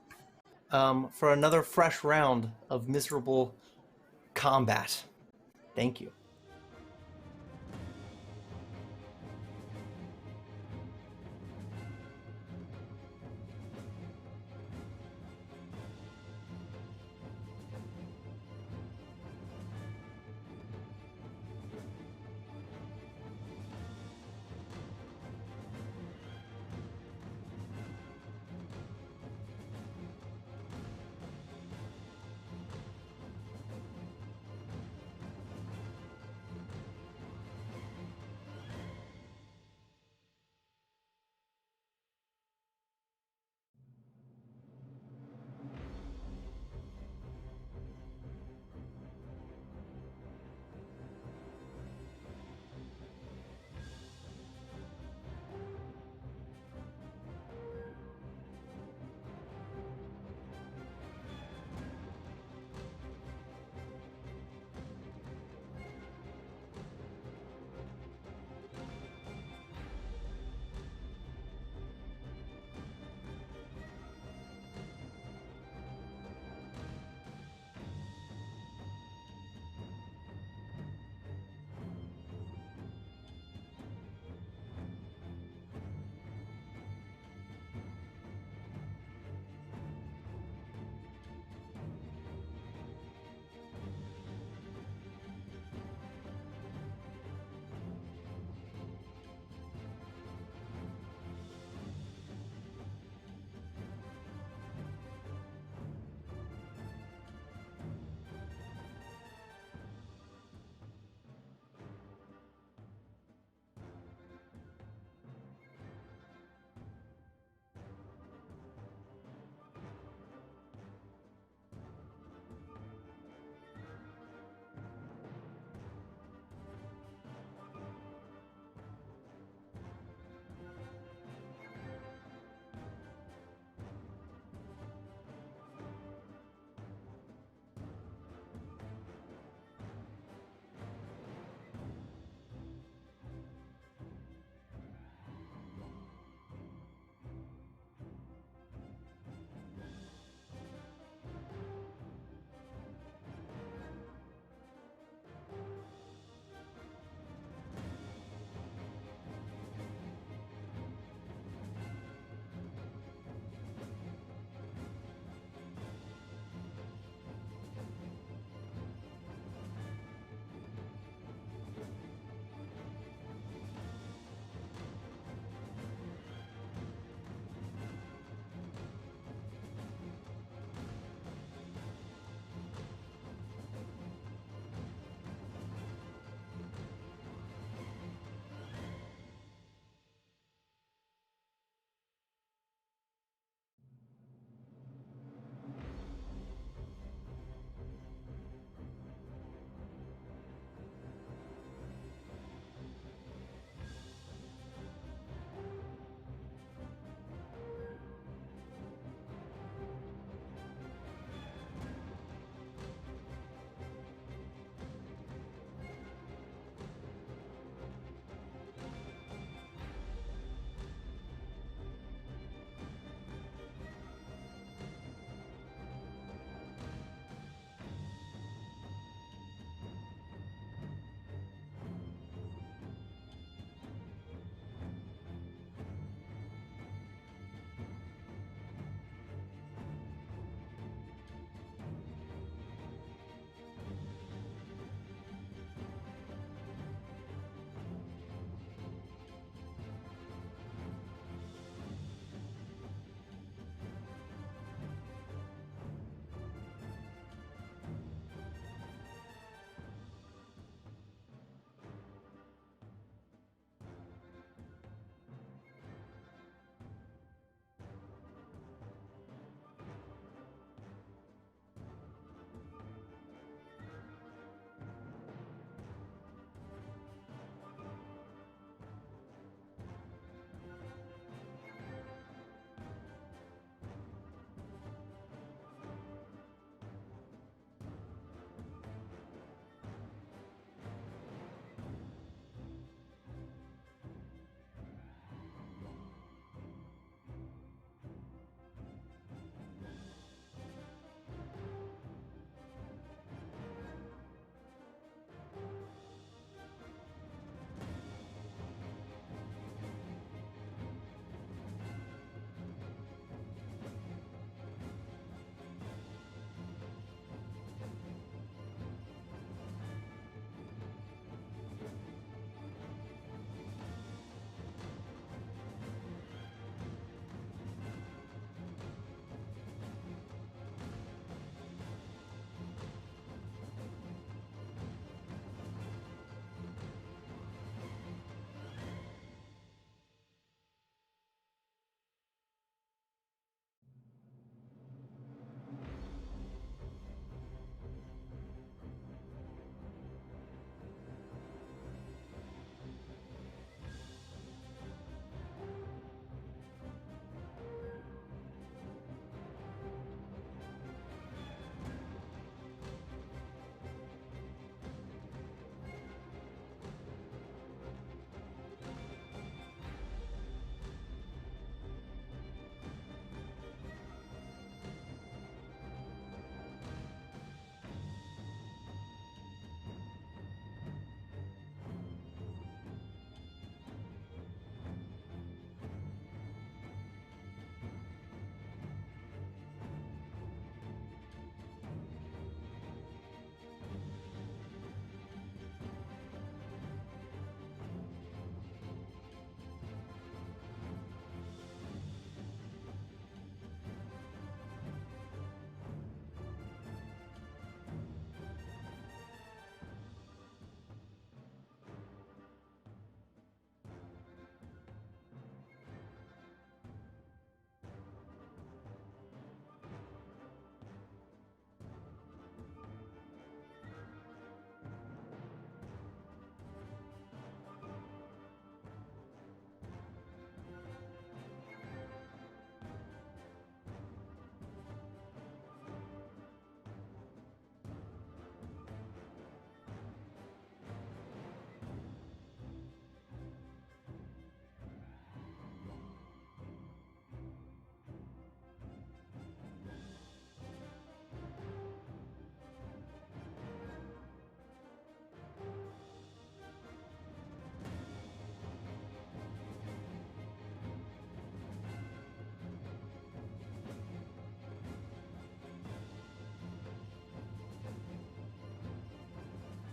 for another fresh round of miserable combat. Thank you.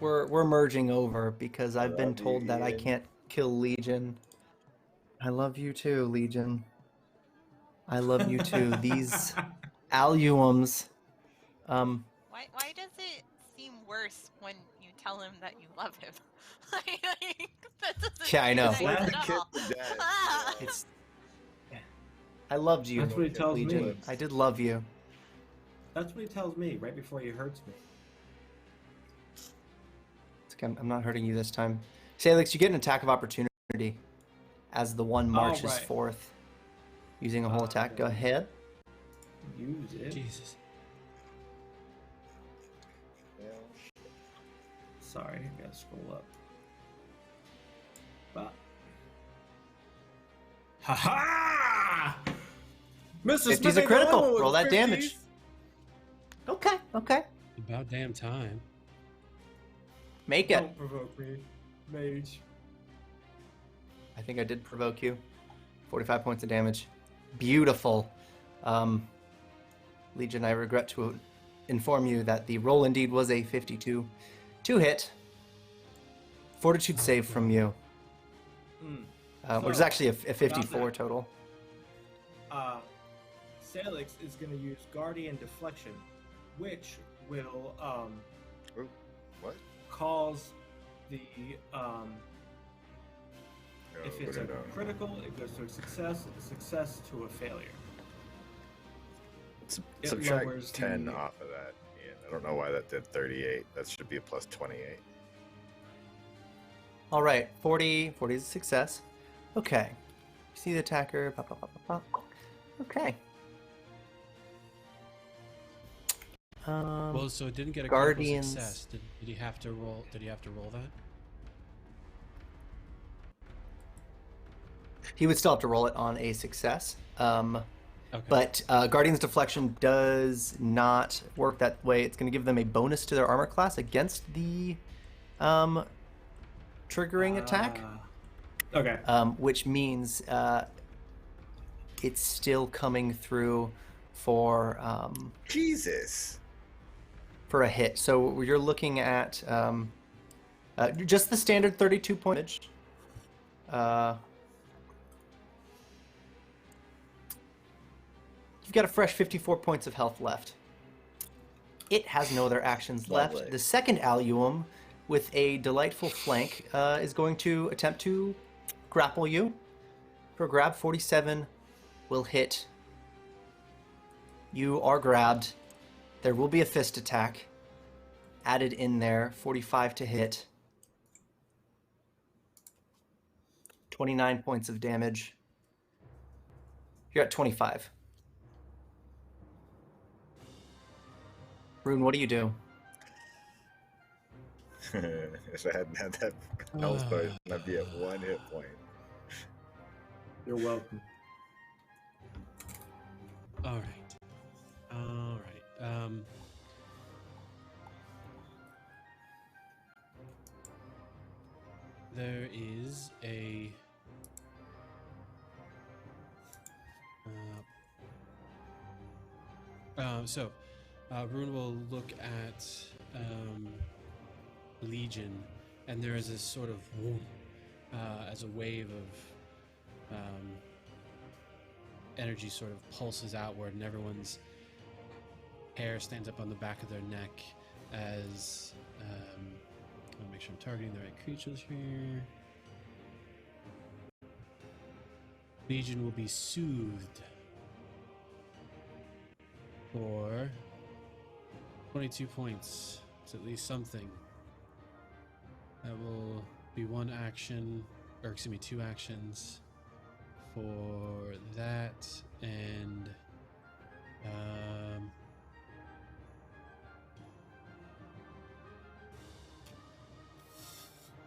we're merging over because I've been love you, told that I Ian. can't kill Legion. I love you too, Legion. I love you too. These alliums. Why does it seem worse when you tell him that you love him? Like, that doesn't Yeah, I make know. sense Slap at the kid all. to death, Ah! yeah. It's. I loved you, That's what he tells Legion. me. I did love you. That's what he tells me right before he hurts me. It's okay, I'm not hurting you this time. Sailix, you get an attack of opportunity as the one marches right. forth, using a whole attack. Go Okay. ahead. Use it. Jesus. Sorry, I gotta scroll up. But. Ha ha! Mr. 50's a critical. Roll that damage. Okay, okay. About damn time. Make it. Don't provoke me, mage. I think I did provoke you. 45 points of damage. Beautiful. Legion, I regret to inform you that the roll indeed was a 52 to hit. Fortitude save from you, which is So, actually a 54 that. total. Sailix is going to use Guardian Deflection, which will Ooh, what? cause the if Oh, it's a put it on. critical, it goes to a success to a failure. It Subtract lowers 10 the- off of that. Yeah, I don't know why that did 38. That should be a plus 28. All right, 40 is a success. Okay. See the attacker. Pop, pop, pop, pop, pop. Okay. Well, so it didn't get a Guardians. critical success. Did he have to roll? Did he have to roll that? He would still have to roll it on a success. Okay. But Guardian's Deflection does not work that way. It's going to give them a bonus to their armor class against the triggering attack, Okay. which means it's still coming through for Jesus! a hit. So you're looking at just the standard 32 point damage. You've got a fresh 54 points of health left. It has no other actions left. Lovely. The second alluum, with a delightful flank, is going to attempt to grapple you. For a grab, 47 will hit. You are grabbed. There will be a fist attack added in there. 45 to hit. 29 points of damage. You're at 25. Rune, what do you do? If I hadn't had that health point, I'd be at 1 hit point. You're welcome. All right. All right. There is a. Rune will look at Legion, and there is this sort of as a wave of energy sort of pulses outward, and everyone's hair stands up on the back of their neck as I want to make sure I'm targeting the right creatures here. Legion will be soothed for 22 points. It's at least something. That will be one action, or excuse me, 2 actions for that, and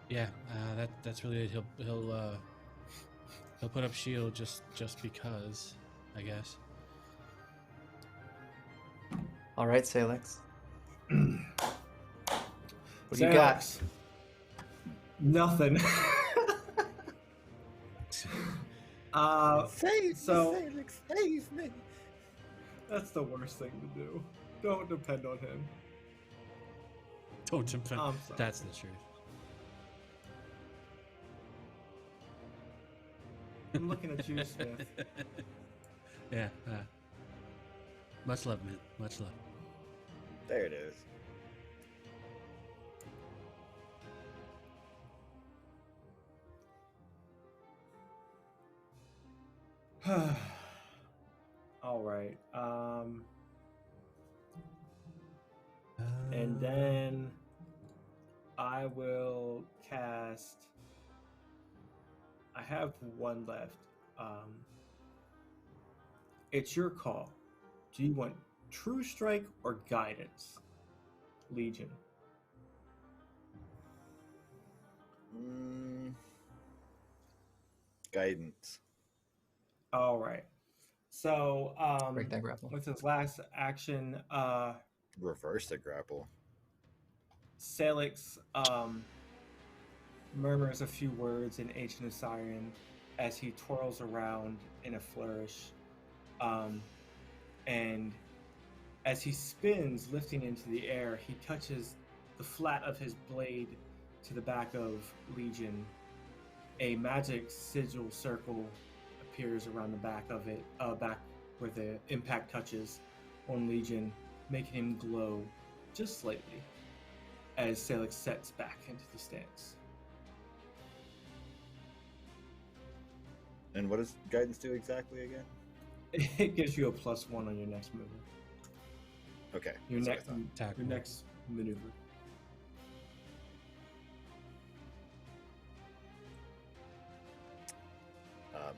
yeah, that's really it. He'll put up shield just because, I guess. All right, Sailix. What do you got? Sailix. Nothing. Save me! That's the worst thing to do. Don't depend on him. Don't jump in. I'm sorry. That's the truth. I'm looking at you, Smith. Yeah. Much love, man. Much love. There it is. All right. And then I will cast. I have one left. It's your call. Do you want True Strike or Guidance, Legion? Guidance. All right. So, Break that grapple. what's his last action? Reverse the grapple. Sailix murmurs a few words in Ancient Assyrian as he twirls around in a flourish. And as he spins, lifting into the air, he touches the flat of his blade to the back of Legion. A magic sigil circle appears around the back of it, back where the impact touches on Legion, making him glow just slightly as Sailix sets back into the stance. And what does guidance do exactly again? It gives you a +1 on your next move. Okay. Your that's what I next, Attack your roll. next maneuver.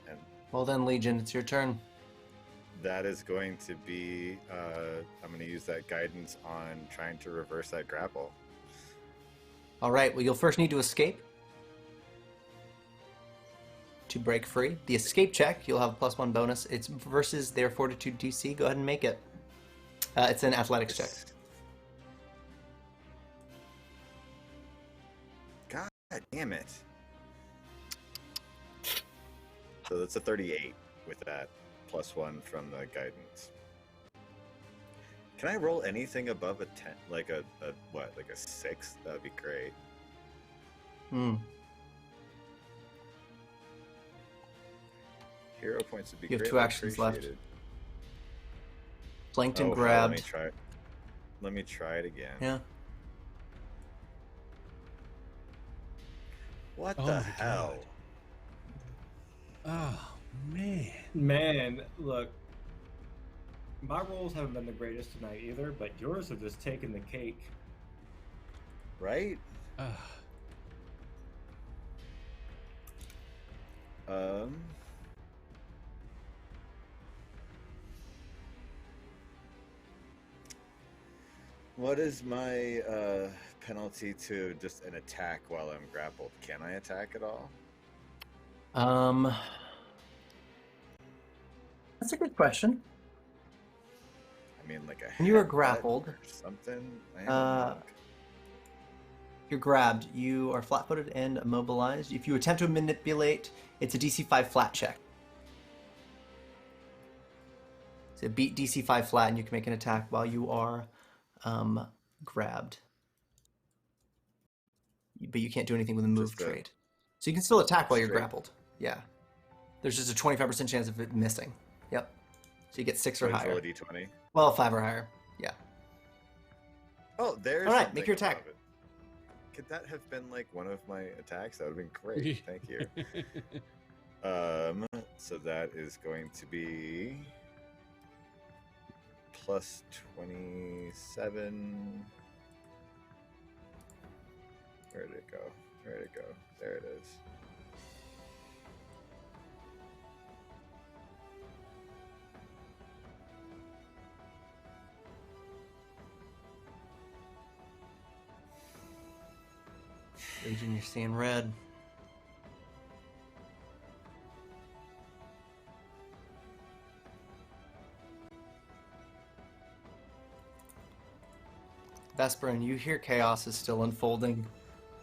and Well then, Legion, it's your turn. that is going to be. I'm going to use that guidance on trying to reverse that grapple. All right. Well, you'll first need to escape to break free. The escape check, you'll have a +1 bonus. It's versus their Fortitude DC. Go ahead and make it. It's an athletics check. God damn it. So that's a 38 with that +1 from the guidance. Can I roll anything above a 10, like a 6? That'd be great. Hero points would be You have great. 2 actions left. Flanked and Let grabbed. me try. Let me try it again. Yeah. What Oh the my hell? God. Oh man. Man, look, my rolls haven't been the greatest tonight either, but yours have just taken the cake. Right? What is my penalty to just an attack while I'm grappled? Can I attack at all? That's a good question. I mean, like a When you are headbutt grappled, or something. I have a monk. You're grabbed. You are flat-footed and immobilized. If you attempt to manipulate, it's a DC 5 flat check. So beat DC 5 flat, and you can make an attack while you are grabbed. But you can't do anything with a move Just a trait. So you can still attack while you're straight- grappled. Yeah. There's just a 25% chance of it missing. Yep. So you get 6 or Roll higher. a d20. Well, 5 or higher. Yeah. Oh, there's. All right, make something your attack. above it. Could that have been like one of my attacks? That would have been great. Thank you. So that is going to be plus 27. Where did it go? Where did it go? There it is. Legion, you're seeing red. Vesparin, you hear chaos is still unfolding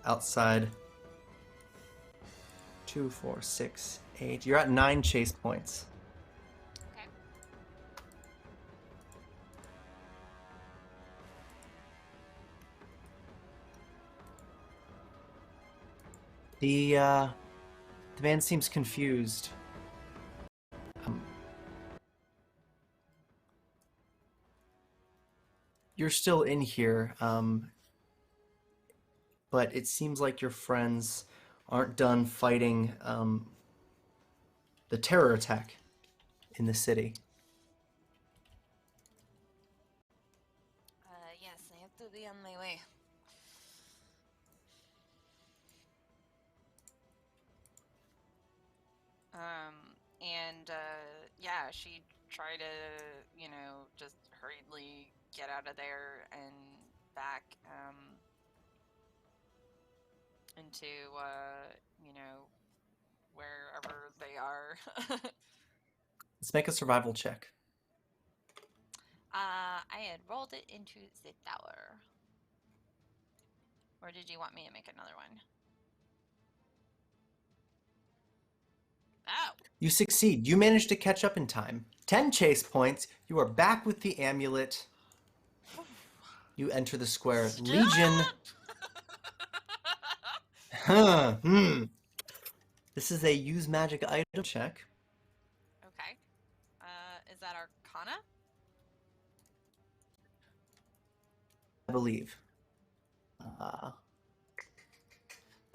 outside. 2, 4, 6, 8. You're at 9 chase points. Okay. The man seems confused. You're still in here, but it seems like your friends aren't done fighting the terror attack in the city. Yes, I have to be on my way. Yeah, she tried to, just hurriedly get out of there and back, into, wherever they are. Let's make a survival check. I had rolled it into the tower. Or did you want me to make another one? Oh. You succeed. You manage to catch up in time. 10 chase points. You are back with the amulet. You enter the square. Stop! Legion. This is a use magic item check. Okay. Is that Arcana? I believe.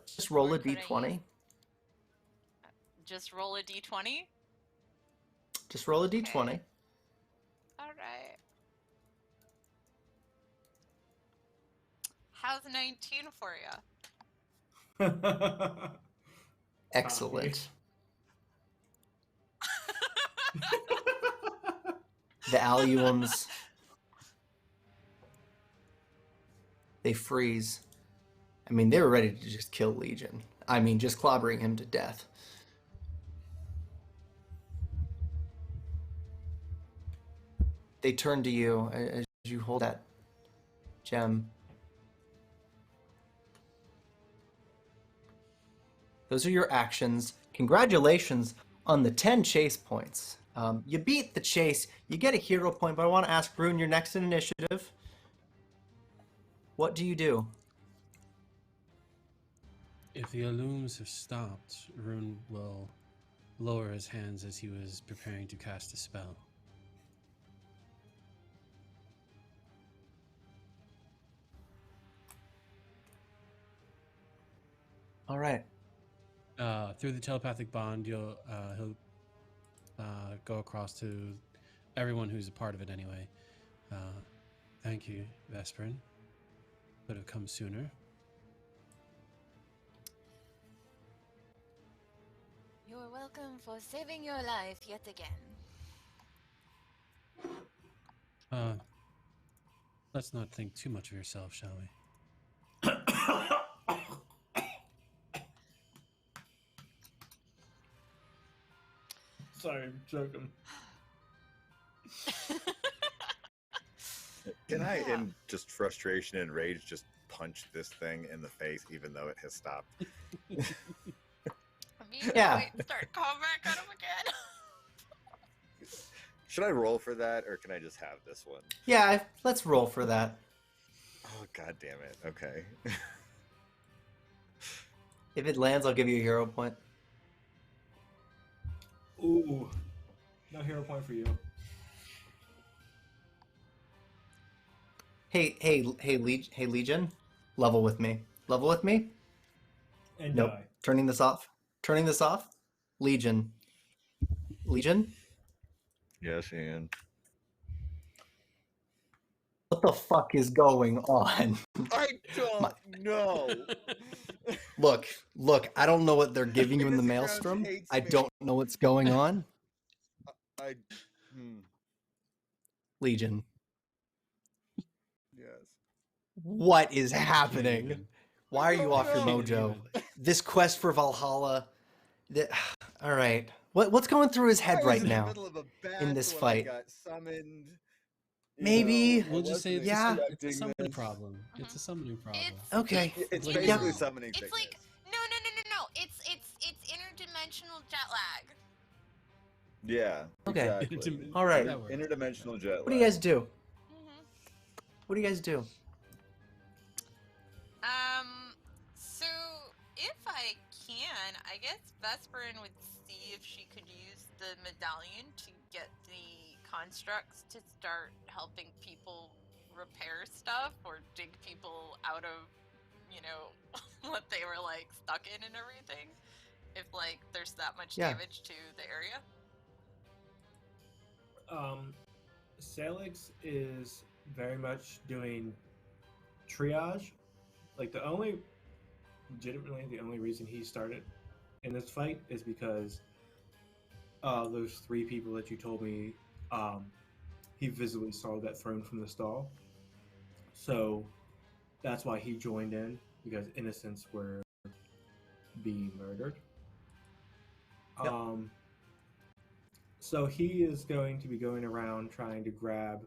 Just roll Or a could I d20. use- Just roll a d20? Just roll a d20. Okay. Alright. How's 19 for you? Excellent. The alliums, they freeze. I mean, they were ready to just kill Legion. I mean, just clobbering him to death. They turn to you as you hold that gem. Those are your actions. Congratulations on the 10 chase points. You beat the chase. You get a hero point, but I want to ask Rune, you're next in initiative. What do you do? If the illumes have stopped, Rune will lower his hands as he was preparing to cast a spell. All right. Through the telepathic bond, he'll go across to everyone who's a part of it anyway. Thank you, Vesparin. Could have come sooner. You are welcome for saving your life yet again. Let's not think too much of yourself, shall we? Sorry, I'm joking. Can I, Yeah. in just frustration and rage, just punch this thing in the face, even though it has stopped? Yeah. Wait, start combat at him again. Should I roll for that, or can I just have this one? Yeah, let's roll for that. Oh, god damn it. Okay. If it lands, I'll give you a hero point. Ooh. No hero point for you. Hey, Legion. Level with me. Level with me. And Nope. die. Turning this off. Turning this off. Legion. Legion? Yes, Ian. What the fuck is going on? I don't know. Look, I don't know what they're giving you in the This maelstrom. ground hates I me. don't know what's going on. Hmm. Legion. Yes. What is happening? Even. Why are you off your don't mojo? know. This quest for Valhalla. All right. What's going through his I head was right in the now? middle of a in this battle and I fight. got summoned. You Maybe- know, I We'll just say wasn't it's, Yeah. it's a expecting summoning this. problem. It's a summoning problem. Okay. It's Like, basically yeah. summoning It's sickness. like no. It's interdimensional jet lag. Yeah. Okay. Exactly. All right. That works. Interdimensional jet lag. What do you guys do? Mm-hmm. What do you guys do? So if I then I guess Vesparin would see if she could use the medallion to get the constructs to start helping people repair stuff or dig people out of, you know, what they were like stuck in and everything. If like there's that much damage to the area. Sailix is very much doing triage. Like legitimately the only reason he started in this fight is because those 3 people that you told me, he visibly saw that thrown from the stall. So that's why he joined in, because innocents were being murdered. Yep. So he is going to be going around trying to grab,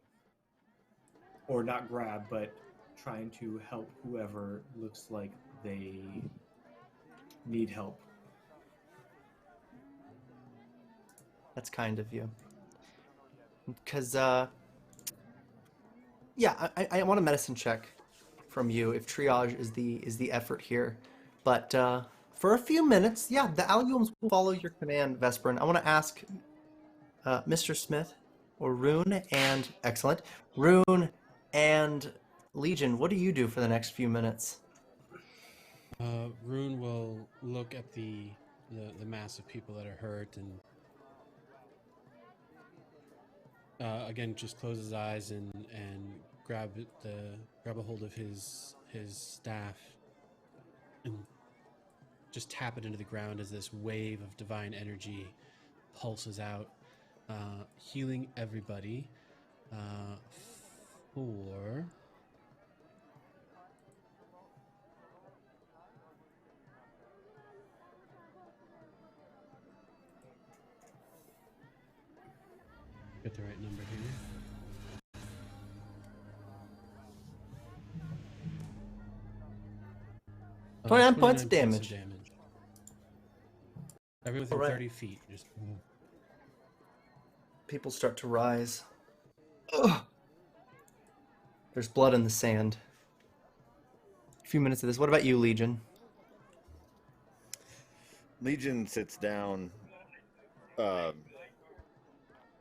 or not grab, but trying to help whoever looks like they need help. That's kind of you. Because, yeah, I want a medicine check from you if triage is the effort here. But for a few minutes, yeah, the Alliums will follow your command, Vesparin. I want to ask Mr. Smith or Rune and excellent Rune and Legion. What do you do for the next few minutes? Rune will look at the mass of people that are hurt and again just close his eyes and grab a hold of his staff and just tap it into the ground as this wave of divine energy pulses out, healing everybody for get the right number here. 29 points of damage. Everyone within 30 feet. Just people start to rise. Ugh. There's blood in the sand. A few minutes of this. What about you, Legion? Legion sits down.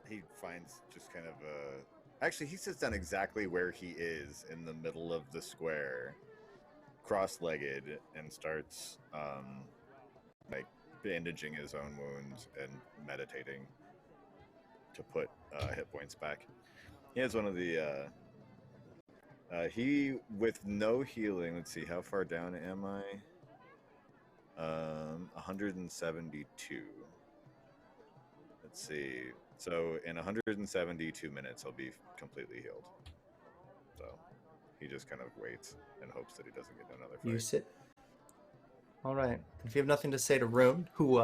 He finds just kind of a... Actually, he sits down exactly where he is in the middle of the square, cross-legged, and starts like bandaging his own wounds and meditating to put hit points back. He has one of the he with no healing. Let's see, how far down am I? 172. Let's see. So in 172 minutes, he'll be completely healed. So he just kind of waits and hopes that he doesn't get another fight. You sit. All right. If you have nothing to say to Rune, who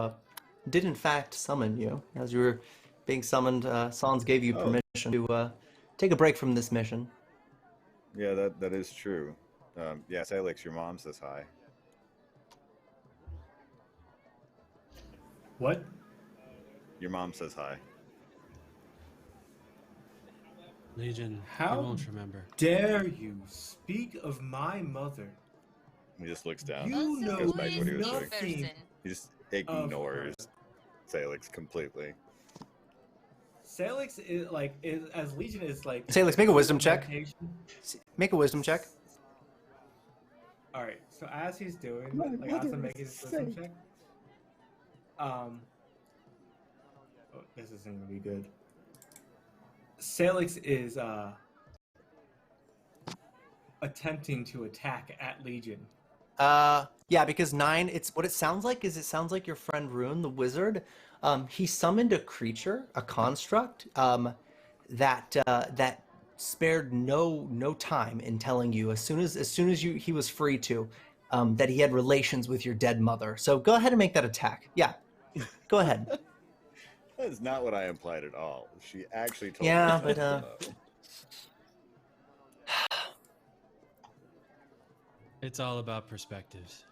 did in fact summon you, as you were being summoned, Sans gave you permission to take a break from this mission. Yeah, that is true. Yeah, Sailix, your mom says hi. What? Your mom says hi. Legion, How I won't remember. Dare you speak of my mother? He just looks down. You know goes back to what he was doing. nothing. He just ignores Sailix completely. Sailix is like, as Legion is like. Sailix, make a wisdom check. Make a wisdom check. All right. So as he's doing, like, as I'm making his wisdom check. Oh, this isn't gonna be good. Sailix is attempting to attack at Legion. Yeah, because 9, it's what it sounds like is it sounds like your friend Rune, the wizard, he summoned a creature, a construct, that spared no time in telling you as soon as he was free to, that he had relations with your dead mother. So go ahead and make that attack. Yeah, go ahead. That is not what I implied at all. She actually told me. Yeah, but It's all about perspectives.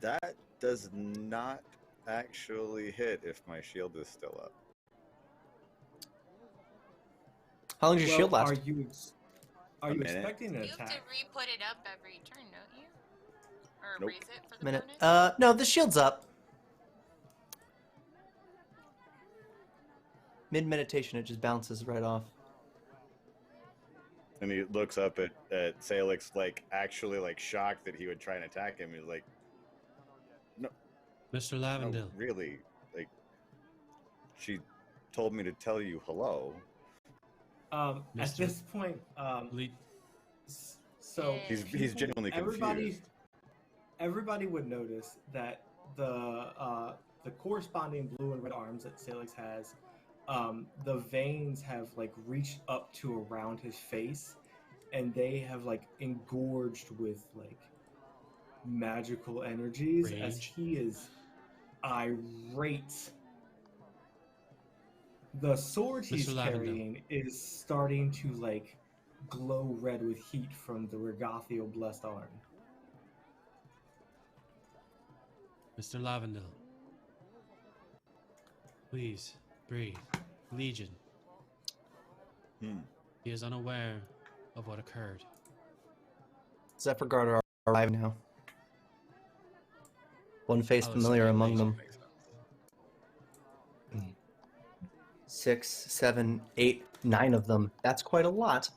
That does not actually hit if my shield is still up. How long does your shield last? Are you expecting an You have attack? to re-put it up every turn, don't you? Or Nope. raise it for the Minute. bonus? No, the shield's up. Mid-meditation, it just bounces right off. And he looks up at Sailix, like, actually, like, shocked that he would try and attack him. He's like, no, Mr. Lavendil. no, really? Like, she told me to tell you hello. At Mr. this point, so He's people- genuinely confused. Everybody would notice that the corresponding blue and red arms that Sailix has, the veins have like reached up to around his face, and they have like engorged with like magical energies as Rage. he is irate. The sword he's Mr. Lavendil. carrying is starting to like glow red with heat from the Regathio blessed arm. Mr. Lavendil. Please, breathe. Legion. He is unaware of what occurred. Zephyrguard are alive now. One face Oh, familiar so among Legion them. makes sense. 6, 7, 8, 9 of them. That's quite a lot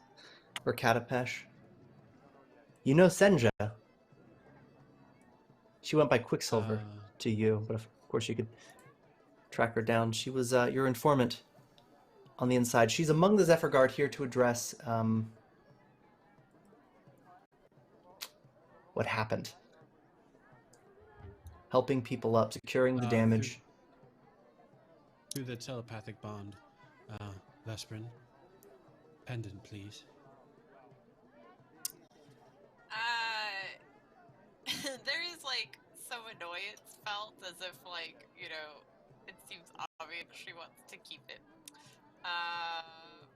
for Katapesh. You know Senja. She went by Quicksilver to you, but of course you could track her down. She was your informant on the inside. She's among the Zephyrguard here to address what happened. Helping people up, securing the damage. Through the telepathic bond, Vesparin. Pendant, please. There is like some annoyance felt, as if like, you know, it seems obvious she wants to keep it.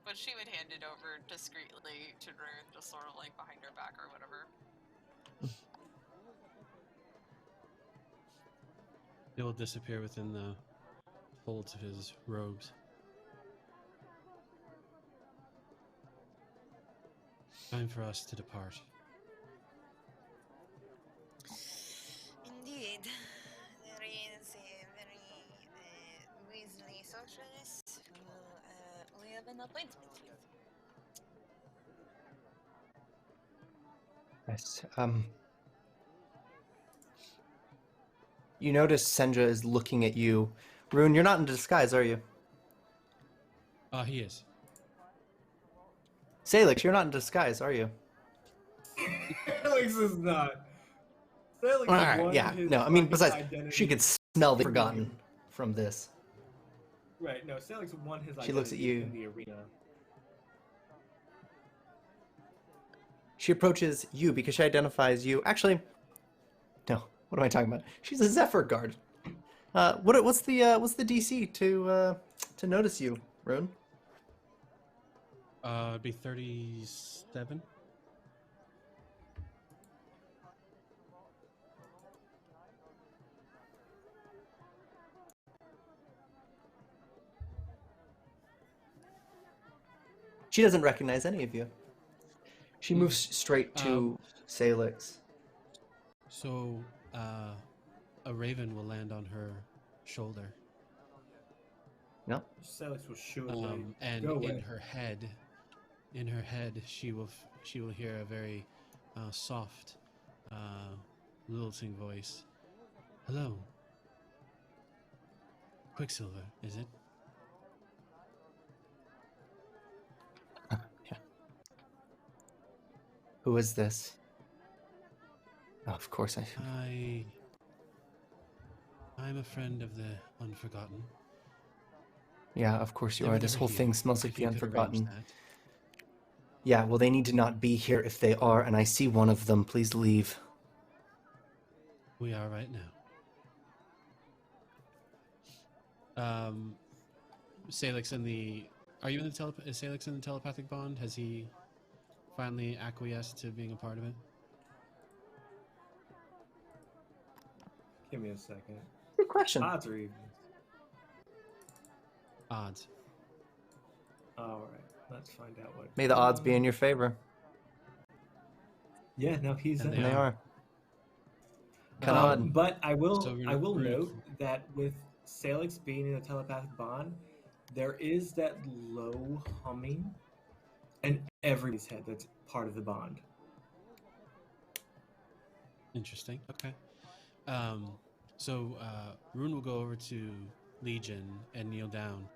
But she would hand it over discreetly to Rune, just sort of like behind her back or whatever. It will disappear within the folds of his robes. Time for us to depart. Indeed, there is a very weaselly socialist who we have an appointment with. Yes. You notice Senja is looking at you. Rune, you're not in disguise, are you? He is. Sailix, you're not in disguise, are you? Alex is not. Sailix All has right, won yeah. his No, I mean, fucking besides, identity. she could smell the forgotten from this. Right, no, Sailix won his identity She looks at you. in the arena. She approaches you because she identifies you. Actually, no. What am I talking about? She's a Zephyrguard. What's the DC to notice you, Rune? It'd be 37. She doesn't recognize any of you. She moves straight to Sailix. So, a raven will land on her shoulder. No. Sailix will shoo it away. And Go in away. her head, she will hear a very soft, lilting voice. Hello, Quicksilver, is it? Yeah. Who is this? Oh, of course I. I'm a friend of the Unforgotten. Yeah, of course you They are. were This never whole here, thing smells like if the you could arrange Unforgotten. that. Yeah, well, they need to not be here if they are, and I see one of them. Please leave. We are right now. Sailix in the. Are you in the is Sailix in the telepathic bond? Has he finally acquiesced to being a part of it? Give me a second. Good question. Odds or evens? Odds. Alright, let's find out what. May the odds be in your favor. Yeah, no, he's And in. And they are. Um, Kanad. But I will So I will Rune- note that with Sailix being in a telepathic bond, There is that low humming, and everybody's head that's part of the bond. Interesting. Okay. So Rune will go over to Legion and kneel down,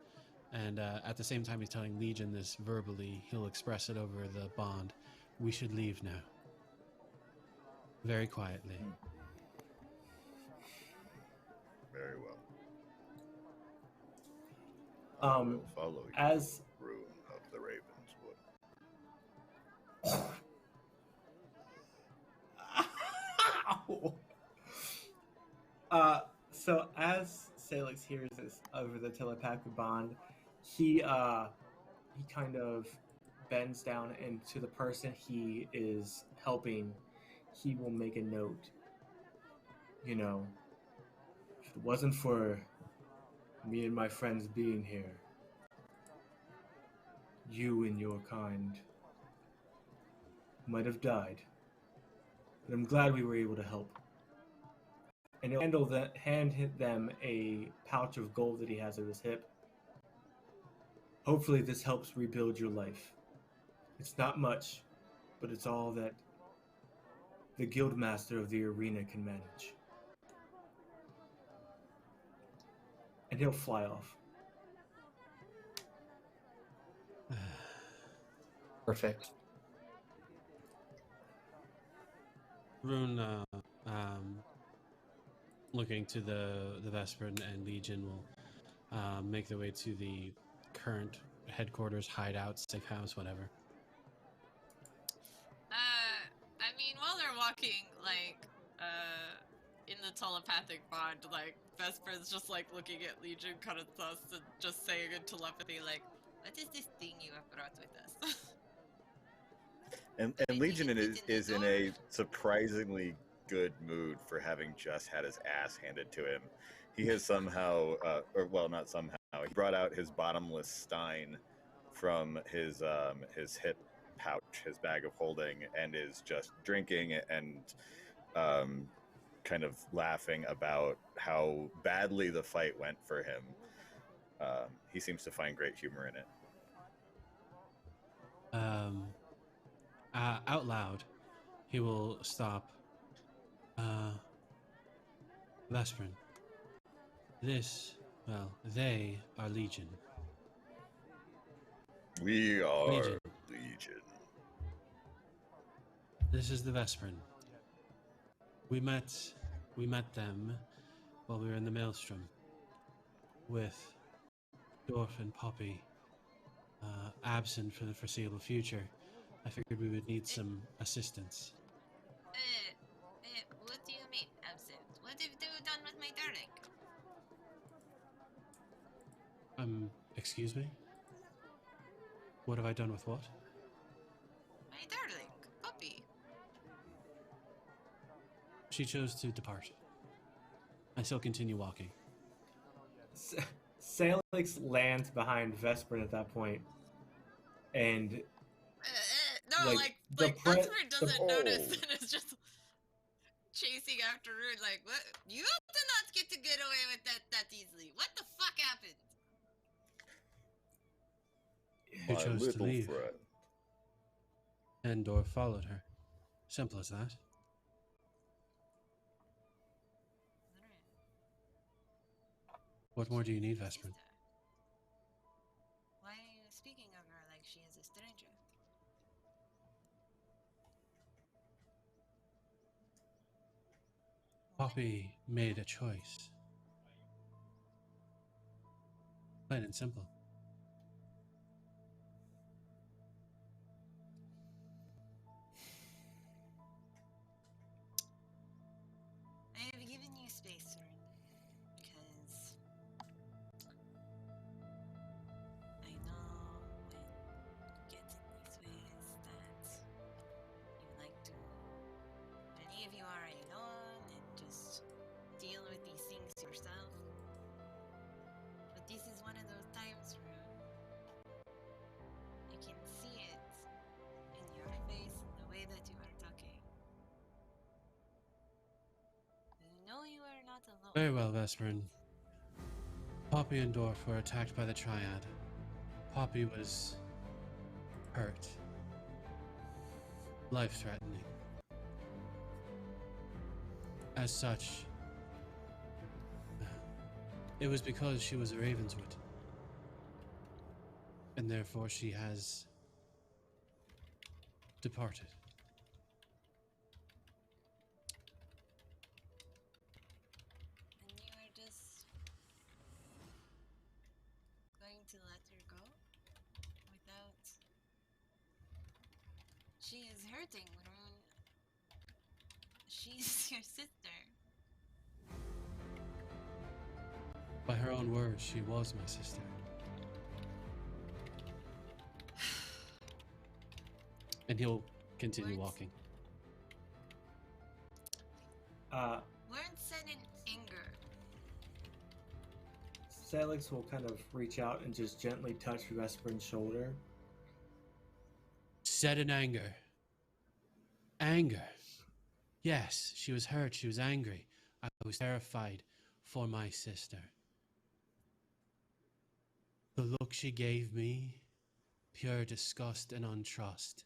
and at the same time he's telling Legion this verbally, he'll express it over the bond. We should leave now. Very quietly. Very well. I Um, will follow you, as Rune of the Ravenswood. So as Sailix hears this over the telepathic bond, he kind of bends down, and to the person he is helping, he will make a note. You know, if it wasn't for me and my friends being here, you and your kind might have died. But I'm glad we were able to help. And he'll hand them a pouch of gold that he has at his hip. Hopefully this helps rebuild your life. It's not much, but it's all that the Guildmaster of the arena can manage. And he'll fly off. Perfect. Rune, looking to the Vesparin and Legion, will make their way to the current headquarters, hideout, safe house, whatever. I mean, while they're walking, like, in the telepathic bond, like, Vesper's just, like, looking at Legion kind of sus and just saying in telepathy, like, what is this thing you have brought with us? And Legion is in a surprisingly good mood for having just had his ass handed to him. He has somehow, or well, not somehow, he brought out his bottomless stein from his hip pouch, his bag of holding, and is just drinking and kind of laughing about how badly the fight went for him. He seems to find great humor in it. Out loud, he will stop. Vesparin, they are Legion. We are Legion. Legion. This is the Vesparin. We met them while we were in the Maelstrom with Dorf and Poppy absent for the foreseeable future. I figured we would need some assistance. What do you mean, absent? What have you done with my darling? Excuse me? What have I done with what? My darling, Poppy. She chose to depart. I still continue walking. Sailix lands behind Vesperin at that point, and No, like, Vesper doesn't notice and is just chasing after Rune. Like, what? You did not get to get away with that easily. What the fuck happened? Who chose to leave? Friend. And Dorf followed her. Simple as that. What more do you need, Vesperin? Why are you speaking of her like she is a stranger? Poppy made a choice. Plain and simple. I have given you space, Rune, because I know when you get in these ways that you like to believe you are alone and just deal with these things yourself. But this is one of those times, Rune. I can see it in your face and the way that you are talking. You know you are not alone. Very well, Vesperin. Poppy and Dorf were attacked by the Triad. Poppy was hurt. Life-threatening. As such, it was because she was a Ravenswood. And therefore she has departed. And you are just going to let her go without. She is hurting, Rune. She's your sister. By her own words, she was my sister. And he'll continue walking. Words said in anger. Sailix will kind of reach out and just gently touch Vesparin's shoulder. Said in anger. Anger. Yes, she was hurt. She was angry. I was terrified for my sister. The look she gave me, pure disgust and untrust.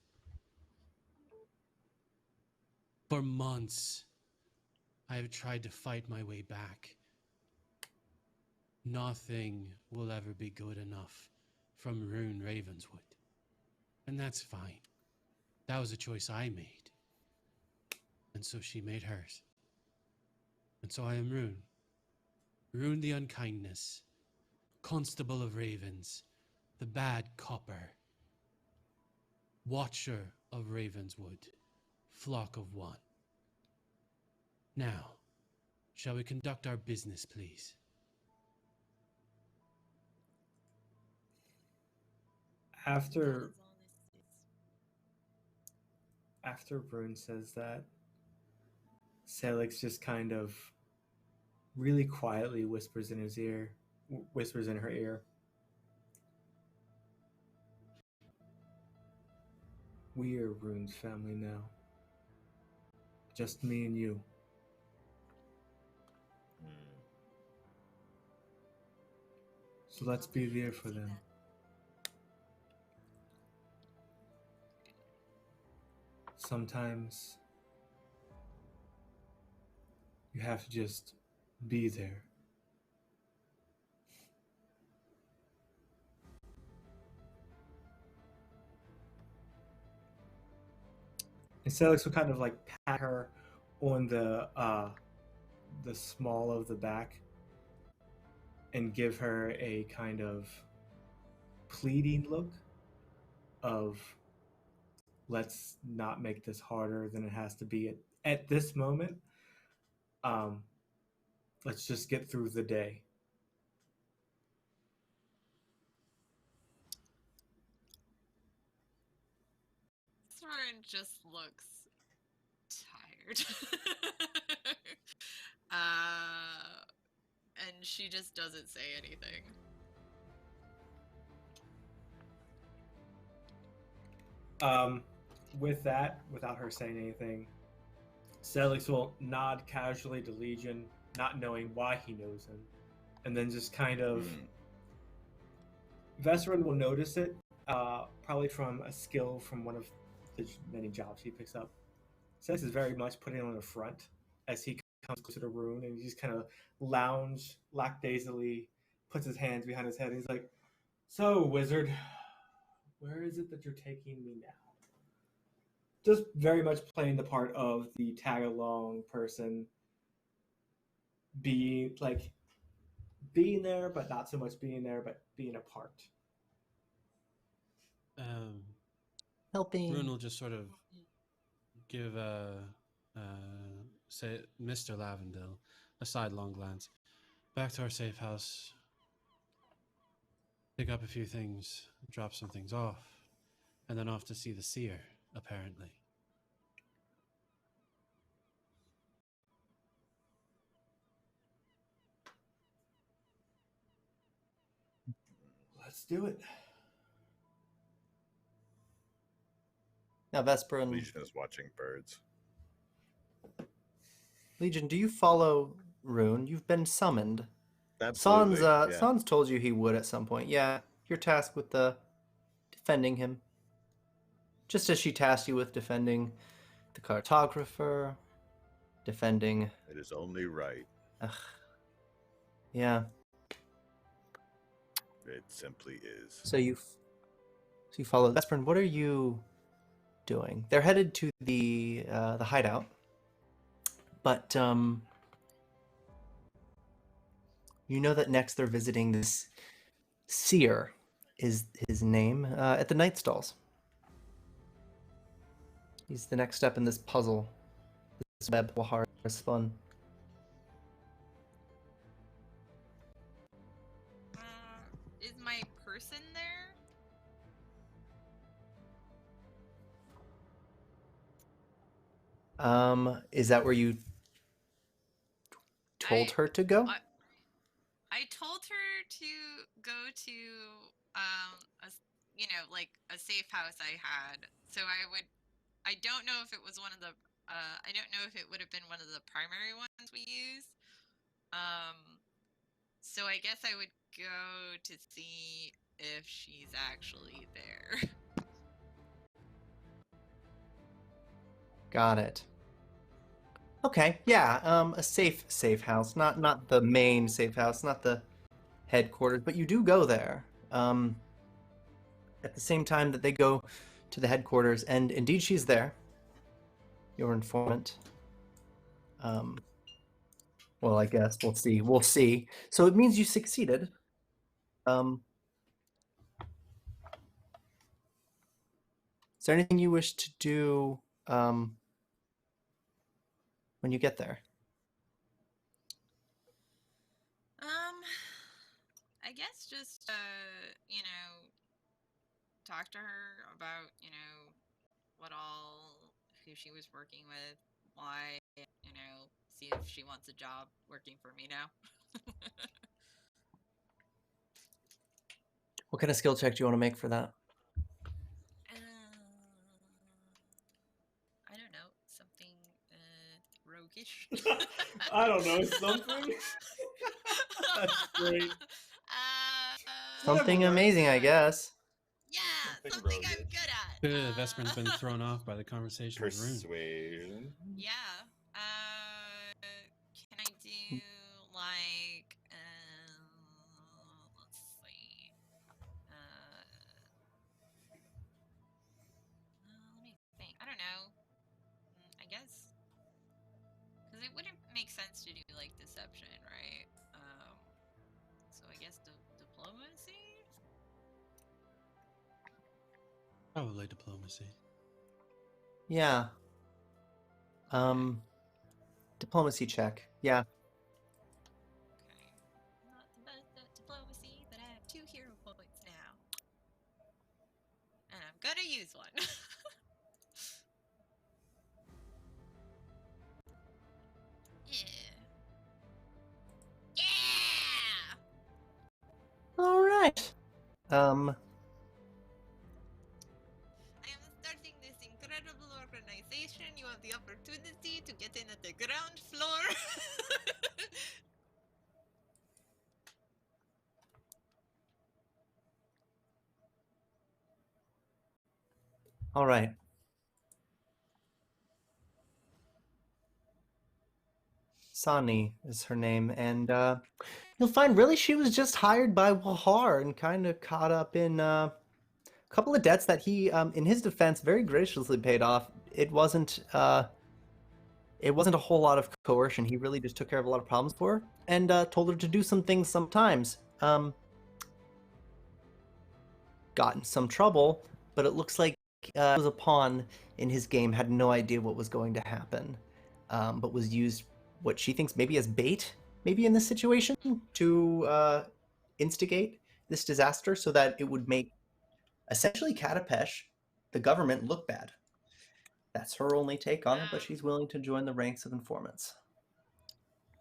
For months, I have tried to fight my way back. Nothing will ever be good enough from Rune Ravenswood. And that's fine. That was a choice I made. And so she made hers. And so I am Rune. Rune the Unkindness. Constable of Ravens. The Bad Copper. Watcher of Ravenswood. Flock of One. Now, shall we conduct our business, please? After Rune says that, Sailix just kind of really quietly whispers in her ear. We are Rune's family now. Just me and you. So let's be there for them. Sometimes you have to just be there. And Sailix will kind of like pat her on the small of the back and give her a kind of pleading look of, let's not make this harder than it has to be at this moment. Let's just get through the day. Soren just looks tired. And she just doesn't say anything. With that, without her saying anything, Sailix will nod casually to Legion, not knowing why he knows him, and then just kind of... Vesparin will notice it, probably from a skill from one of the many jobs he picks up. Sailix is very much putting on the front as he comes closer to Rune, and he just kind of lounge lackadaisically, puts his hands behind his head, and he's like, "So, wizard, where is it that you're taking me now?" Just very much playing the part of the tag-along person, being there, but not so much being there, but being a part. Helping. Rune will just sort of give say Mr. Lavendil a sidelong glance. Back to our safe house. Pick up a few things, drop some things off, and then off to see the seer, apparently. Let's do it. Now, Vesparin. Legion is watching birds. Legion, do you follow Rune? You've been summoned. Absolutely. Yeah. Sans told you he would at some point. Yeah, you're tasked with defending him. Just as she tasked you with defending the cartographer, defending... It is only right. Ugh. Yeah. It simply is. So you follow Vesparin. What are you doing? They're headed to the hideout, but you know that next they're visiting this seer, is his name, at the night stalls. He's the next step in this puzzle. This web Whahar has spun. Is my person there? Is that where you told her to go? I told her to go to a safe house I had. So I don't know if it was one of the I don't know if it would have been one of the primary ones we use. So I guess I would go to see if she's actually there. Got it. Okay, yeah, a safe house, not the main safe house, not the headquarters, but you do go there. At the same time that they go to the headquarters, and indeed she's there. Your informant. Well, I guess we'll see. We'll see. So it means you succeeded. Is there anything you wish to do when you get there? I guess just talk to her about, who she was working with, why, see if she wants a job working for me now. What kind of skill check do you want to make for that? I don't know, something roguish. I don't know, something. That's great. Something amazing, I guess. Yeah, something I'm good at. Vesparin's been thrown off by the conversation with Rune. Persuasion. Yeah. Can I do like let's see. Let me think. I don't know. I guess because it wouldn't make sense to do like deception, right? So I guess diplomacy. Probably diplomacy. Yeah. Diplomacy check. Yeah. Okay. Not the best at diplomacy, but I have 2 hero points now. And I'm gonna use one. Yeah. Yeah! All right. I am starting this incredible organization. You have the opportunity to get in at the ground floor. All right. Sani is her name, and you'll find really she was just hired by Whahar and kind of caught up in a couple of debts that he, in his defense, very graciously paid off. It wasn't a whole lot of coercion. He really just took care of a lot of problems for her and told her to do some things sometimes. Got in some trouble, but it looks like was a pawn in his game, had no idea what was going to happen, but was used what she thinks maybe as bait, maybe in this situation, to instigate this disaster so that it would make essentially Katapesh, the government, look bad. That's her only take on it, but she's willing to join the ranks of informants.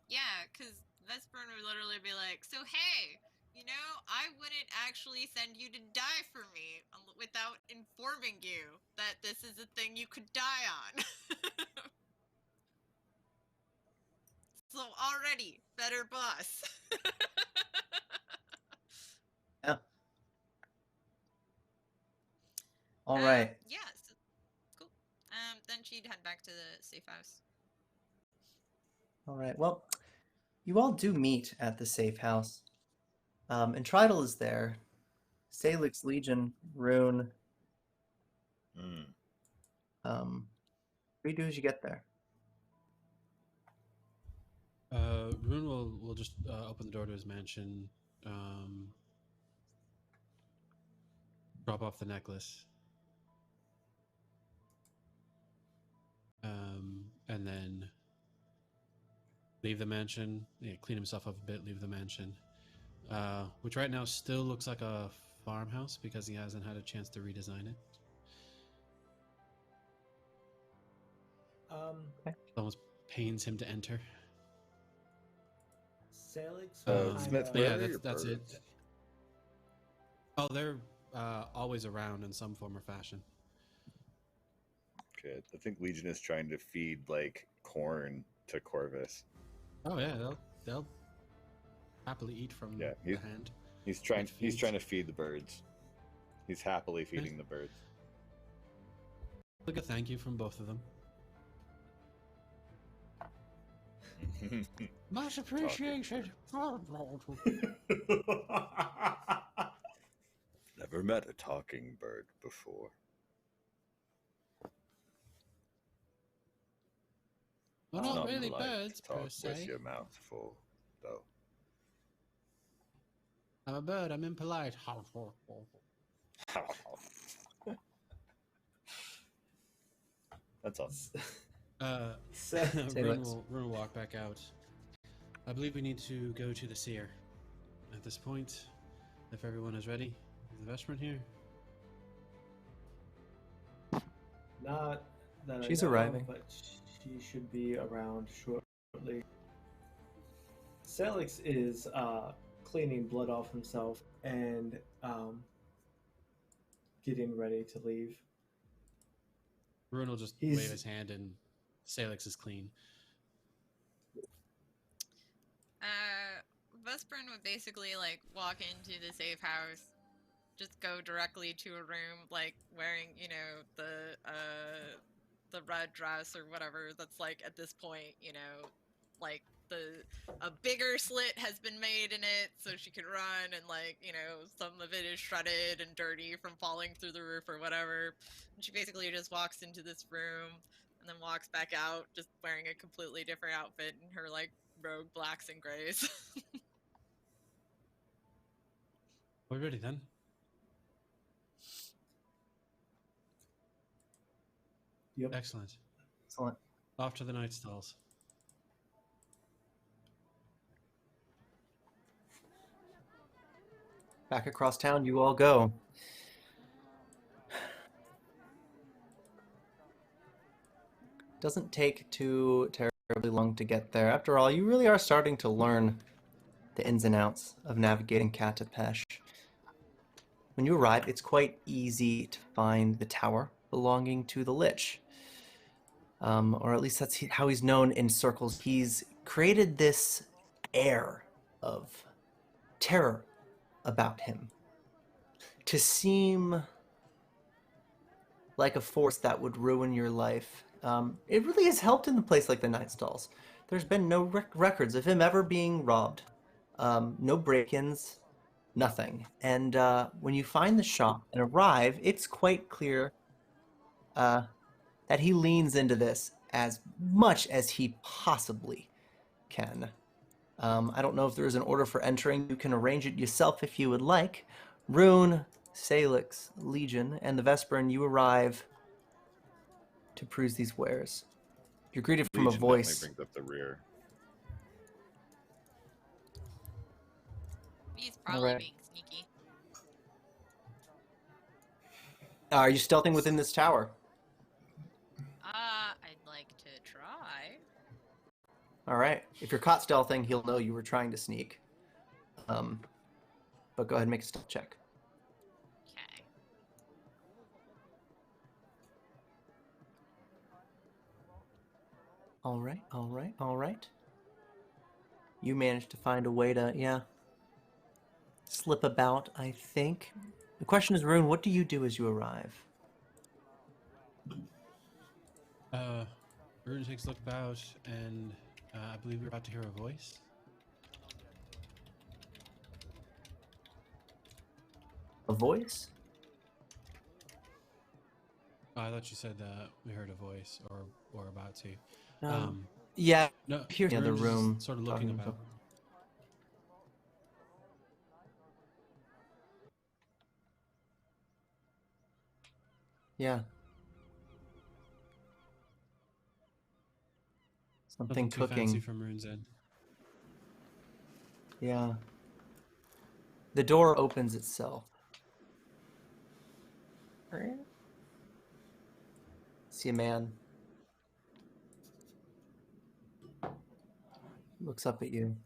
Yeah, because Vesparin would literally be like, so hey, I wouldn't actually send you to die for me without informing you that this is a thing you could die on. So already, better boss. All right. Yeah. So, cool. Then she'd head back to the safe house. All right. Well, you all do meet at the safe house. And Tridal is there. Sailix, Legion, Rune. Mm. What do you do as you get there? Rune will just open the door to his mansion, drop off the necklace, and then leave the mansion. Yeah, clean himself up a bit. Leave the mansion, which right now still looks like a farmhouse because he hasn't had a chance to redesign it. It almost pains him to enter. Sailix. Smith, but where yeah, are your that's it. birds? Oh, they're always around in some form or fashion. Good. I think Legion is trying to feed like corn to Corvus. Oh yeah, they'll happily eat from Yeah, the hand. He's trying feeds. to feed the birds. He's happily feeding the birds. Look, a thank you from both of them. Much appreciated. Never met a talking bird before. Well, It's not really polite to birds per talk with se. your mouth full, though. I'm a bird. I'm impolite. That's all. Rune will walk back out. I believe we need to go to the seer. At this point, if everyone is ready, is the Vesparin here? Not that She's I know of, arriving. but she should be around shortly. Sailix is cleaning blood off himself and getting ready to leave. Rune will just He's- wave his hand and Sailix is clean. Vesparin would basically like walk into the safe house, just go directly to a room, like wearing, you know, the red dress or whatever. That's like at this point, you know, like a bigger slit has been made in it so she can run, and like, you know, some of it is shredded and dirty from falling through the roof or whatever. And she basically just walks into this room and then walks back out just wearing a completely different outfit in her like rogue blacks and grays. We're ready then. Yep. Excellent. Excellent. Off to the night stalls. Back across town you all go. Doesn't take too terribly long to get there. After all, you really are starting to learn the ins and outs of navigating Katapesh. When you arrive, it's quite easy to find the tower belonging to the Lich. Or at least that's how he's known in circles. He's created this air of terror about him to seem like a force that would ruin your life. It really has helped in a place like the Night Stalls. There's been no records of him ever being robbed. No break-ins, nothing. And when you find the shop and arrive, it's quite clear that he leans into this as much as he possibly can. I don't know if there is an order for entering. You can arrange it yourself if you would like. Rune, Sailix, Legion, and the Vesparin, you arrive to peruse these wares. You're greeted from Legion a voice. definitely brings up the rear. He's probably Alright. being sneaky. Are you stealthing within this tower? I'd like to try. All right. If you're caught stealthing, he'll know you were trying to sneak. But go ahead and make a stealth check. Okay. All right, all right, all right. You managed to find a way to, slip about, I think. The question is, Rune, what do you do as you arrive? Rune takes a look about, and I believe we're about to hear a voice. A voice? Oh, I thought you said we heard a voice, or about to. Yeah, No, here in the other Rune's just room. sort of looking talking about. Yeah. Something Nothing too fancy cooking. from Rune's end. Yeah. The door opens itself. See a man. Looks up at you.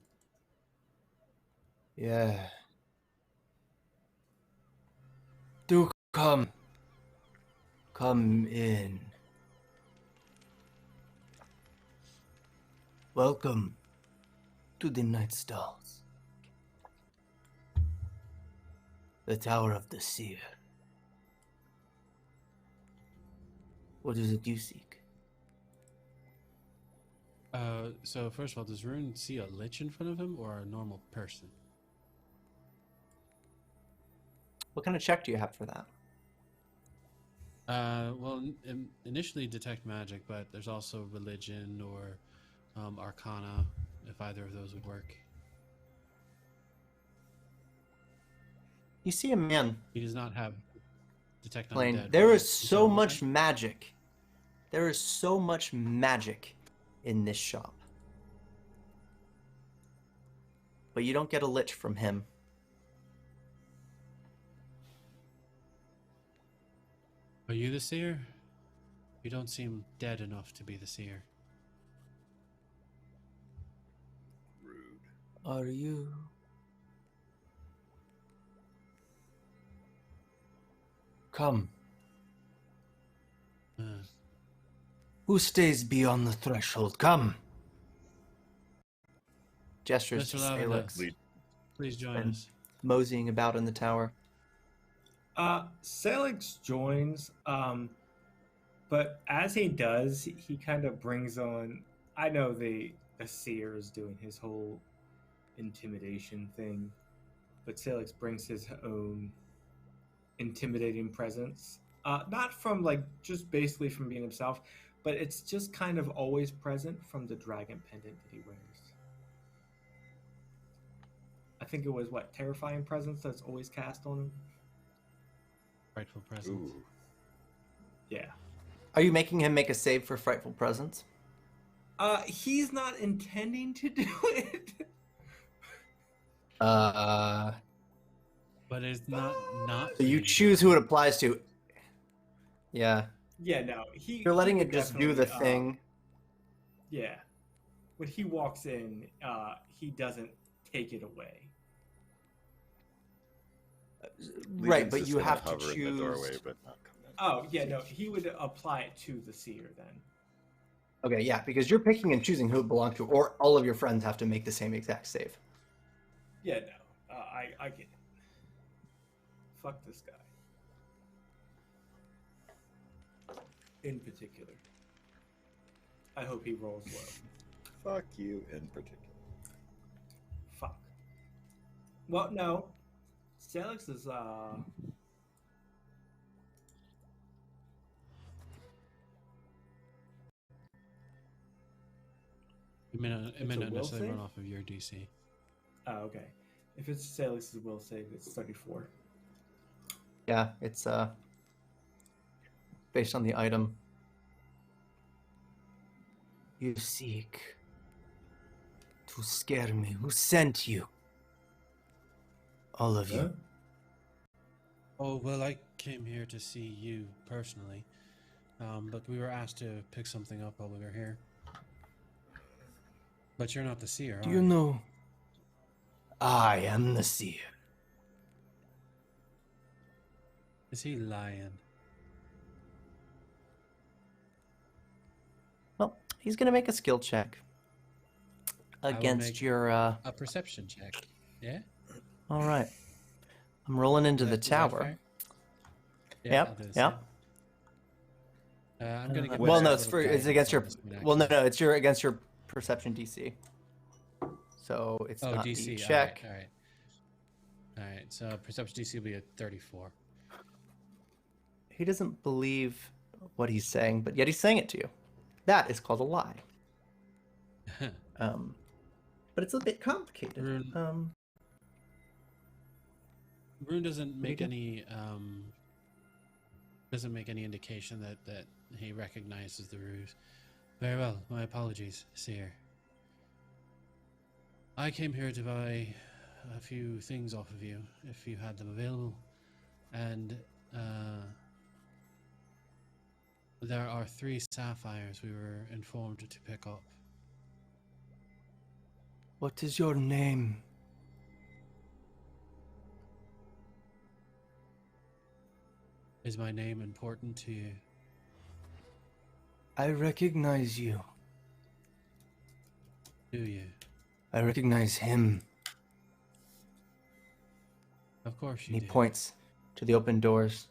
Yeah. Do come. Come in. Welcome to the Night Stalls. The Tower of the Seer. What is it you seek? So first of all, does Rune see a lich in front of him or a normal person? What kind of check do you have for that? Well, initially detect magic, but there's also religion or arcana, if either of those would work. You see a man He does not have detect playing. undead. There but is he so said much what? magic. There is so much magic in this shop. But you don't get a lich from him. Are you the seer? You don't seem dead enough to be the seer. Rude. Are you? Come. Who stays beyond the threshold? Come. Gestures to Mr. Lavendil, Sailix, please join and us. moseying about in the tower. Sailix joins, but as he does, he kind of brings on. I know the seer is doing his whole intimidation thing, but Sailix brings his own intimidating presence. Not from just basically from being himself, but it's just kind of always present from the dragon pendant that he wears. I think it was terrifying presence that's always cast on him. Frightful presence. Ooh. Yeah. Are you making him make a save for frightful presence? He's not intending to do it. But it's not. So you choose who it applies to. Yeah. Yeah, no. You're letting he it would just do the definitely, thing. Yeah. When he walks in, he doesn't take it away. Right, Legion's but just you gonna have to hover in choose. the doorway, but not come in. Oh, yeah, no. He would apply it to the seer then. Okay, yeah, because you're picking and choosing who it belongs to, or all of your friends have to make the same exact save. Yeah, no. I get it. Fuck this guy. In particular. I hope he rolls low. Fuck you in particular. Fuck. Well, no. Sailix is, It may not It's a will necessarily save? run off of your DC. Oh, okay. If it's Sailix's will save, it's 34. Yeah, it's based on the item. You seek to scare me. Who sent you? All of you. Huh? Oh, well, I came here to see you personally, but we were asked to pick something up while we were here. But you're not the seer, Do are you know? I am the seer. Is he lying? Well, he's gonna make a skill check will against make- your. A perception check. Yeah? All right. I'm rolling into the Is that tower. fair? Yeah, Yep, I'll do the yep. I'm gonna get. Well, my no, little it's guidance against on your. this one, Well, no, actually. no, it's against your perception DC. So it's Oh, not DC. the check. All right. All right. So perception DC will be a 34. He doesn't believe what he's saying, but yet he's saying it to you. That is called a lie. But it's a bit complicated. Rune, Rune doesn't make do? any indication that he recognizes the ruse. Very well. My apologies, Seer. I came here to buy a few things off of you, if you had them available, and there are 3 sapphires we were informed to pick up. What is your name? Is my name important to you? I recognize you. Do you? I recognize him. Of course you And he do. points to the open doors.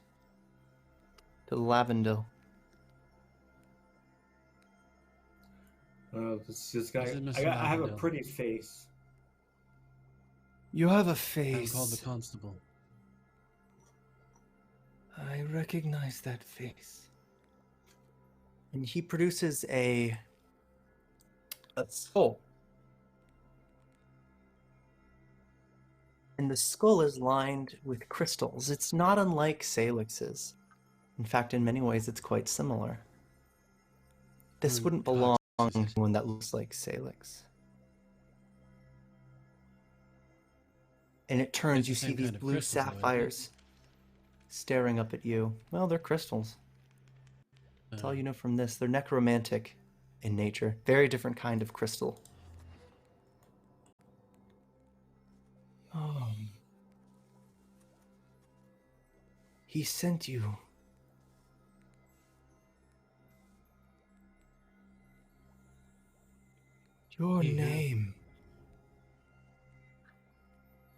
To the Lavendil. This guy. Is it Mr. I have a Lavendil? pretty face. You have a I'm face. called the constable. I recognize that face. And he produces a skull. And the skull is lined with crystals. It's not unlike Sailix's. In fact, in many ways, it's quite similar. This Hmm, wouldn't belong to one that looks like Sailix. And it turns, It's you the see same these kind of blue crystals, though, isn't it? sapphires staring up at you. Well, they're crystals. That's all you know from this. They're necromantic in nature. Very different kind of crystal. Oh. He sent you. Your He who? name.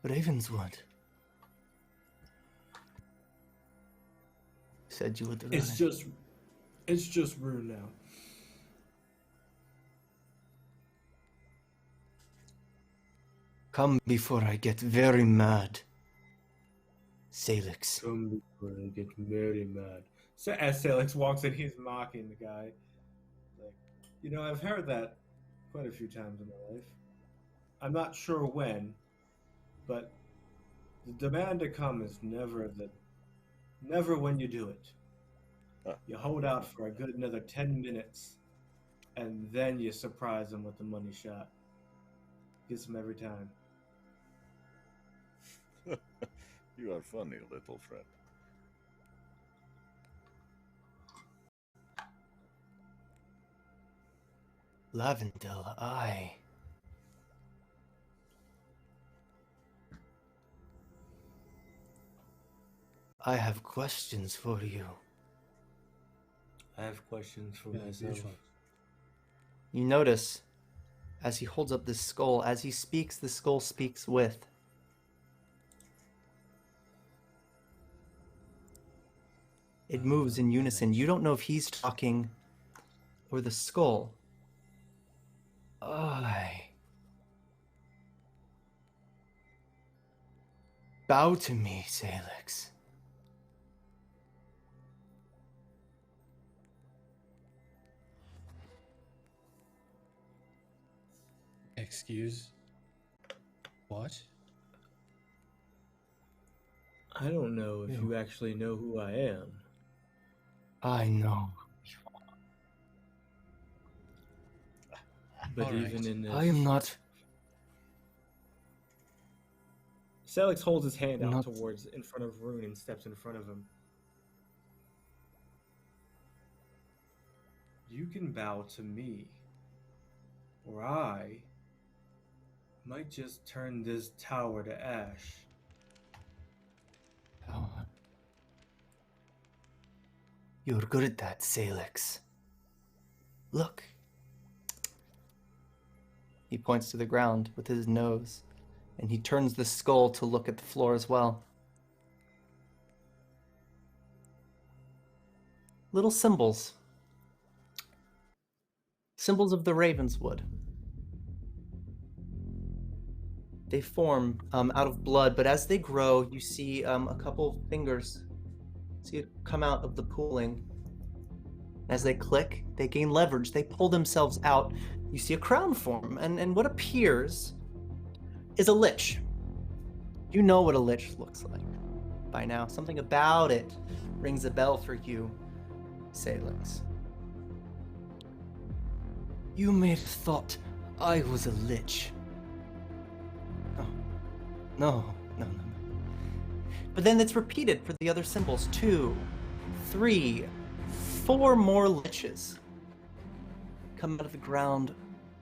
Ravenswood. Said you would run. It's just Rune now. Come before I get very mad. Sailix. Come before I get very mad. So as Sailix walks in, he's mocking the guy. Like, I've heard that quite a few times in my life. I'm not sure when, but the demand to come is never when you do it. You hold out for a good another 10 minutes, and then you surprise them with the money shot. Gets them every time. You are funny, little friend. Lavendil, I have questions for you. I have questions for Yeah, myself. usual. You notice, as he holds up this skull, as he speaks, the skull speaks with. It moves in unison. You don't know if he's talking or the skull. Bow to me, Sailix. Excuse? What? I don't know if you actually know who I am. I know. But All right. even in this, I am not. Sailix holds his hand out Not- towards in front of Rune and steps in front of him. You can bow to me, or I might just turn this tower to ash. Oh. You're good at that, Sailix. Look. He points to the ground with his nose, and he turns the skull to look at the floor as well. Little symbols symbols of the Ravenswood. They form out of blood, but as they grow, you see a couple fingers see it come out of the pooling. As they click, they gain leverage. They pull themselves out. You see a crown form, and what appears is a lich. You know what a lich looks like by now. Something about it rings a bell for you, Sailix. You may have thought I was a lich. No. But then it's repeated for the other symbols. 2, 3, 4 more liches come out of the ground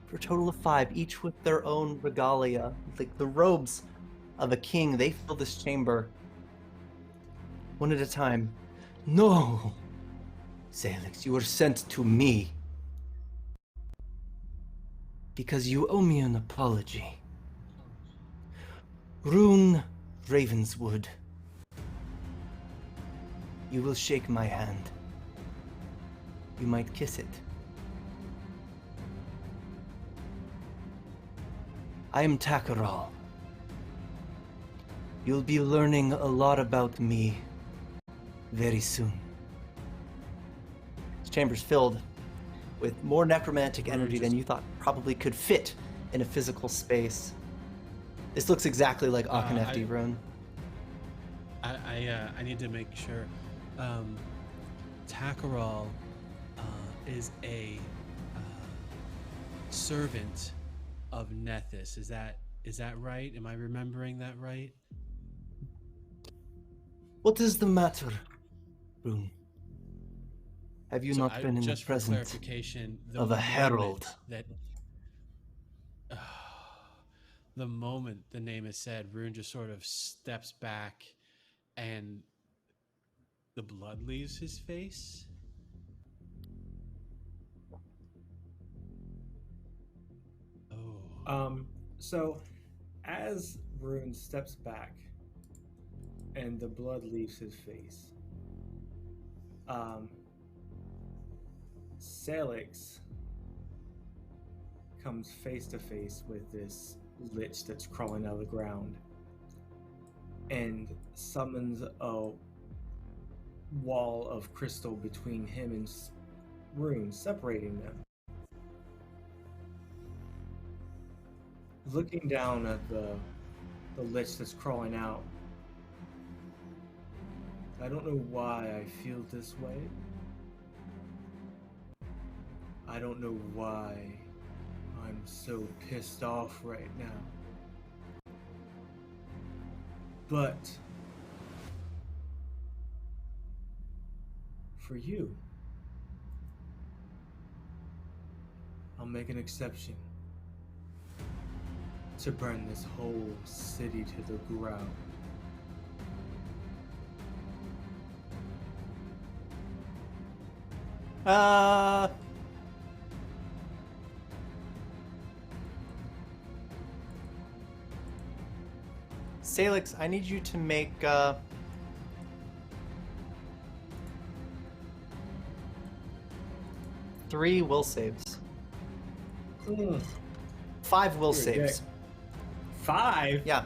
for a total of 5, each with their own regalia, like the robes of a king. They fill this chamber one at a time. No, Sailix, you were sent to me because you owe me an apology. Rune Ravenswood, you will shake my hand. You might kiss it. I am Takaral. You'll be learning a lot about me very soon. This chamber's filled with more necromantic energy than you thought probably could fit in a physical space. This looks exactly like Akanefti, Rune. I need to make sure. Takaral is a servant of Nethys. Is that right? Am I remembering that right? What is the matter, Rune? Have you So not been in the just for presence clarification, of a herald? The moment the name is said, Rune just sort of steps back and the blood leaves his face. So as Rune steps back and the blood leaves his face, Sailix comes face to face with this lich that's crawling out of the ground and summons a wall of crystal between him and Rune, separating them. Looking down at the lich that's crawling out, I don't know why I feel this way. I don't know why I'm so pissed off right now. But for you, I'll make an exception to burn this whole city to the ground. Sailix, I need you to make 3 will saves. 5 will saves. 5? Yeah.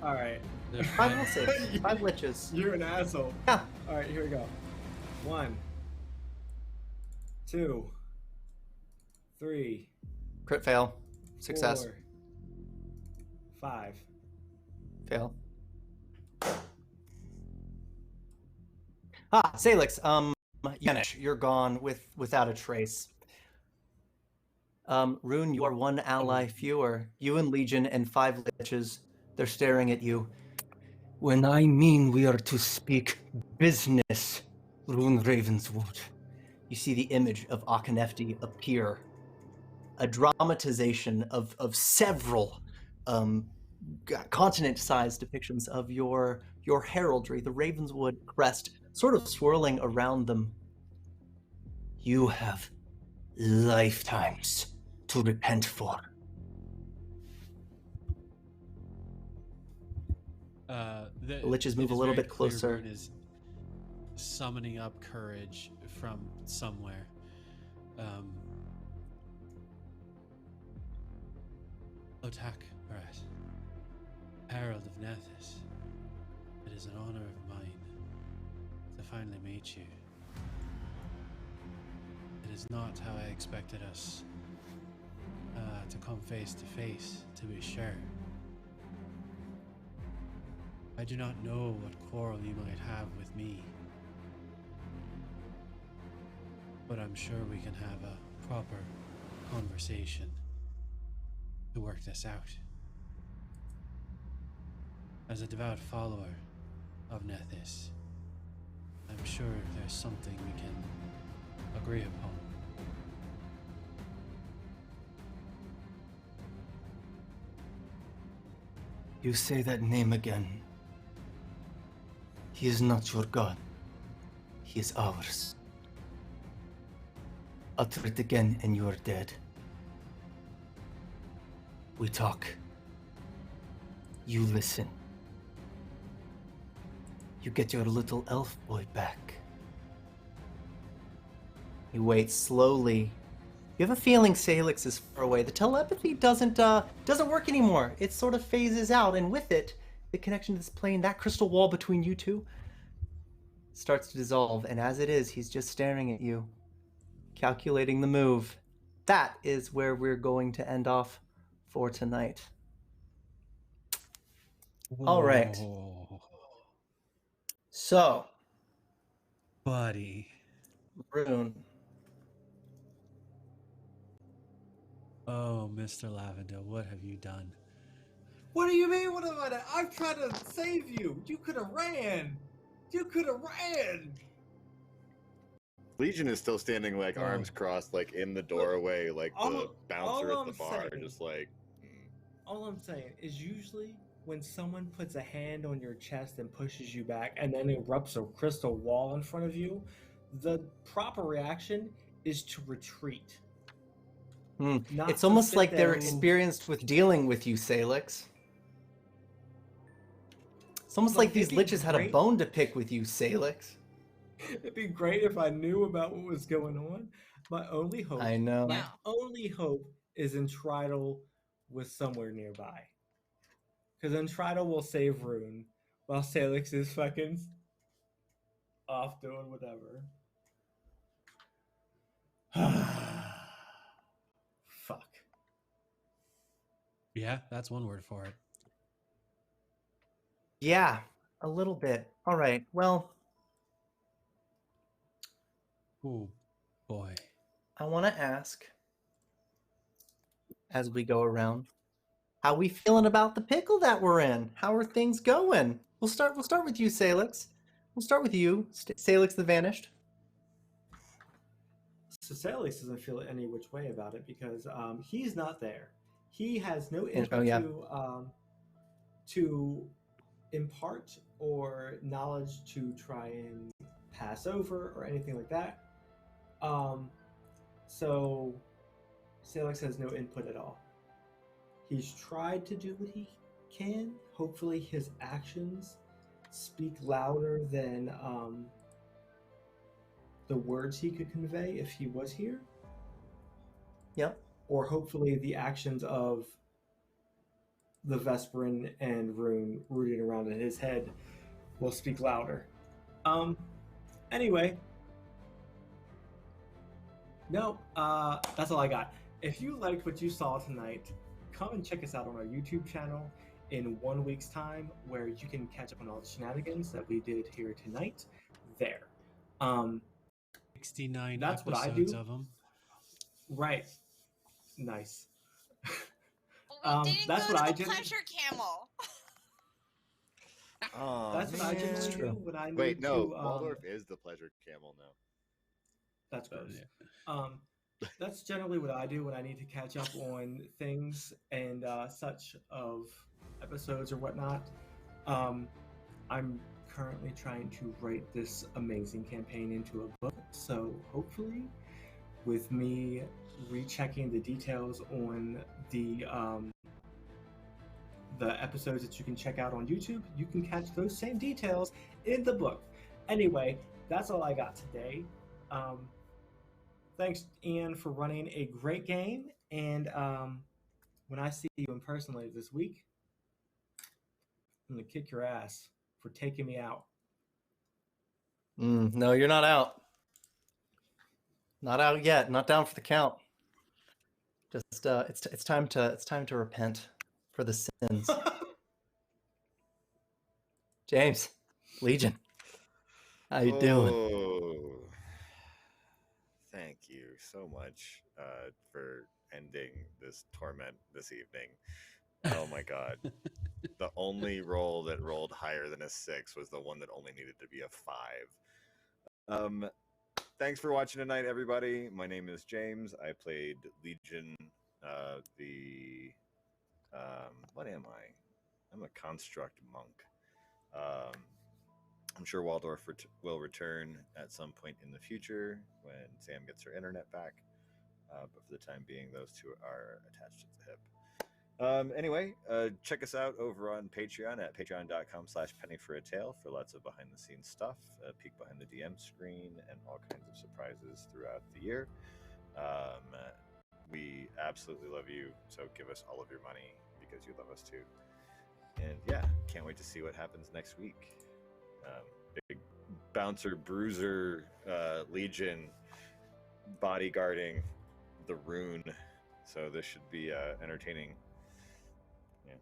Alright. 5 will saves. 5 liches. You're an asshole. Yeah. Alright, here we go. 1, 2, 3. Crit fail. Success. 4, 5. Fail. Sailix, Yanish, you're gone without a trace. Rune, you are 1 ally fewer. You and Legion and 5 liches, they're staring at you. When I mean we are to speak business, Rune Ravenswood. You see the image of Akanefti appear. A dramatization of several continent-sized depictions of your heraldry, the Ravenswood crest, sort of swirling around them. You have lifetimes to repent for. The liches move a little bit closer. Rune is summoning up courage from somewhere. attack, Brett. Herald of Nethys. It is an honor of mine to finally meet you. It is not how I expected us to come face to face, to be sure. I do not know what quarrel you might have with me, but I'm sure we can have a proper conversation to work this out. As a devout follower of Nethys, I'm sure there's something we can agree upon. You say that name again. He is not your god. He is ours. Utter it again and you are dead. We talk. You listen. You get your little elf boy back. He waits slowly. You have a feeling Sailix is far away. The telepathy doesn't work anymore. It sort of phases out, and with it, the connection to this plane, that crystal wall between you two, starts to dissolve. And as it is, he's just staring at you, calculating the move. That is where we're going to end off for tonight. All right. Whoa. So, Buddy. Rune. Oh, Mr. Lavendil, what have you done? What do you mean? What have I done? I've tried to save you. You could have ran. You could have ran. Legion is still standing, like, arms crossed, like, in the doorway, like the bouncer at the bar, just like... All I'm saying is usually when someone puts a hand on your chest and pushes you back and then erupts a crystal wall in front of you, the proper reaction is to retreat. It's almost like they're experienced with dealing with you, Sailix. It's almost like these liches had a bone to pick with you, Sailix. It'd be great if I knew about what was going on. My only hope, I know. My only hope is Entridal was somewhere nearby. Because Entridal will save Rune while Sailix is fucking off doing whatever. Fuck. Yeah, that's one word for it. Yeah, a little bit. All right, well... Oh, boy. I want to ask, as we go around, how we feeling about the pickle that we're in? How are things going? We'll start with you, Sailix. We'll start with you, Sailix the Vanished. So Sailix doesn't feel any which way about it because he's not there. He has no input to impart or knowledge to try and pass over or anything like that. So Sailix has no input at all. He's tried to do what he can. Hopefully his actions speak louder than the words he could convey if he was here. Yep. Or hopefully the actions of the Vesparin and Rune rooting around in his head will speak louder. Anyway. No, that's all I got. If you liked what you saw tonight, come and check us out on our YouTube channel in 1 week's time, where you can catch up on all the shenanigans that we did here tonight. There. 69 that's episodes what I do. of them. Right. Nice. Well, we didn't that's go what to I the did. pleasure camel. That's what I generally do when I need Wait, no, to. Waldorf is the pleasure camel now. That's gross. That's generally what I do when I need to catch up on things and such of episodes or whatnot. I'm currently trying to write this amazing campaign into a book, so hopefully with me rechecking the details on the episodes that you can check out on YouTube, you can catch those same details in the book. Anyway, that's all I got today. Thanks, Ian, for running a great game, and when I see you in person later this week, I'm gonna kick your ass for taking me out. No, you're not out. Not out yet. Not down for the count. Just it's time to repent for the sins. James, Legion, how you doing? Oh, thank you so much for ending this torment this evening. Oh my god. The only roll that rolled higher than a 6 was the one that only needed to be a 5. Thanks for watching tonight, everybody. My name is James. I played Legion, what am I? I'm a construct monk. I'm sure Waldorf will return at some point in the future when Sam gets her internet back. But for the time being, those two are attached at the hip. Anyway, check us out over on Patreon at patreon.com/pennyforatale for lots of behind-the-scenes stuff, a peek behind the DM screen, and all kinds of surprises throughout the year. We absolutely love you, so give us all of your money because you love us too. And yeah, can't wait to see what happens next week. Big bouncer, bruiser, Legion, bodyguarding the Rune. So this should be entertaining. Yeah.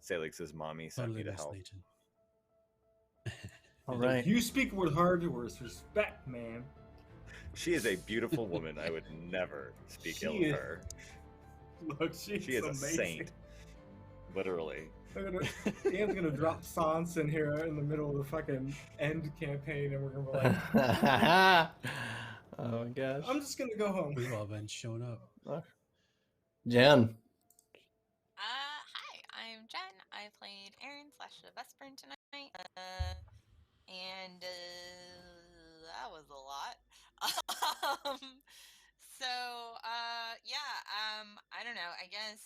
Sailix's mommy sent me to help. Legion. All right. You speak with her with respect, man. She is a beautiful woman. I would never speak ill of her. Look, she is a amazing. saint. Literally. Ian's gonna drop Sans in here in the middle of the fucking end campaign, and we're gonna be like, oh my gosh. I'm just gonna go home. We've all been showing up. Jen. Hi, I'm Jen. I played Eriyn The Vesparin tonight, and that was a lot. I don't know. I guess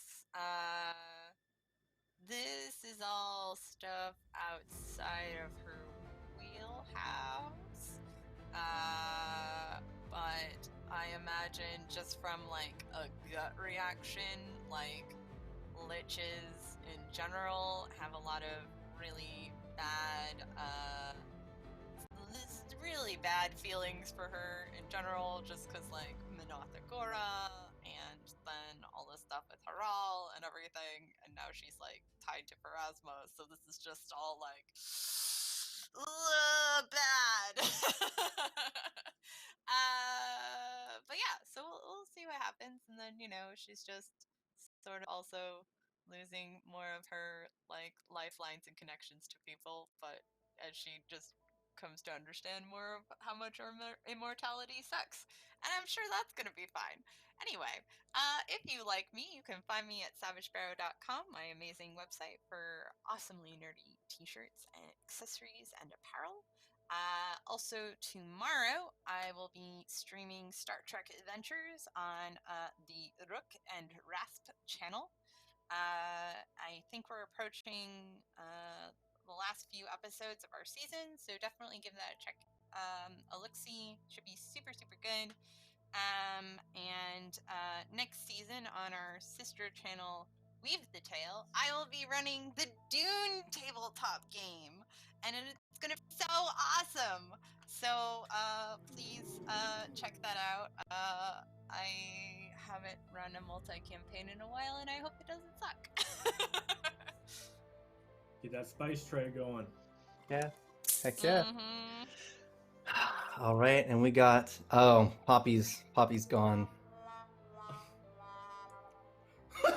this is all stuff outside of her wheelhouse. But I imagine just from like a gut reaction, like liches in general have a lot of really bad feelings for her in general, just because like Minothagora and then all this stuff with Haral and everything, and now she's like tied to Pharasma, so this is just all like bad. But yeah, so we'll see what happens, and then she's just sort of also losing more of her like lifelines and connections to people, but as she just comes to understand more of how much immortality sucks, and I'm sure that's gonna be fine. Anyway, if you like me, you can find me at savagesparrow.com, my amazing website for awesomely nerdy t-shirts and accessories and apparel. Also tomorrow, I will be streaming Star Trek Adventures on the Rook and Rasp channel. I think we're approaching the last few episodes of our season, so definitely give that a check. Elixir should be super, super good. And next season on our sister channel, Weave the Tale, I will be running the Dune tabletop game, and it's gonna be so awesome. So please check that out. I haven't run a multi-campaign in a while, and I hope it doesn't suck. Get that spice tray going. Yeah. Heck yeah. Mm-hmm. All right, and we got Poppy's gone.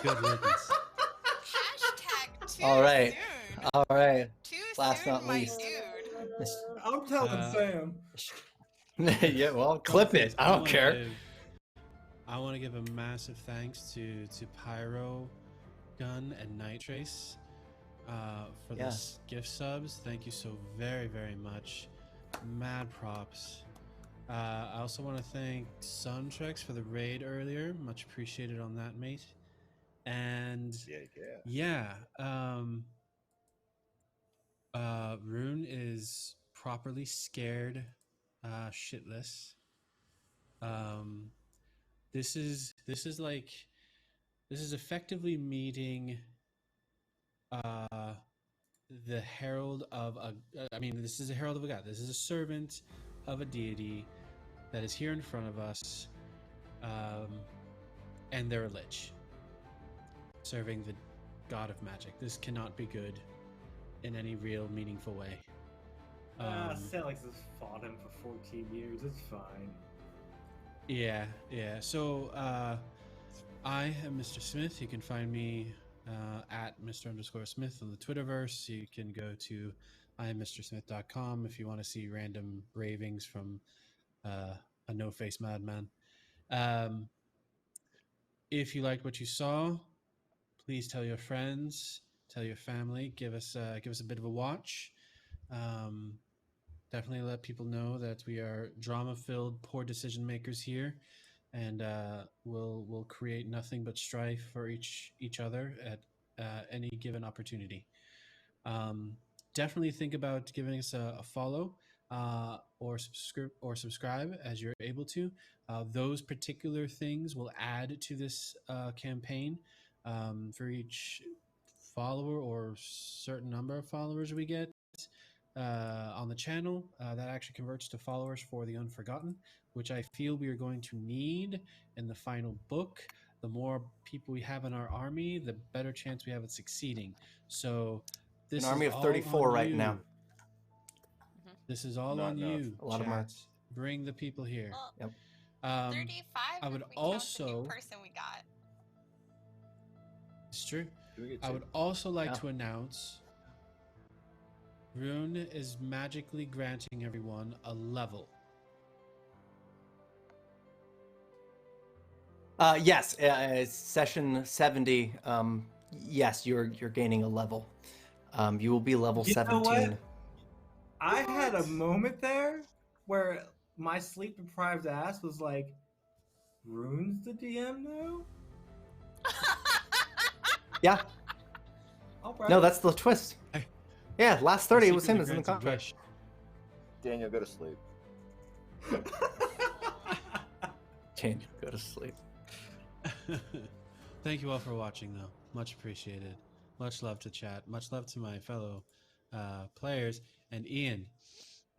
Good riddance. Hashtag too All right. soon. All right. Too Last soon, not my least. dude. I'm telling Sam. Yeah, well, clip it. I don't care. I want to give a massive thanks to Pyro Gun and Night Trace for this gift subs. Thank you so very, very much. Mad props. I also want to thank Suntrex for the raid earlier. Much appreciated on that, mate. And Rune is properly scared shitless. This is like This is effectively meeting the herald of a. This is a herald of a god. This is a servant of a deity that is here in front of us, and they're a lich serving the god of magic. This cannot be good in any real meaningful way. Sailix has fought him for 14 years. It's fine. Yeah. So I am Mr. Smith. You can find me at Mr_Smith on the Twitterverse. You can go to IamMrSmith.com if you want to see random ravings from a no-face madman. If you liked what you saw, please tell your friends, tell your family, give us a bit of a watch. Definitely let people know that we are drama-filled, poor decision makers here, and we'll create nothing but strife for each other at any given opportunity. Definitely think about giving us a follow or subscribe as you're able to. Those particular things will add to this campaign for each follower or certain number of followers we get on the channel. That actually converts to followers for the Unforgotten, which I feel we are going to need in the final book. The more people we have in our army, the better chance we have at succeeding. So this An army is of 34 all right you. now. This is all Not on enough. you. A lot of chat. marks. Bring the people here. Well, Yep. 35 I would if we count the also. new person we got. It's true. Do we get I two? would also like Yeah. to announce Rune is magically granting everyone a level. Yes, session 70. Yes, you're gaining a level. You will be level You know 17. what? I had a moment there where my sleep-deprived ass was like, Rune's the DM now? Yeah. All right. No, that's the twist. Hey. Yeah, last 30 it was him. Secretly It's in the granted contract. Daniel, go to sleep. Daniel, go to sleep. wish. Thank you all for watching, though. Much appreciated. Much love to chat. Much love to my fellow players. And Ian,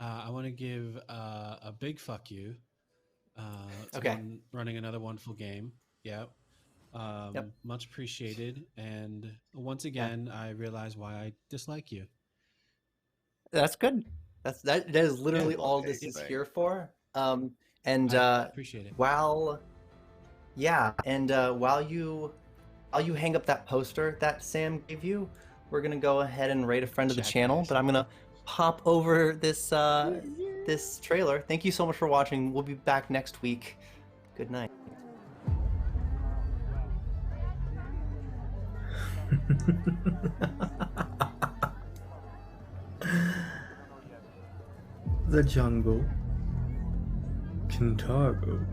I want to give a big fuck you. To Okay. running another wonderful game. Yeah. Yep. Much appreciated. And once again, I realize why I dislike you. That's good. That is literally Yeah, all okay, this is thanks. here for. And I appreciate it. while you hang up that poster that Sam gave you, we're gonna go ahead and rate a friend of the Check, channel. guys. But I'm gonna pop over this this trailer. Thank you so much for watching. We'll be back next week. Good night. The jungle, Kintargo,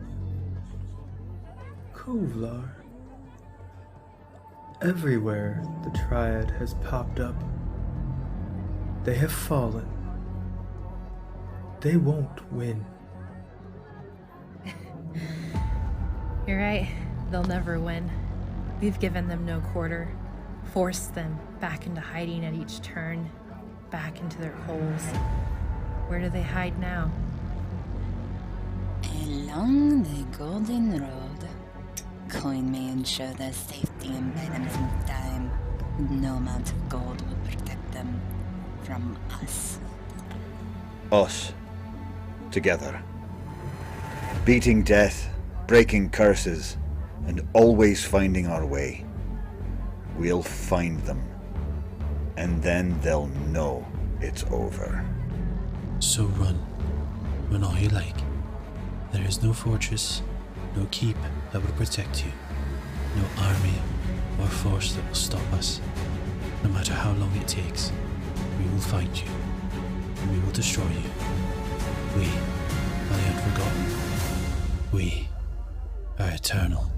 Kovlar. Everywhere the Triad has popped up, they have fallen. They won't win. You're right. They'll never win. We've given them no quarter, forced them back into hiding at each turn, back into their holes. Where do they hide now? Along the golden road, coin me and show their safety in items in time. No amount of gold will protect them from us. Us. Together. Beating death, breaking curses, and always finding our way. We'll find them. And then they'll know it's over. So run all you like. There is no fortress, no keep that will protect you, no army or force that will stop us. No matter how long it takes, we will find you, and we will destroy you. We are the Unforgotten. We are eternal.